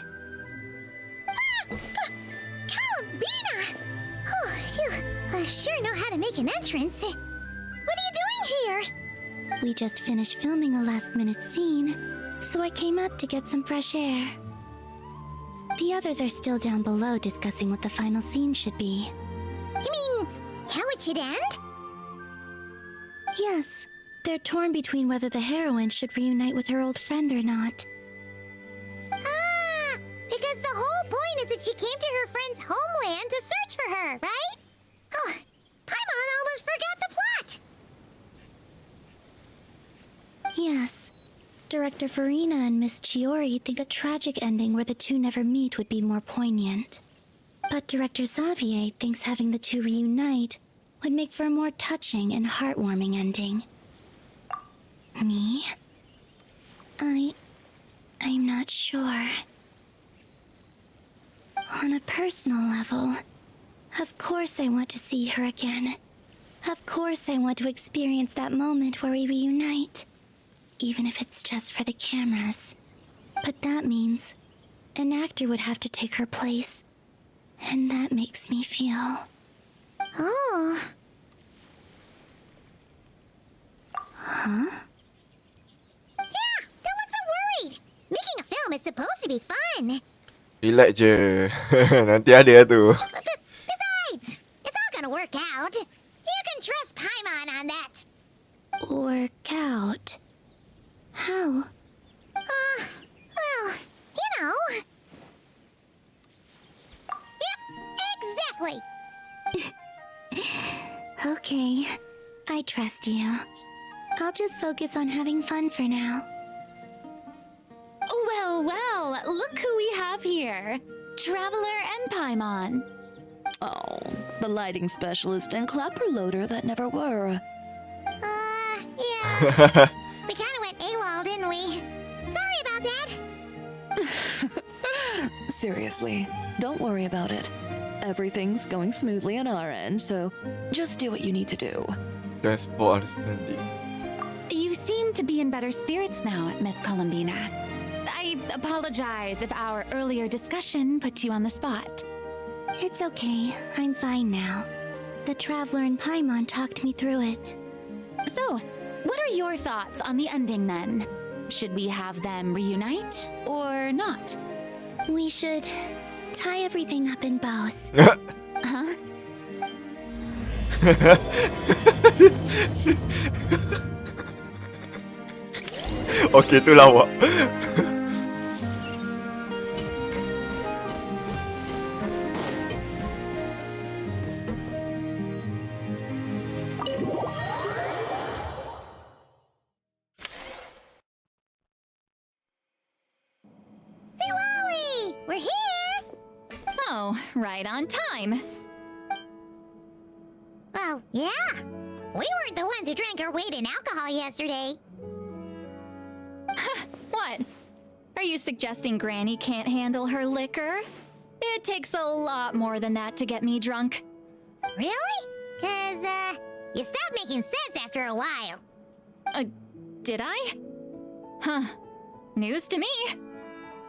S2: Columbina! Oh, you sure know how to make an entrance. What are you doing here?
S6: We just finished filming a last-minute scene, so I came up to get some fresh air. The others are still down below discussing what the final scene should be.
S2: You mean, how it should end?
S6: Yes, they're torn between whether the heroine should reunite with her old friend or not.
S2: Ah, because the whole point is that she came to her friend's homeland to search for her, right? Oh, Paimon almost forgot the plot!
S6: Yes. Director Farina and Miss Chiori think a tragic ending where the two never meet would be more poignant. But Director Xavier thinks having the two reunite would make for a more touching and heartwarming ending. Me? I'm not sure. On a personal level, of course I want to see her again. Of course I want to experience that moment where we reunite. Even if it's just for the cameras. But that means an actor would have to take her place. And that makes me feel...
S2: Oh.
S6: Huh?
S2: Yeah, don't look so worried. Making a film is supposed to be fun.
S1: Relax je. Nanti ada tu.
S2: Besides, it's all gonna work out. You can trust Paimon on that.
S6: Work out? How?
S2: Well, you know. Yep, exactly.
S6: Okay, I trust you. I'll just focus on having fun for now.
S3: Well, well, look who we have here. Traveler and Paimon.
S5: Oh, the lighting specialist and clapper loader that never were.
S2: Yeah. We kind of went AWOL, didn't we? Sorry about that.
S5: Seriously, don't worry about it. Everything's going smoothly on our end, so just do what you need to do.
S1: Thanks for understanding.
S3: You seem to be in better spirits now, Miss Columbina. I apologize if our earlier discussion put you on the spot.
S6: It's okay. I'm fine now. The Traveler and Paimon talked me through it.
S3: So, what are your thoughts on the ending then? Should we have them reunite or not?
S6: We should tie everything up in bows.
S3: Huh?
S1: Okey, tu lawak.
S2: Wally! We're here!
S3: Oh, right on time.
S2: Well, yeah. We weren't the ones who drank our weight in alcohol yesterday.
S3: What? Are you suggesting Granny can't handle her liquor? It takes a lot more than that to get me drunk.
S2: Really? 'Cause, you stopped making sense after a while.
S3: Did I? Huh. News to me.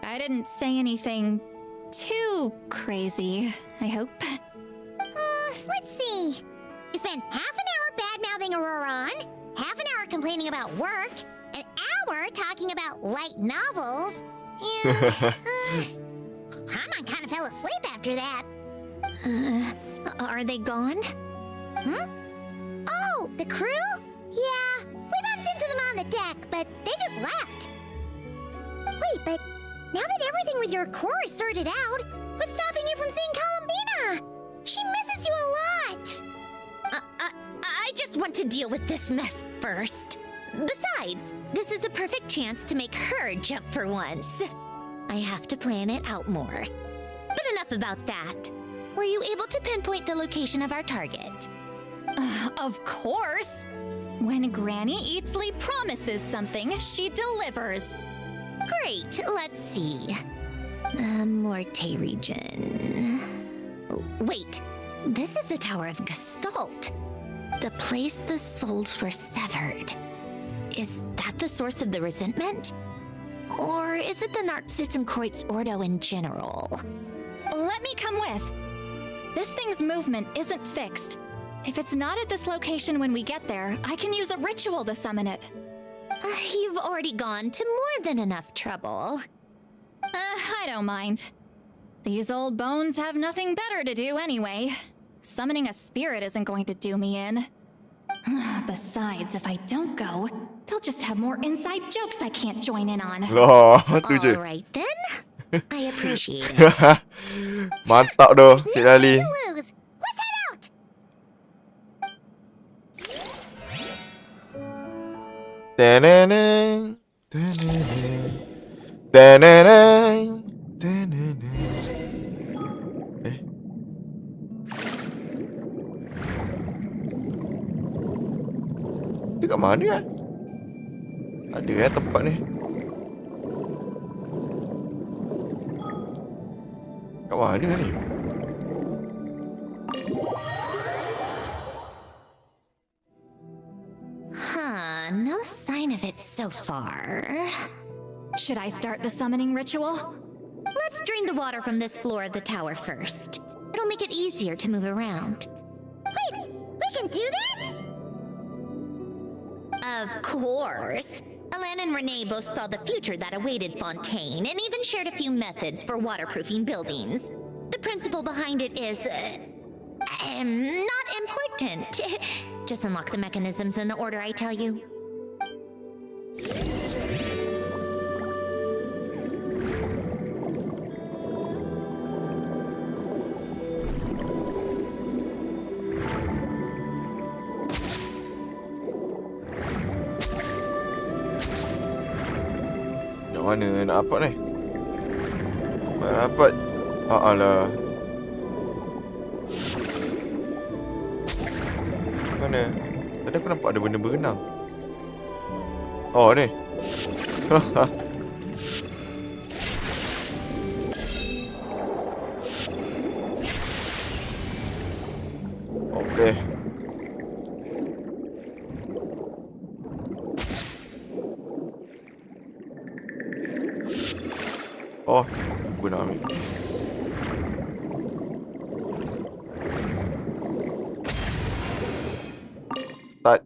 S3: I didn't say anything too crazy, I hope.
S2: Let's see. You spent half an hour bad-mouthing Auroron, half an hour complaining about work, an hour talking about light novels, and Paimon kind of fell asleep after that.
S6: Are they gone?
S2: Oh, the crew? Yeah, we bumped into them on the deck, but they just left. Wait, but now that everything with your core is sorted out, what's stopping you from seeing Columbina? She misses you a lot.
S6: I just want to deal with this mess first. Besides, this is a perfect chance to make her jump for once. I have to plan it out more. But enough about that. Were you able to pinpoint the location of our target?
S3: Of course. When Granny Eatsley promises something, she delivers.
S6: Great, let's see. Morte region. Oh, wait, this is the Tower of Gestalt. The place the souls were severed. Is that the source of the resentment? Or is it the Narcissenkreuz Ordo in general?
S3: Let me come with. This thing's movement isn't fixed. If it's not at this location when we get there, I can use a ritual to summon it.
S6: You've already gone to more than enough trouble.
S3: I don't mind. These old bones have nothing better to do anyway. Summoning a spirit isn't going to do me in. Besides, if I don't go, they'll just have more inside jokes I can't join in on.
S1: Oh, tu je.
S6: All right then. I appreciate it.
S1: Mantap doh, Cik Lali.
S2: Let's head out!
S1: Teneneng, teneneng, teneneng, teneneng. Dia kat mana kan? Ada tempat ni. Kat mana ni?
S6: No sign of it so far.
S3: Should I start the summoning ritual?
S6: Let's drain the water from this floor of the tower first. It'll make it easier to move around.
S2: Wait, we can do that?
S6: Of course. Alan and Renee both saw the future that awaited Fontaine and even shared a few methods for waterproofing buildings. The principle behind it is, not important. Just unlock the mechanisms in the order I tell you.
S1: Yang mana nak dapat ni? Nak dapat? Alah. Mana? Tadi aku nampak ada benda berenang. Oh ni. Okay. Oh, aku nak ambil. Start.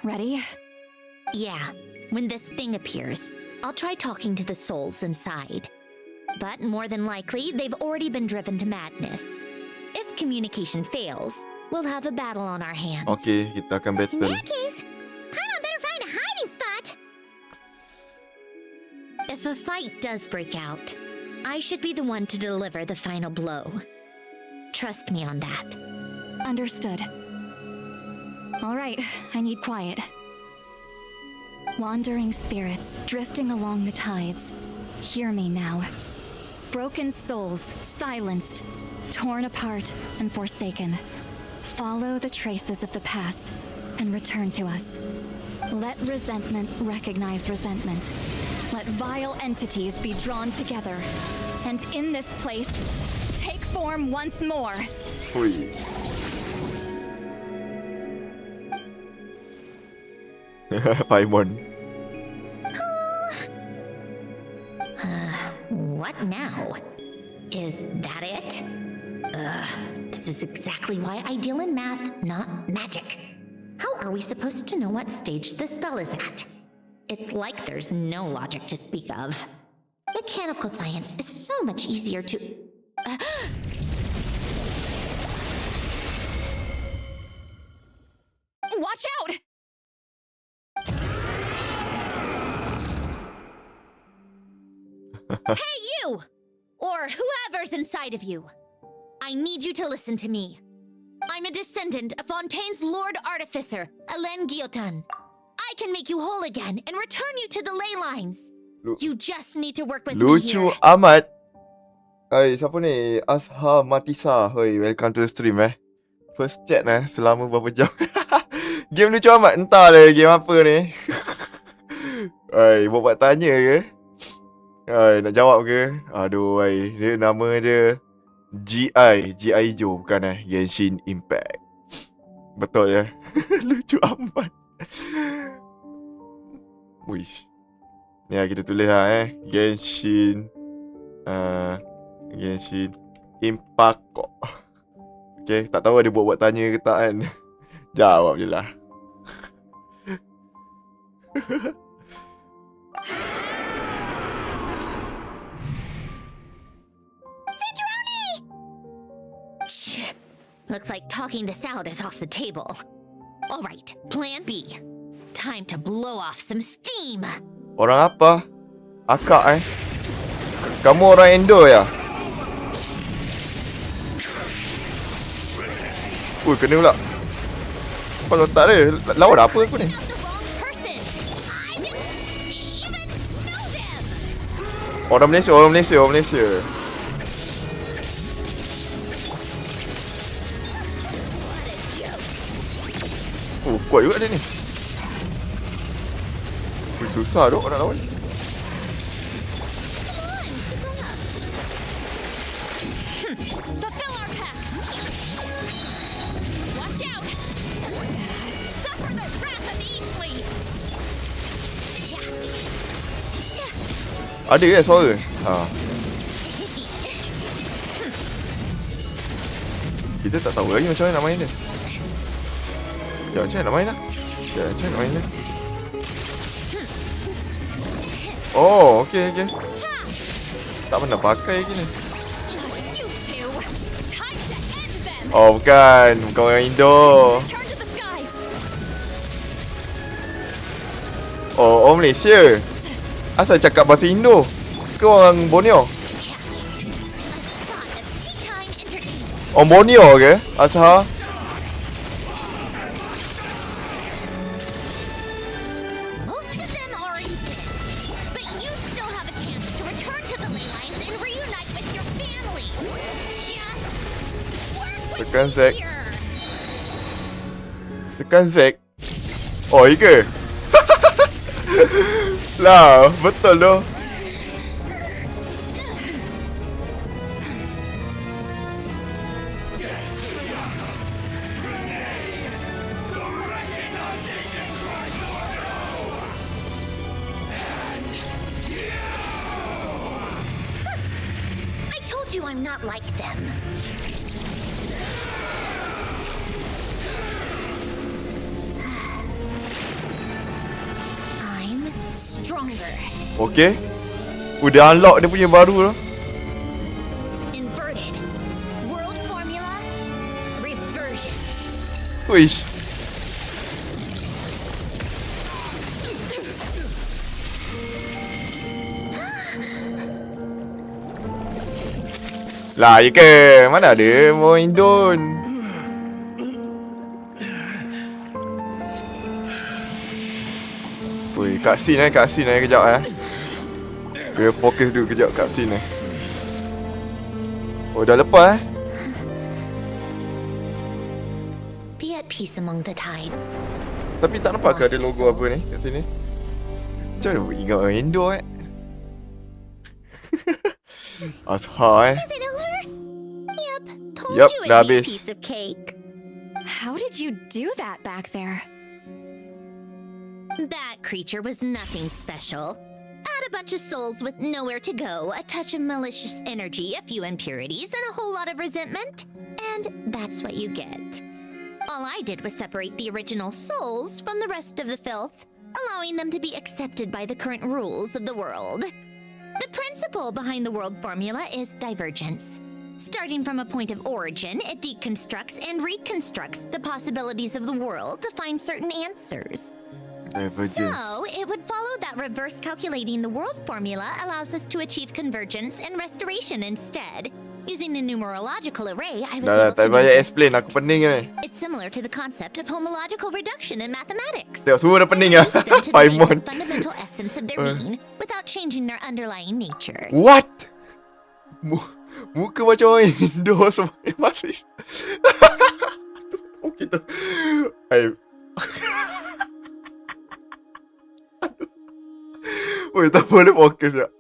S2: Ready? Yeah. When this thing appears, I'll try talking to the souls inside. But more than likely, they've already been driven to madness. If communication fails, we'll have a battle on our hands.
S1: Okay, kita akan
S2: In
S1: battle.
S2: that case, Paimon better find a hiding spot. If a fight does break out, I should be the one to deliver the final blow. Trust me on that.
S3: Understood. All right, I need quiet. Wandering spirits drifting along the tides. Hear me now. Broken souls, silenced, torn apart, and forsaken. Follow the traces of the past and return to us. Let resentment recognize resentment. Let vile entities be drawn together. And in this place, take form once more.
S1: Hui. Paimon.
S2: What now? Is that it? This is exactly why I deal in math, not magic. How are we supposed to know what stage the spell is at? It's like there's no logic to speak of. Mechanical science is so much easier to...
S3: Watch out!
S2: Hey, you! Or whoever's inside of you. I need you to listen to me. I'm a descendant of Fontaine's Lord Artificer, Alain Guillotin. I can make you whole again and return you to the ley lines. You just need to work with me
S1: Lucu
S2: here.
S1: amat. Hai, siapa ni? Asha Matisa. Hoi, welcome to the stream First chat selama berapa jam. Game lucu amat. Entah lah game apa ni. Hai, buat tanya ke? Hai, nak jawab ke? Aduh, hai. Dia nama dia GI hijau bukan Genshin Impact. Betul ya. Lucu amat. Wish. Ni lah kita tulis Genshin Genshin Impact kok. Okay, tak tahu dia buat tanya ke tak kan. Jawab je lah.
S2: Looks like talking this out is off the table. Alright, plan B. Time to blow off some steam.
S1: Orang apa? Akak Kamu orang Indo ya? Kena pula. Kalau tak ada, lawan apa aku ni? Orang Malaysia. Oh, kuat juga dia ni. Susah dok nak lawan. Ada ke suara? Kita tak tahu lagi macam mana nak main dia. Ya, macam mana nak main lah? Oh, okey. Tak pernah pakai lagi ni. Oh, bukan orang Indo. Oh, orang Malaysia. Asal cakap bahasa Indo? Ke orang Borneo? Orang Borneo ke? Asal? Tekan Z. Tekan Z. Oh, iya ke? Lah, betul tu.
S2: I told you I'm not like them. I'm stronger.
S1: Okay. Udah unlock dia punya baru tu.
S2: Inverted. World formula. Reversion.
S1: Wish. Lah, ya ke? Mana ada mau Indon? Ui, cutscene kejap Kita fokus dulu kejap cutscene Oh, dah lepas
S2: Be at peace among the tides.
S1: Tapi tak nampak ke ada logo apa ni kat sini? Macam mana boleh ingat orang Indo Ashar
S2: Is it over? Yep. Told
S1: Yup,
S2: you
S1: dah
S2: it'd be a
S1: habis.
S2: piece of cake.
S3: How did you do that back there?
S2: That creature was nothing special. Add a bunch of souls with nowhere to go, a touch of malicious energy, a few impurities, and a whole lot of resentment. And that's what you get. All I did was separate the original souls from the rest of the filth, allowing them to be accepted by the current rules of the world. The principle behind the world formula is divergence. Starting from a point of origin, it deconstructs and reconstructs the possibilities of the world to find certain answers. So, it would follow that reverse calculating the world formula allows us to achieve convergence and restoration instead. Using a numerological array, I was
S1: Dah,
S2: able
S1: tak
S2: to
S1: banyak
S2: make
S1: explain, aku pening ni.
S2: It's similar to the concept of homological reduction in mathematics.
S1: Tengok semua dah pening lah.
S2: Reduce them to the
S1: Paimon.
S2: basic fundamental essence of their being without changing their underlying nature.
S1: What? Muka macam orang Indo semua masis. Oh gitu. Oi, tak boleh fokus tak.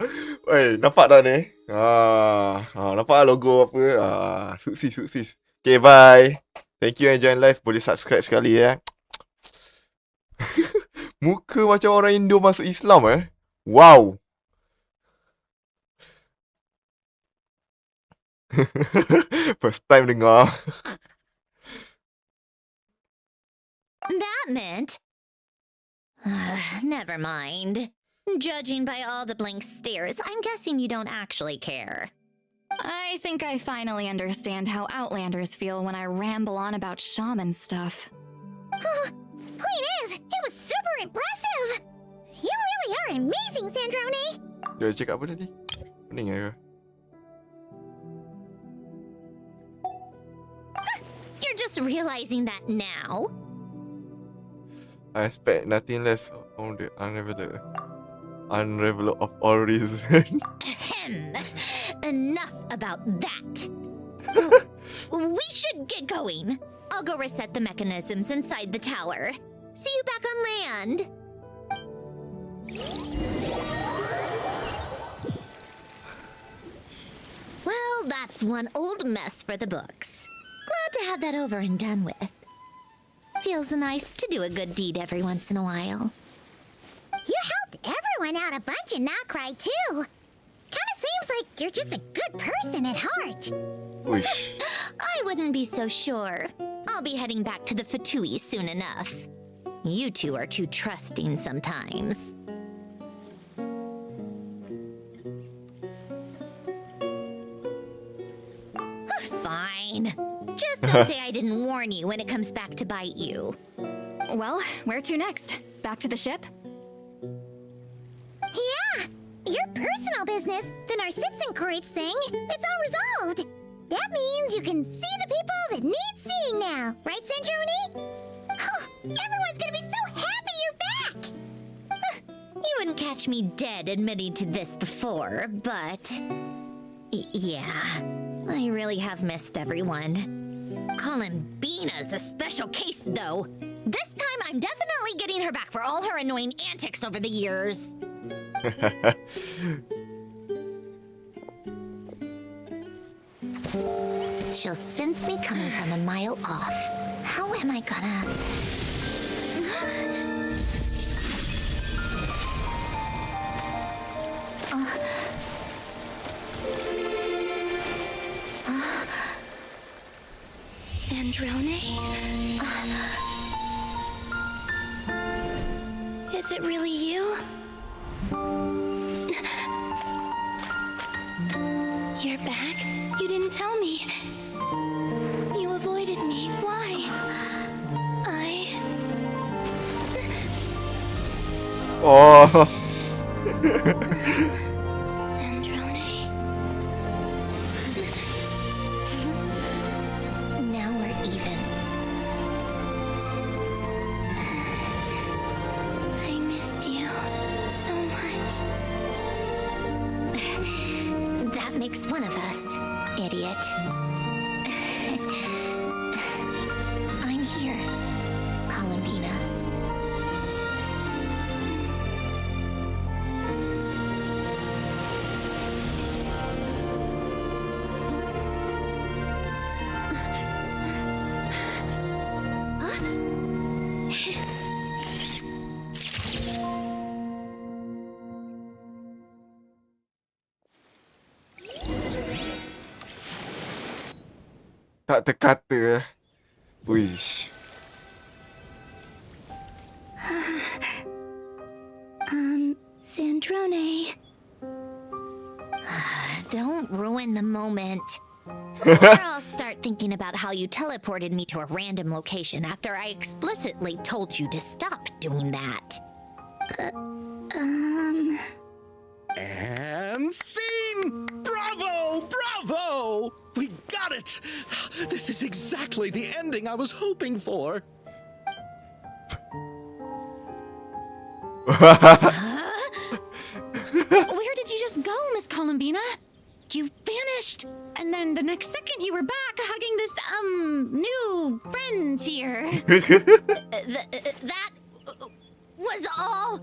S1: Oi, nampak tak ni? Nampak logo apa? Sukses. Okay, bye. Thank you and join live. Boleh subscribe sekali ya. Muka macam orang Indo masuk Islam Wow. First time dengar.
S2: That meant... never mind. Judging by all the blank stares, I'm guessing you don't actually care.
S3: I think I finally understand how Outlanders feel when I ramble on about shaman stuff.
S2: Point is, it was super impressive! You really are amazing, Sandrone!
S1: Dia cakap apa tadi? Pening ke?
S2: You're just realizing that now?
S1: I expect nothing less from the unraveler of all reasons.
S2: Ahem. Enough about that. We should get going. I'll go reset the mechanisms inside the tower. See you back on land. Well, that's one old mess for the books. Glad to have that over and done with. Feels nice to do a good deed every once in a while. You helped everyone out a bunch in Nod-Krai, too. Kinda seems like you're just a good person at heart.
S1: Wish.
S2: I wouldn't be so sure. I'll be heading back to the Fatui soon enough. You two are too trusting sometimes. Fine. Just don't say I didn't warn you when it comes back to bite you.
S3: Well, where to next? Back to the ship?
S2: Yeah! Your personal business, the Narcitsan thing, it's all resolved. That means you can see the people that need seeing now, right, Sandrone? Oh, everyone's gonna be so happy you're back! You wouldn't catch me dead admitting to this before, but... yeah, I really have missed everyone. Columbina's a special case, though. This time, I'm definitely getting her back for all her annoying antics over the years.
S6: She'll sense me coming from a mile off. How am I gonna... Sandrone? Is it really you? You're back? You didn't tell me. You avoided me. Why?
S1: Oh.
S6: Now we're even. I missed you so much.
S2: That makes one of us, idiot.
S6: I'm here, Columbina.
S1: Tak terkata. Wish.
S6: Sandrone.
S2: Don't ruin the moment. Or I'll start thinking about how you teleported me to a random location after I explicitly told you to stop doing that.
S4: And scene! Bravo! Bravo! We got it! This is exactly the ending I was hoping for.
S3: Where did you just go, Miss Columbina? You vanished, and then the next second you were back hugging this, new friend here.
S2: That was all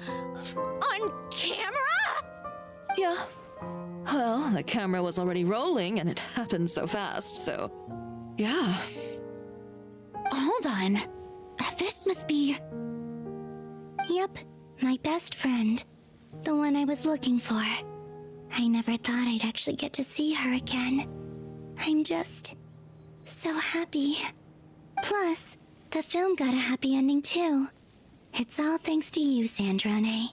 S2: on camera?
S5: Yeah. Well, the camera was already rolling and it happened so fast, so... yeah.
S3: Hold on. This must be...
S6: Yep, my best friend. The one I was looking for. I never thought I'd actually get to see her again. I'm just... so happy. Plus, the film got a happy ending too. It's all thanks to you, Sandrone.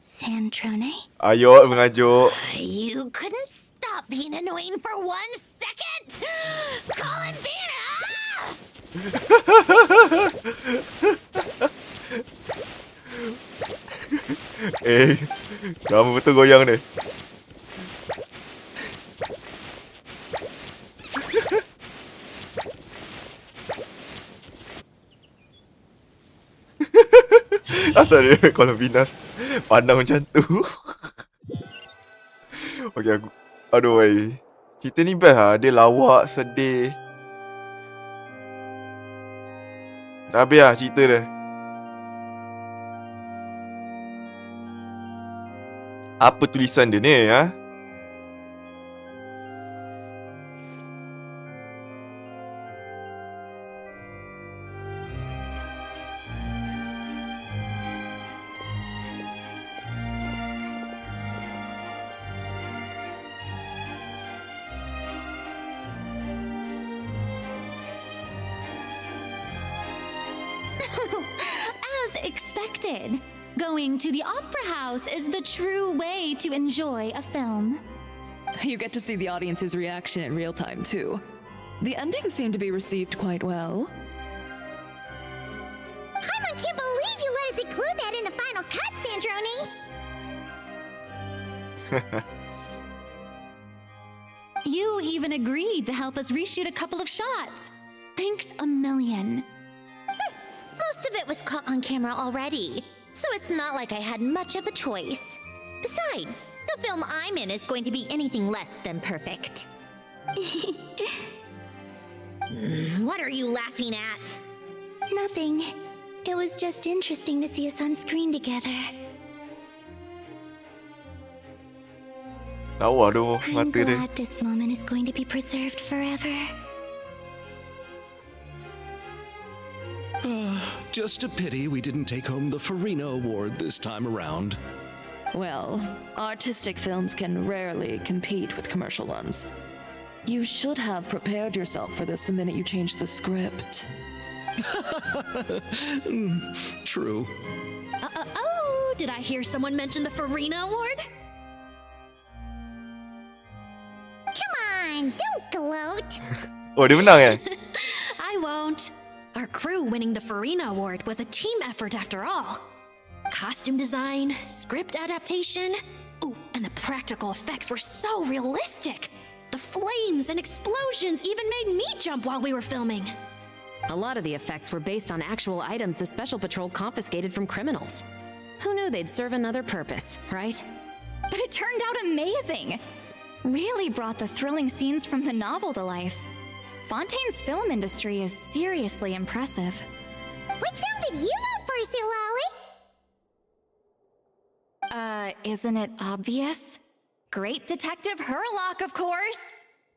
S6: Sandrone?
S1: Ayo mengajuk.
S2: You couldn't stop being annoying for 1 second? Columbina!
S1: Lama betul goyang ni. Asal dia kalau binas pandang macam tu. Okey aku. Aduh wei. Cerita ni best lah. Dia lawak, sedih. Dah habis lah cerita dia. Apa tulisan dia ni, ha?
S3: As expected, going to the opera house is the true way to enjoy a film.
S5: You get to see the audience's reaction in real time, too. The ending seemed to be received quite well.
S2: I can't believe you let us include that in the final cut, Sandrone!
S3: You even agreed to help us reshoot a couple of shots. Thanks a million.
S2: Most of it was caught on camera already, so it's not like I had much of a choice. Besides, the film I'm in is going to be anything less than perfect. What are you laughing at?
S6: Nothing. It was just interesting to see us on screen together.
S1: Lawa tu
S6: I'm
S1: mata dia.
S6: glad this moment is going to be preserved forever.
S4: Just a pity we didn't take home the Farina Award this time around.
S5: Well, artistic films can rarely compete with commercial ones. You should have prepared yourself for this the minute you changed the script.
S4: True.
S10: Oh, did I hear someone mention the Farina Award?
S2: Come on, don't gloat.
S1: Oh, dia menang eh?
S10: I won't. Our crew winning the Farina Award was a team effort after all. Costume design, script adaptation. Ooh, and the practical effects were so realistic. The flames and explosions even made me jump while we were filming.
S7: A lot of the effects were based on actual items the Special Patrol confiscated from criminals. Who knew they'd serve another purpose, right?
S3: But it turned out amazing! Really brought the thrilling scenes from the novel to life. Fontaine's film industry is seriously impressive.
S2: Which film did you vote for, Silali?
S3: Isn't it obvious? Great Detective Herlock, of course!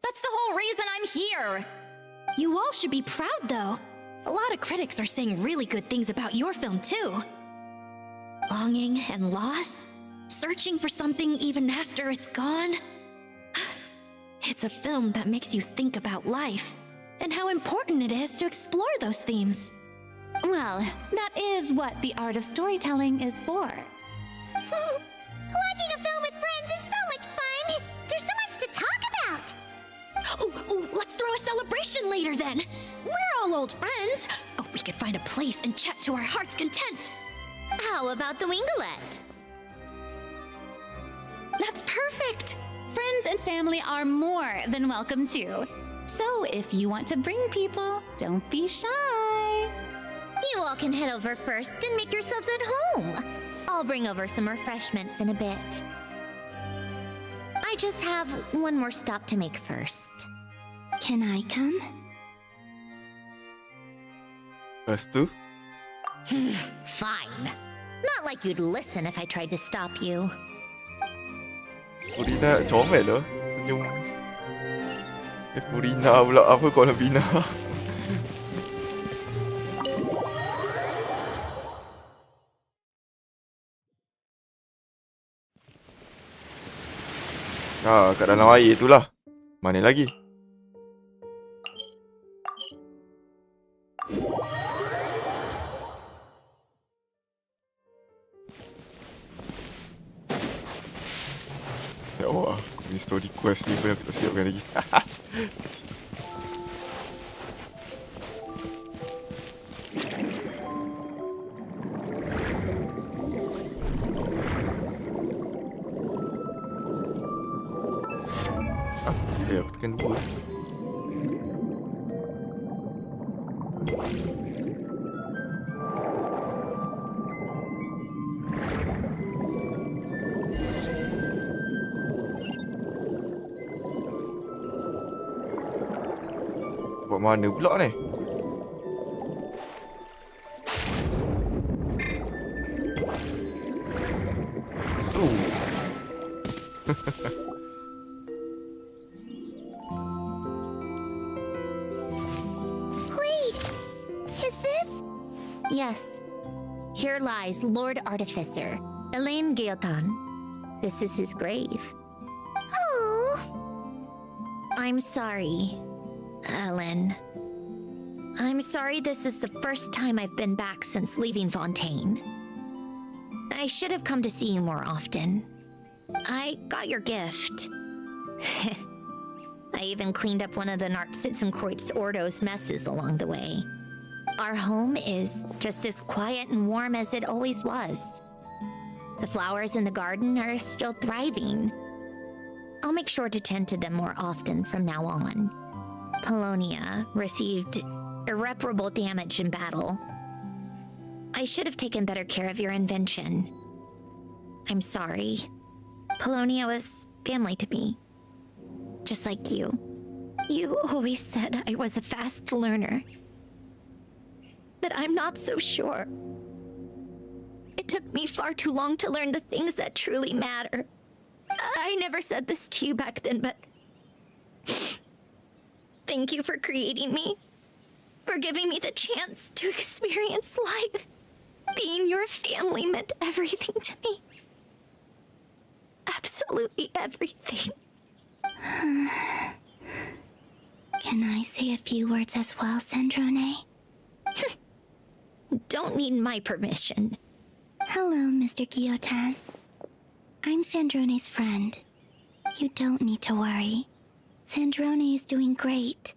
S3: That's the whole reason I'm here!
S10: You all should be proud, though. A lot of critics are saying really good things about your film, too. Longing and loss, searching for something even after it's gone. It's a film that makes you think about life and how important it is to explore those themes.
S3: Well, that is what the art of storytelling is for.
S2: Watching a film with friends is so much fun! There's so much to talk about!
S10: Ooh, let's throw a celebration later then! We're all old friends! Oh, we could find a place and chat to our heart's content!
S2: How about the Wingalet?
S3: That's perfect! Friends and family are more than welcome too. So if you want to bring people, don't be shy.
S2: You all can head over first and make yourselves at home. I'll bring over some refreshments in a bit. I just have one more stop to make first.
S6: Can I come?
S1: Lepas tu?
S2: Fine. Not like you'd listen if I tried to stop you.
S1: Furina comel loh. Senyum. Furina pula. Apa Columbina? Kat dalam air tu lah. Mana lagi? Ya Allah, aku punya story quest ni pun aku tak siapkan lagi. Aku tekan 2. Tempat mana pula ni? So
S2: Wait! Is this? Yes. Here lies Lord Artificer, Elaine Gaeltan. This is his grave. Oh. I'm sorry, Ellen. I'm sorry this is the first time I've been back since leaving Fontaine. I should have come to see you more often. I got your gift. I even cleaned up one of the Nartsitzenkreuz Ordo's messes along the way. Our home is just as quiet and warm as it always was. The flowers in the garden are still thriving. I'll make sure to tend to them more often from now on. Polonia received irreparable damage in battle. I should have taken better care of your invention. I'm sorry. Polonia was family to me. Just like you.
S6: You always said I was a fast learner. But I'm not so sure. It took me far too long to learn the things that truly matter. I never said this to you back then, but... Thank you for creating me. For giving me the chance to experience life. Being your family meant everything to me. Absolutely everything. Can I say a few words as well, Sandrone?
S2: Don't need my permission.
S6: Hello, Mr. Guillotin. I'm Sandrone's friend. You don't need to worry. Sandrone is doing great.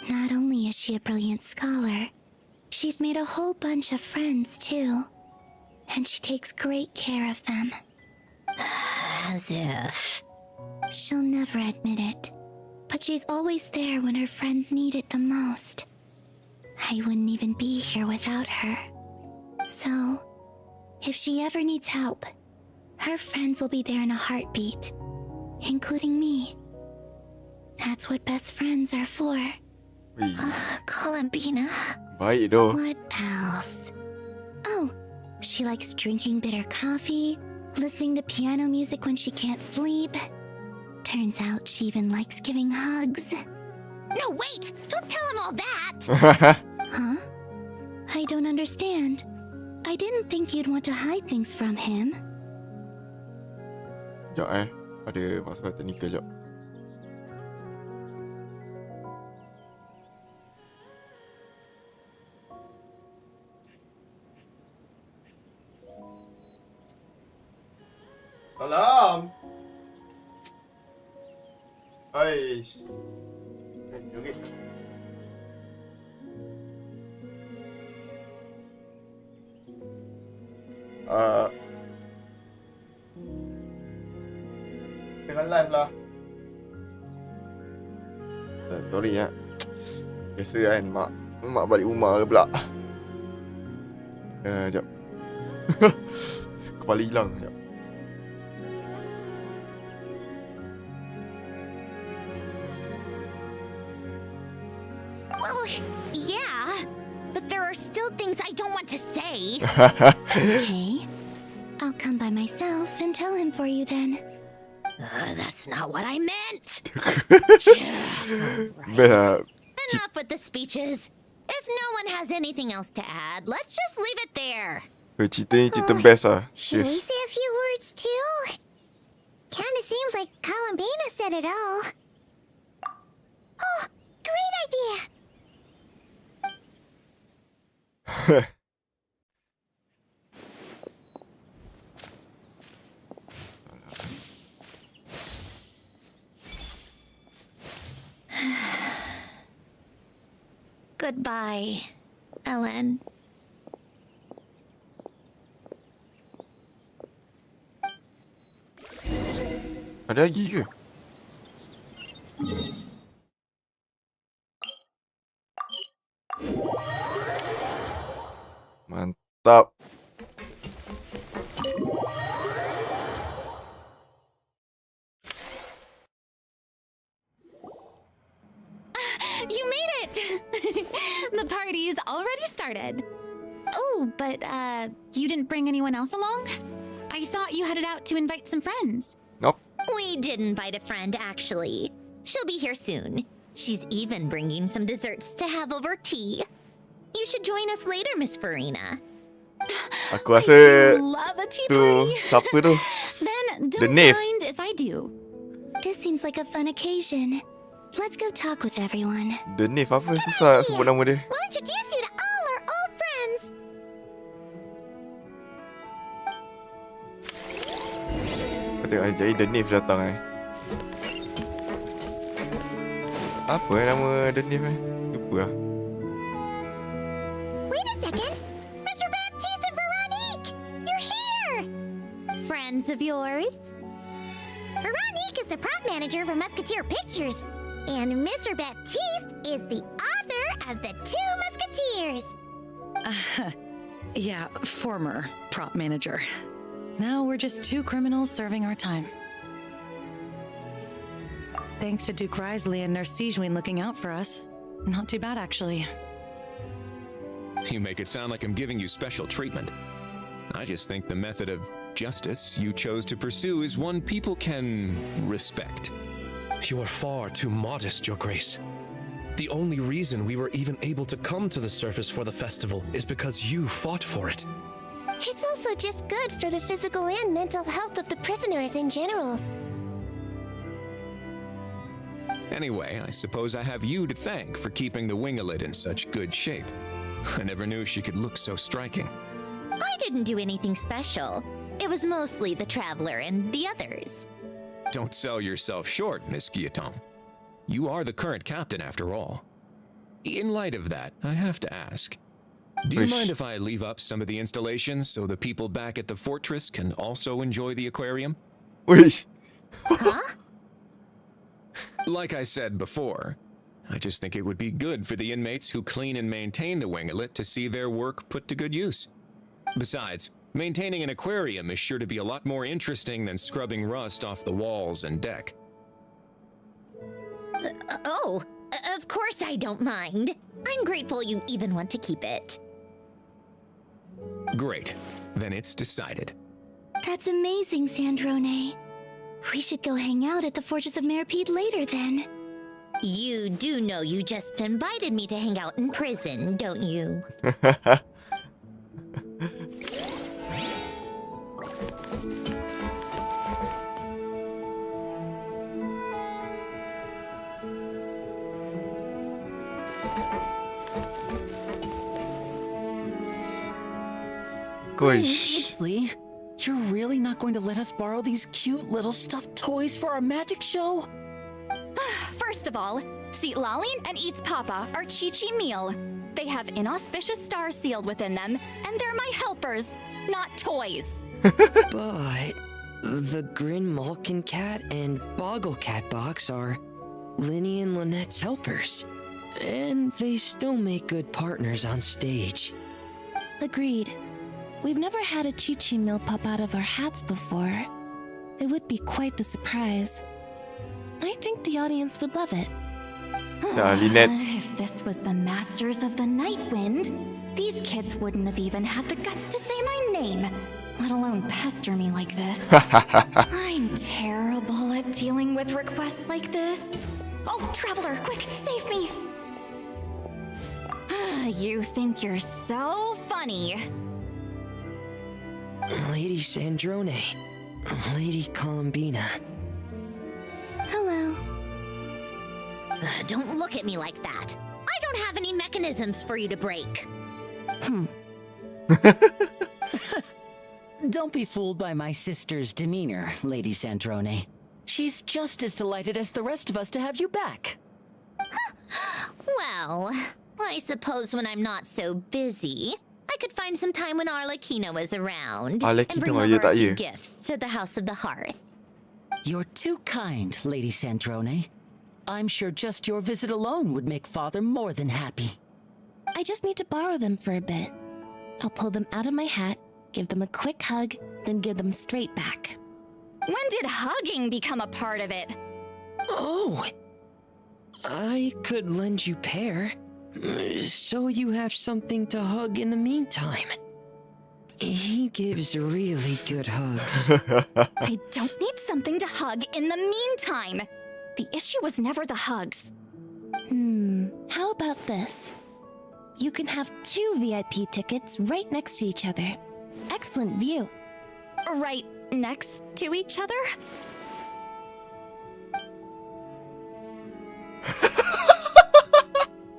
S6: Not only is she a brilliant scholar, she's made a whole bunch of friends, too. And she takes great care of them.
S2: As if...
S6: She'll never admit it, but she's always there when her friends need it the most. I wouldn't even be here without her. So, if she ever needs help, her friends will be there in a heartbeat, including me. That's what best friends are for.
S2: Columbina.
S1: Baik doh.
S6: What else? Oh, she likes drinking bitter coffee, listening to piano music when she can't sleep. Turns out she even likes giving hugs.
S2: No, wait! Don't tell him all that!
S6: Huh? I don't understand. I didn't think you'd want to hide things from him.
S1: Sekejap ada masalah teknikal sekejap. Salam. Aish. Joget. Tengah live lah. Sorry ya. Biasa kan mak balik rumah pula. Sekejap. Kepala hilang sekejap.
S2: Well, yeah, but there are still things I don't want to say.
S6: Okay. I'll come by myself and tell him for you then.
S2: That's not what I meant.
S1: Right.
S2: Enough with the speeches. If no one has anything else to add, let's just leave it there.
S1: Cerita ni cerita best lah.
S2: Should we
S1: Yes.
S2: say a few words too? Kinda seems like Columbina said it all. Oh, great idea! Goodbye, Ellen.
S1: Ada lagi ke? Mantap.
S3: You made it! The party's already started. Oh, but, you didn't bring anyone else along? I thought you headed out to invite some friends.
S1: Nope.
S2: We did invite a friend, actually. She'll be here soon. She's even bringing some desserts to have over tea. You should join us later, Miss Farina.
S1: Aku rasa
S3: Love a tea
S1: tu
S3: party.
S1: siapa tu?
S3: Then
S1: The
S3: don't
S1: Knave.
S3: mind if I do.
S6: This seems like a fun occasion. Let's go talk with everyone.
S1: The Knave apa susah sebut nama dia.
S2: We'll introduce you to all our old friends.
S1: Kau tengok jadi The Knave datang Apa nama The Knave Lupa lah.
S2: Wait a second. Mr. Baptiste and Veronique! You're here! Friends of yours? Veronique is the prop manager for Musketeer Pictures. And Mr. Baptiste is the author of The Two Musketeers.
S17: Yeah, former prop manager. Now we're just two criminals serving our time. Thanks to Duke Risley and Nurse Sijwin looking out for us. Not too bad, actually.
S8: You make it sound like I'm giving you special treatment. I just think the method of justice you chose to pursue is one people can respect.
S18: You are far too modest, Your Grace. The only reason we were even able to come to the surface for the festival is because you fought for it.
S6: It's also just good for the physical and mental health of the prisoners in general.
S8: Anyway, I suppose I have you to thank for keeping the winglet in such good shape. I never knew she could look so striking.
S2: I didn't do anything special. It was mostly the Traveler and the others.
S8: Don't sell yourself short, Miss Guillotin. You are the current captain, after all. In light of that, I have to ask, do you mind if I leave up some of the installations so the people back at the fortress can also enjoy the aquarium?
S2: Huh?
S8: Like I said before, I just think it would be good for the inmates who clean and maintain the winglet to see their work put to good use. Besides, maintaining an aquarium is sure to be a lot more interesting than scrubbing rust off the walls and deck.
S2: Of course I don't mind. I'm grateful you even want to keep it.
S8: Great. Then it's decided.
S6: That's amazing, Sandrone. We should go hang out at the Fortress of Meripede later, then.
S2: You do know you just invited me to hang out in prison, don't you?
S12: Lee, you're really not going to let us borrow these cute little stuffed toys for our magic show?
S3: First of all, Seat Lalin and Eats Papa are Chi-Chi meal. They have inauspicious stars sealed within them, and they're my helpers, not toys.
S19: But the Grin Malkin Cat and Boggle Cat box are Linny and Lynette's helpers. And they still make good partners on stage.
S6: Agreed. We've never had a Chi-Chi meal pop out of our hats before. It would be quite the surprise. I think the audience would love it.
S1: Lynette.
S3: If this was the Masters of the Night Wind, these kids wouldn't have even had the guts to say my name, let alone pester me like this. I'm terrible at dealing with requests like this. Oh, Traveler, quick, save me! You think you're so funny.
S19: Lady Sandrone, Lady Columbina.
S6: Hello.
S2: Don't look at me like that. I don't have any mechanisms for you to break.
S12: Don't be fooled by my sister's demeanor, Lady Sandrone. She's just as delighted as the rest of us to have you back.
S2: Well, I suppose when I'm not so busy, I could find some time when Arlecchino is around and bring over a few gifts to the House of the Hearth.
S12: You're too kind, Lady Sandrone. I'm sure just your visit alone would make Father more than happy.
S6: I just need to borrow them for a bit. I'll pull them out of my hat, give them a quick hug, then give them straight back.
S3: When did hugging become a part of it?
S19: Oh! I could lend you Pear, so you have something to hug in the meantime. He gives really good hugs.
S3: I don't need something to hug in the meantime. The issue was never the hugs.
S6: How about this? You can have 2 VIP tickets right next to each other. Excellent view.
S3: Right next to each other?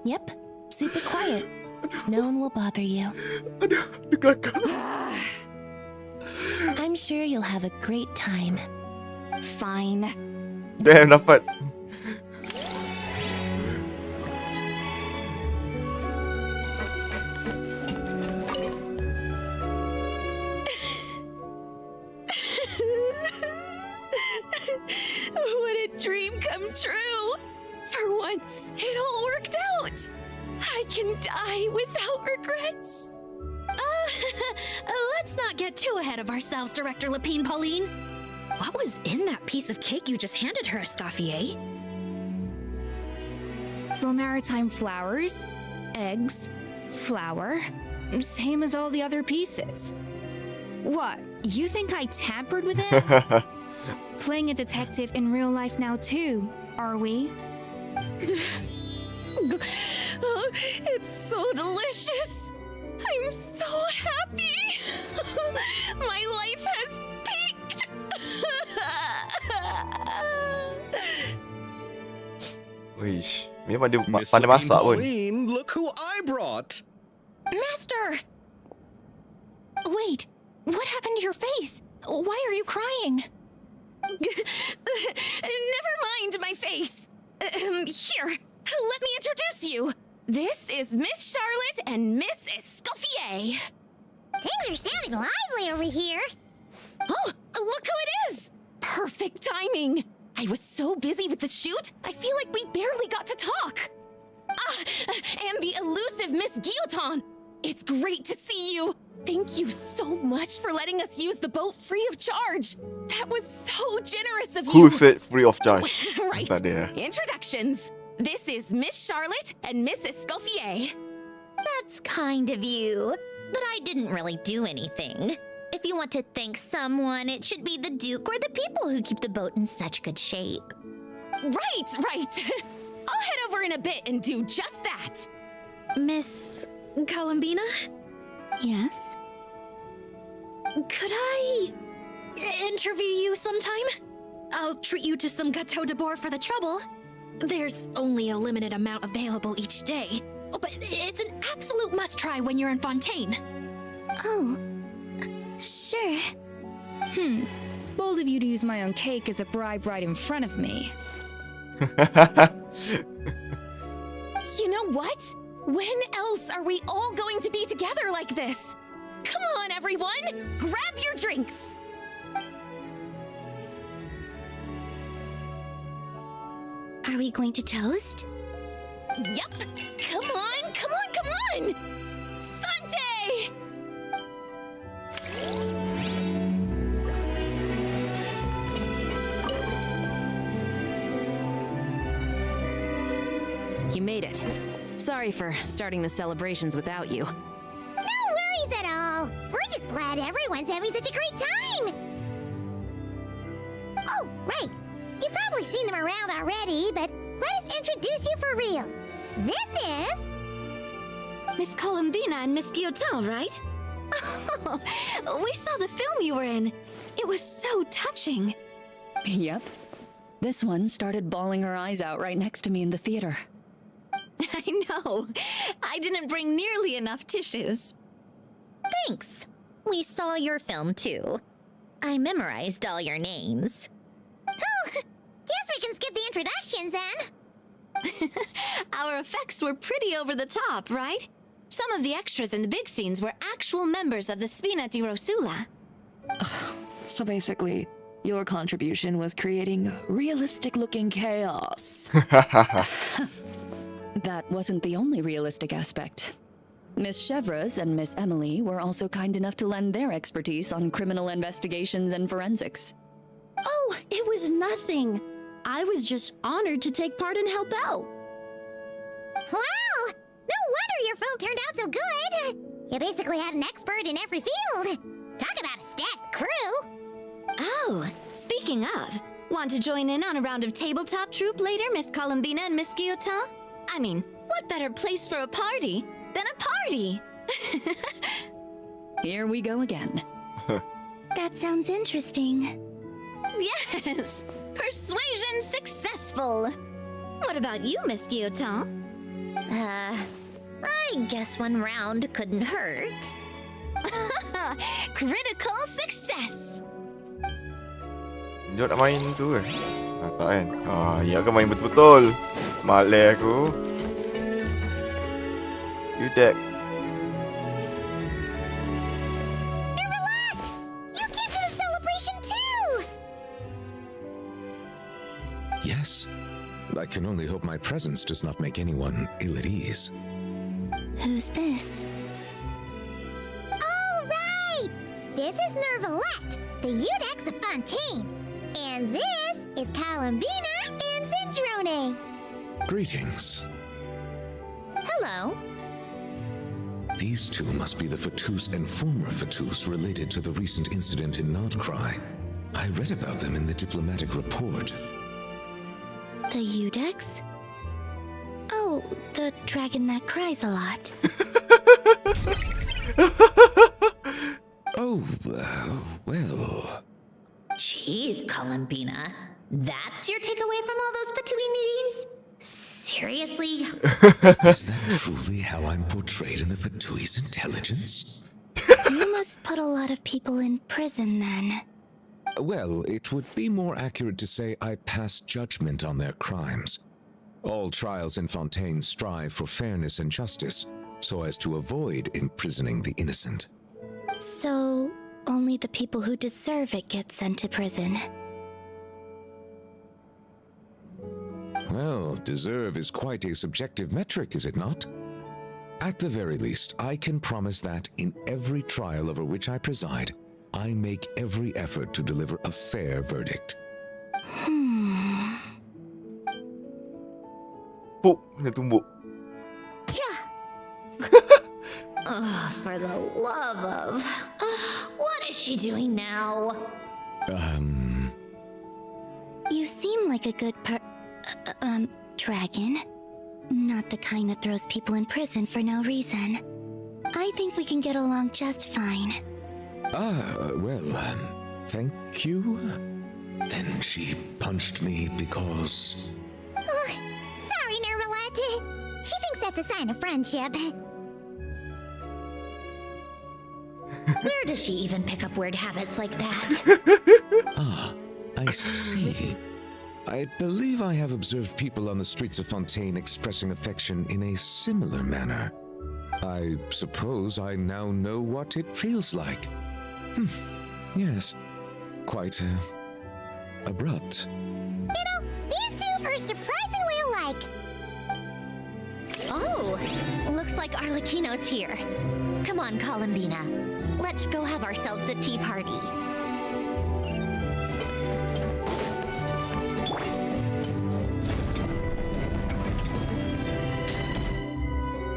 S6: Yep, super quiet. No one will bother you. I'm sure you'll have a great time.
S3: Fine.
S1: Damn, dapat.
S10: What a dream come true! For once, it all worked out! I can die without regrets! Let's not get too ahead of ourselves, Director Lapine Pauline. What was in that piece of cake you just handed her, Escoffier?
S20: Bromaritime flowers, eggs, flour, same as all the other pieces. What, you think I tampered with it? Playing a detective in real life now too, are we?
S3: It's so delicious. I'm so happy. My life has peaked.
S1: Wish, memang dia
S4: Miss
S1: pandai
S4: Lepine
S1: masak pun.
S4: Pauline, look who I brought.
S3: Master! Wait, what happened to your face? Why are you crying? Never mind my face. Here, let me introduce you. This is Miss Charlotte and Miss Escoffier.
S2: Things are sounding lively over here.
S3: Oh, look who it is! Perfect timing. I was so busy with the shoot, I feel like we barely got to talk. Ah, and the elusive Miss Guillotin. It's great to see you. Thank you so much for letting us use the boat free of charge. That was so generous of you.
S1: Who said free of charge?
S3: Right.
S1: Tak ada.
S3: Introductions. This is Miss Charlotte and Miss Escoffier.
S2: That's kind of you, but I didn't really do anything. If you want to thank someone, it should be the Duke or the people who keep the boat in such good shape.
S3: Right. I'll head over in a bit and do just that.
S10: Miss Columbina?
S6: Yes?
S10: Could I interview you sometime? I'll treat you to some gâteau de bord for the trouble. There's only a limited amount available each day, but it's an absolute must-try when you're in Fontaine.
S6: Oh, sure.
S20: Bold of you to use my own cake as a bribe right in front of me.
S3: You know what? When else are we all going to be together like this? Come on, everyone! Grab your drinks!
S6: Are we going to toast?
S3: Yup! Come on! Sante!
S7: You made it. Sorry for starting the celebrations without you.
S2: No worries at all. We're just glad everyone's having such a great time. Oh, right. You've probably seen them around already, but let us introduce you for real. This is...
S10: Miss Columbina and Miss Guillotin, right? Oh, we saw the film you were in. It was so touching.
S17: Yep. This one started bawling her eyes out right next to me in the theater.
S20: I know. I didn't bring nearly enough tissues.
S2: Thanks. We saw your film too. I memorized all your names. Oh, guess we can skip the introductions then.
S20: Our effects were pretty over the top, right? Some of the extras in the big scenes were actual members of the Spina di Rosula.
S5: So basically, your contribution was creating realistic-looking chaos.
S17: That wasn't the only realistic aspect. Miss Chevres and Miss Emily were also kind enough to lend their expertise on criminal investigations and forensics.
S12: Oh, it was nothing. I was just honored to take part and help out.
S2: Wow! No wonder your film turned out so good! You basically had an expert in every field. Talk about a stacked crew!
S20: Oh, speaking of, want to join in on a round of tabletop troupe later, Miss Columbina and Miss Guillotin? I mean, what better place for a party than a party?
S17: Here we go again.
S6: That sounds interesting.
S20: Yes! Persuasion successful! What about you, Miss Guillotin?
S2: I guess one round couldn't hurt.
S20: Critical success!
S1: Dia nak main tu ke? Tak kan? Ya kan main betul-betul. Malay aku. You deck.
S2: Nervalat! You came to the celebration too!
S21: Yes. I can only hope my presence does not make anyone ill at ease.
S6: Who's this?
S2: All right! This is Nervalat, the Udex of Fontaine. And this is Columbina and Sandrone.
S21: Greetings.
S2: Hello.
S11: These two must be the Fatus and former Fatus related to the recent incident in Nod-Krai. I read about them in the diplomatic report.
S6: The Udex? Oh, the dragon that cries a lot.
S11: Oh, well...
S2: Jeez, Columbina. That's your takeaway from all those Fatui meetings? Seriously?
S11: Is that truly how I'm portrayed in the Fatui's intelligence?
S6: You must put a lot of people in prison then.
S11: Well, it would be more accurate to say I pass judgment on their crimes. All trials in Fontaine strive for fairness and justice, so as to avoid imprisoning the innocent.
S6: So, only the people who deserve it get sent to prison.
S11: Well, deserve is quite a subjective metric, is it not? At the very least, I can promise that in every trial over which I preside, I make every effort to deliver a fair verdict.
S1: Dia tumbuk.
S2: Oh, for the love of... what is she doing now?
S6: You seem like a good dragon. Not the kind that throws people in prison for no reason. I think we can get along just fine.
S11: Thank you. Then she punched me because...
S2: Sorry, Nermalette. She thinks that's a sign of friendship. Where does she even pick up weird habits like that?
S11: I see. I believe I have observed people on the streets of Fontaine expressing affection in a similar manner. I suppose I now know what it feels like. Yes, quite abrupt.
S2: You know, these two are surprisingly alike. Oh, looks like Arlecchino's here. Come on, Columbina. Let's go have ourselves a tea party.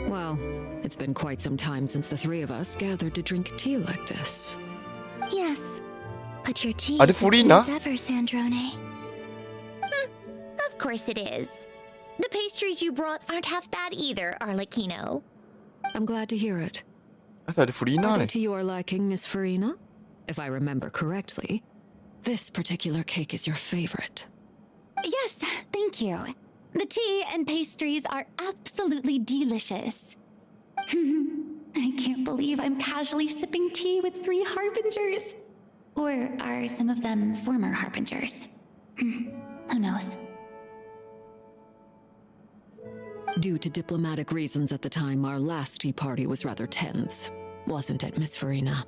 S16: Well, it's been quite some time since the three of us gathered to drink tea like this.
S6: Yes, but your tea
S1: Ada
S6: is as good
S1: Furina?
S6: as ever, Sandrone.
S2: Of course it is. The pastries you brought aren't half bad either, Arlecchino.
S16: I'm glad to hear it.
S1: Asal ada Furina
S16: Are they
S1: ni?
S16: to your liking, Miss Farina? If I remember correctly, this particular cake is your favorite.
S3: Yes, thank you. The tea and pastries are absolutely delicious. I can't believe I'm casually sipping tea with 3 harbingers. Or are some of them former harbingers? Who knows?
S16: Due to diplomatic reasons at the time, our last tea party was rather tense, wasn't it, Miss Farina?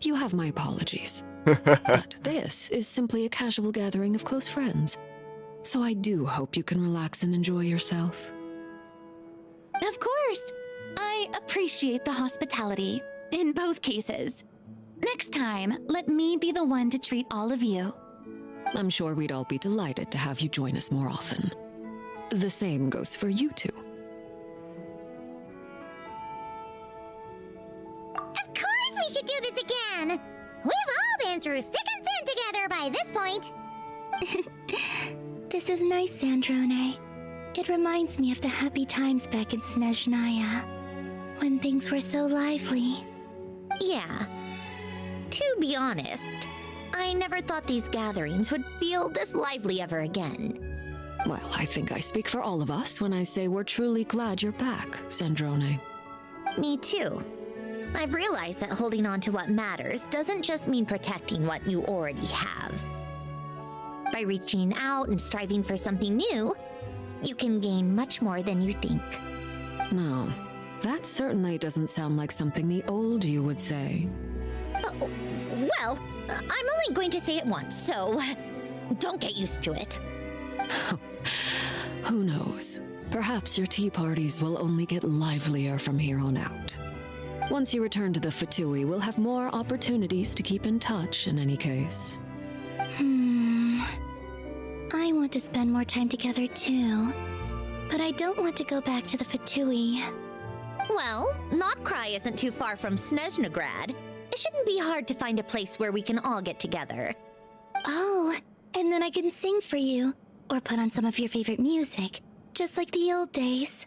S16: You have my apologies. But this is simply a casual gathering of close friends. So I do hope you can relax and enjoy yourself.
S3: Of course! I appreciate the hospitality, in both cases. Next time, let me be the one to treat all of you.
S16: I'm sure we'd all be delighted to have you join us more often. The same goes for you two.
S2: Of course we should do this again! We've all been through thick and thin together by this point.
S6: This is nice, Sandrone. It reminds me of the happy times back in Snezhnaya, when things were so lively.
S2: Yeah. To be honest, I never thought these gatherings would feel this lively ever again.
S16: Well, I think I speak for all of us when I say we're truly glad you're back, Sandrone.
S2: Me too. I've realized that holding on to what matters doesn't just mean protecting what you already have. By reaching out and striving for something new, you can gain much more than you think.
S16: No, that certainly doesn't sound like something the old you would say.
S2: Well, I'm only going to say it once, so don't get used to it.
S16: Who knows? Perhaps your tea parties will only get livelier from here on out. Once you return to the Fatui, we'll have more opportunities to keep in touch in any case.
S6: I want to spend more time together too. but I don't want to go back to the Fatui.
S2: Well, Nod-Krai isn't too far from Snezhnograd. It shouldn't be hard to find a place where we can all get together.
S6: Oh, and then I can sing for you, or put on some of your favorite music, just like the old days.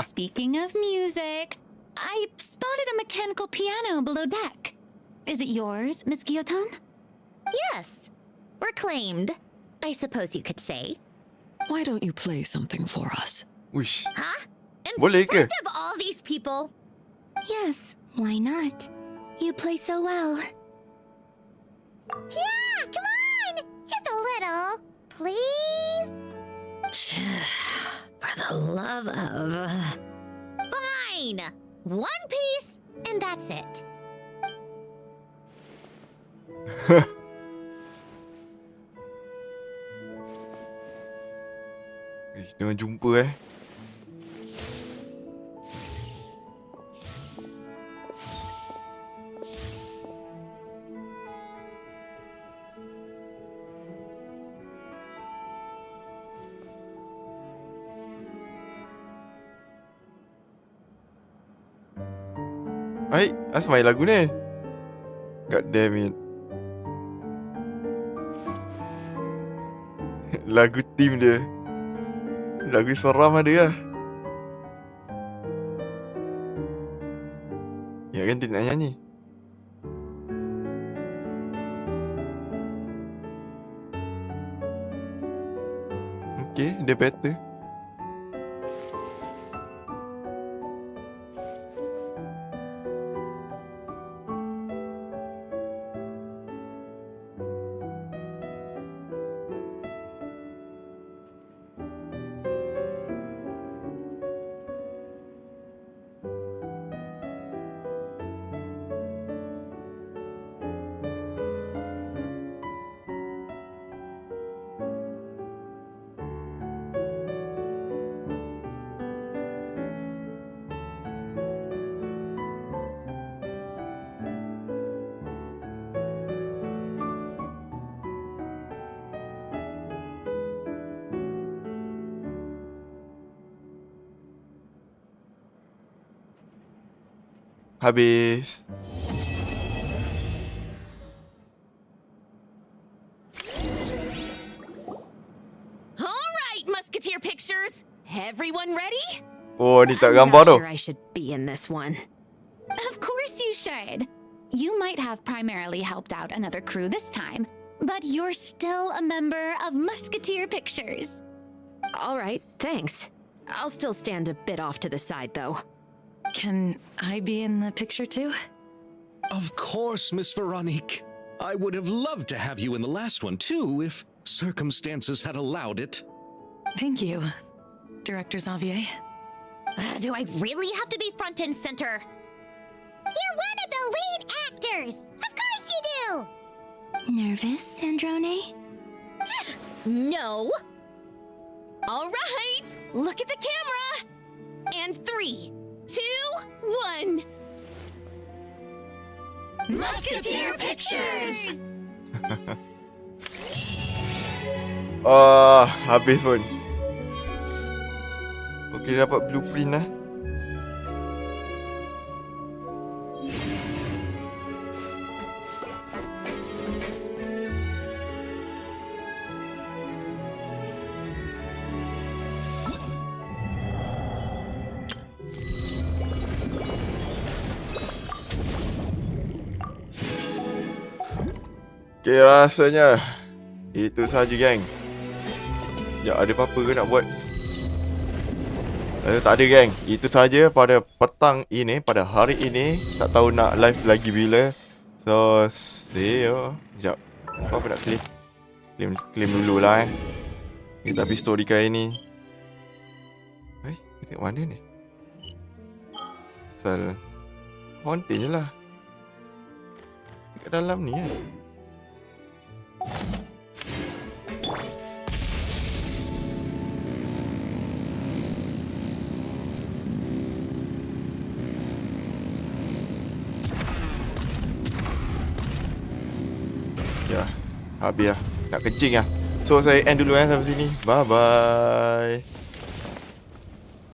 S3: Speaking of music, I spotted a mechanical piano below deck. Is it yours, Miss Gyotan?
S2: Yes. Reclaimed, I suppose you could say.
S16: Why don't you play something for us?
S1: Wish.
S2: Huh? In
S1: Boleh ke?
S2: front of all these people?
S6: Yes, why not? You play so well.
S2: Yeah, come on! Just a little, please? For the love of... Fine! One piece, and that's it.
S1: Jangan jumpa Hai, asal main lagu ni? God damn it. Lagu team dia. Lagu seram ada lah. Ya kan dia nak nyanyi. Okay, dia better. Habis.
S7: All right, Musketeer Pictures. Everyone ready?
S1: Oh, ni tak
S7: I'm
S1: gambar
S7: not
S1: tu.
S7: sure I should be in this one.
S3: Of course you should. You might have primarily helped out another crew this time, but you're still a member of Musketeer Pictures.
S7: All right, thanks. I'll still stand a bit off to the side, though.
S5: Can I be in the picture too?
S4: Of course, Miss Veronique. I would have loved to have you in the last one, too, if circumstances had allowed it.
S5: Thank you, Director Xavier.
S2: Do I really have to be front and center? You're one of the lead actors! Of course you do!
S6: Nervous, Sandrone?
S7: No! All right, look at the camera! And 3, 2, 1.
S3: Musketeer Pictures!
S1: Habis pun. Okay, dapat blueprint lah. Okay, rasanya itu saja, geng. Ya, ada apa-apa ke nak buat? Tak ada, geng. Itu saja pada petang ini, pada hari ini. Tak tahu nak live lagi bila. So, see you. Sekejap. Apa nak claim dulu lah Kita habis story kali ni. Kita tengok mana ni? Asal konten je lah. Dekat dalam ni kan. Ya, habis lah. Nak kencing lah. So, saya end dulu sampai sini. Bye-bye.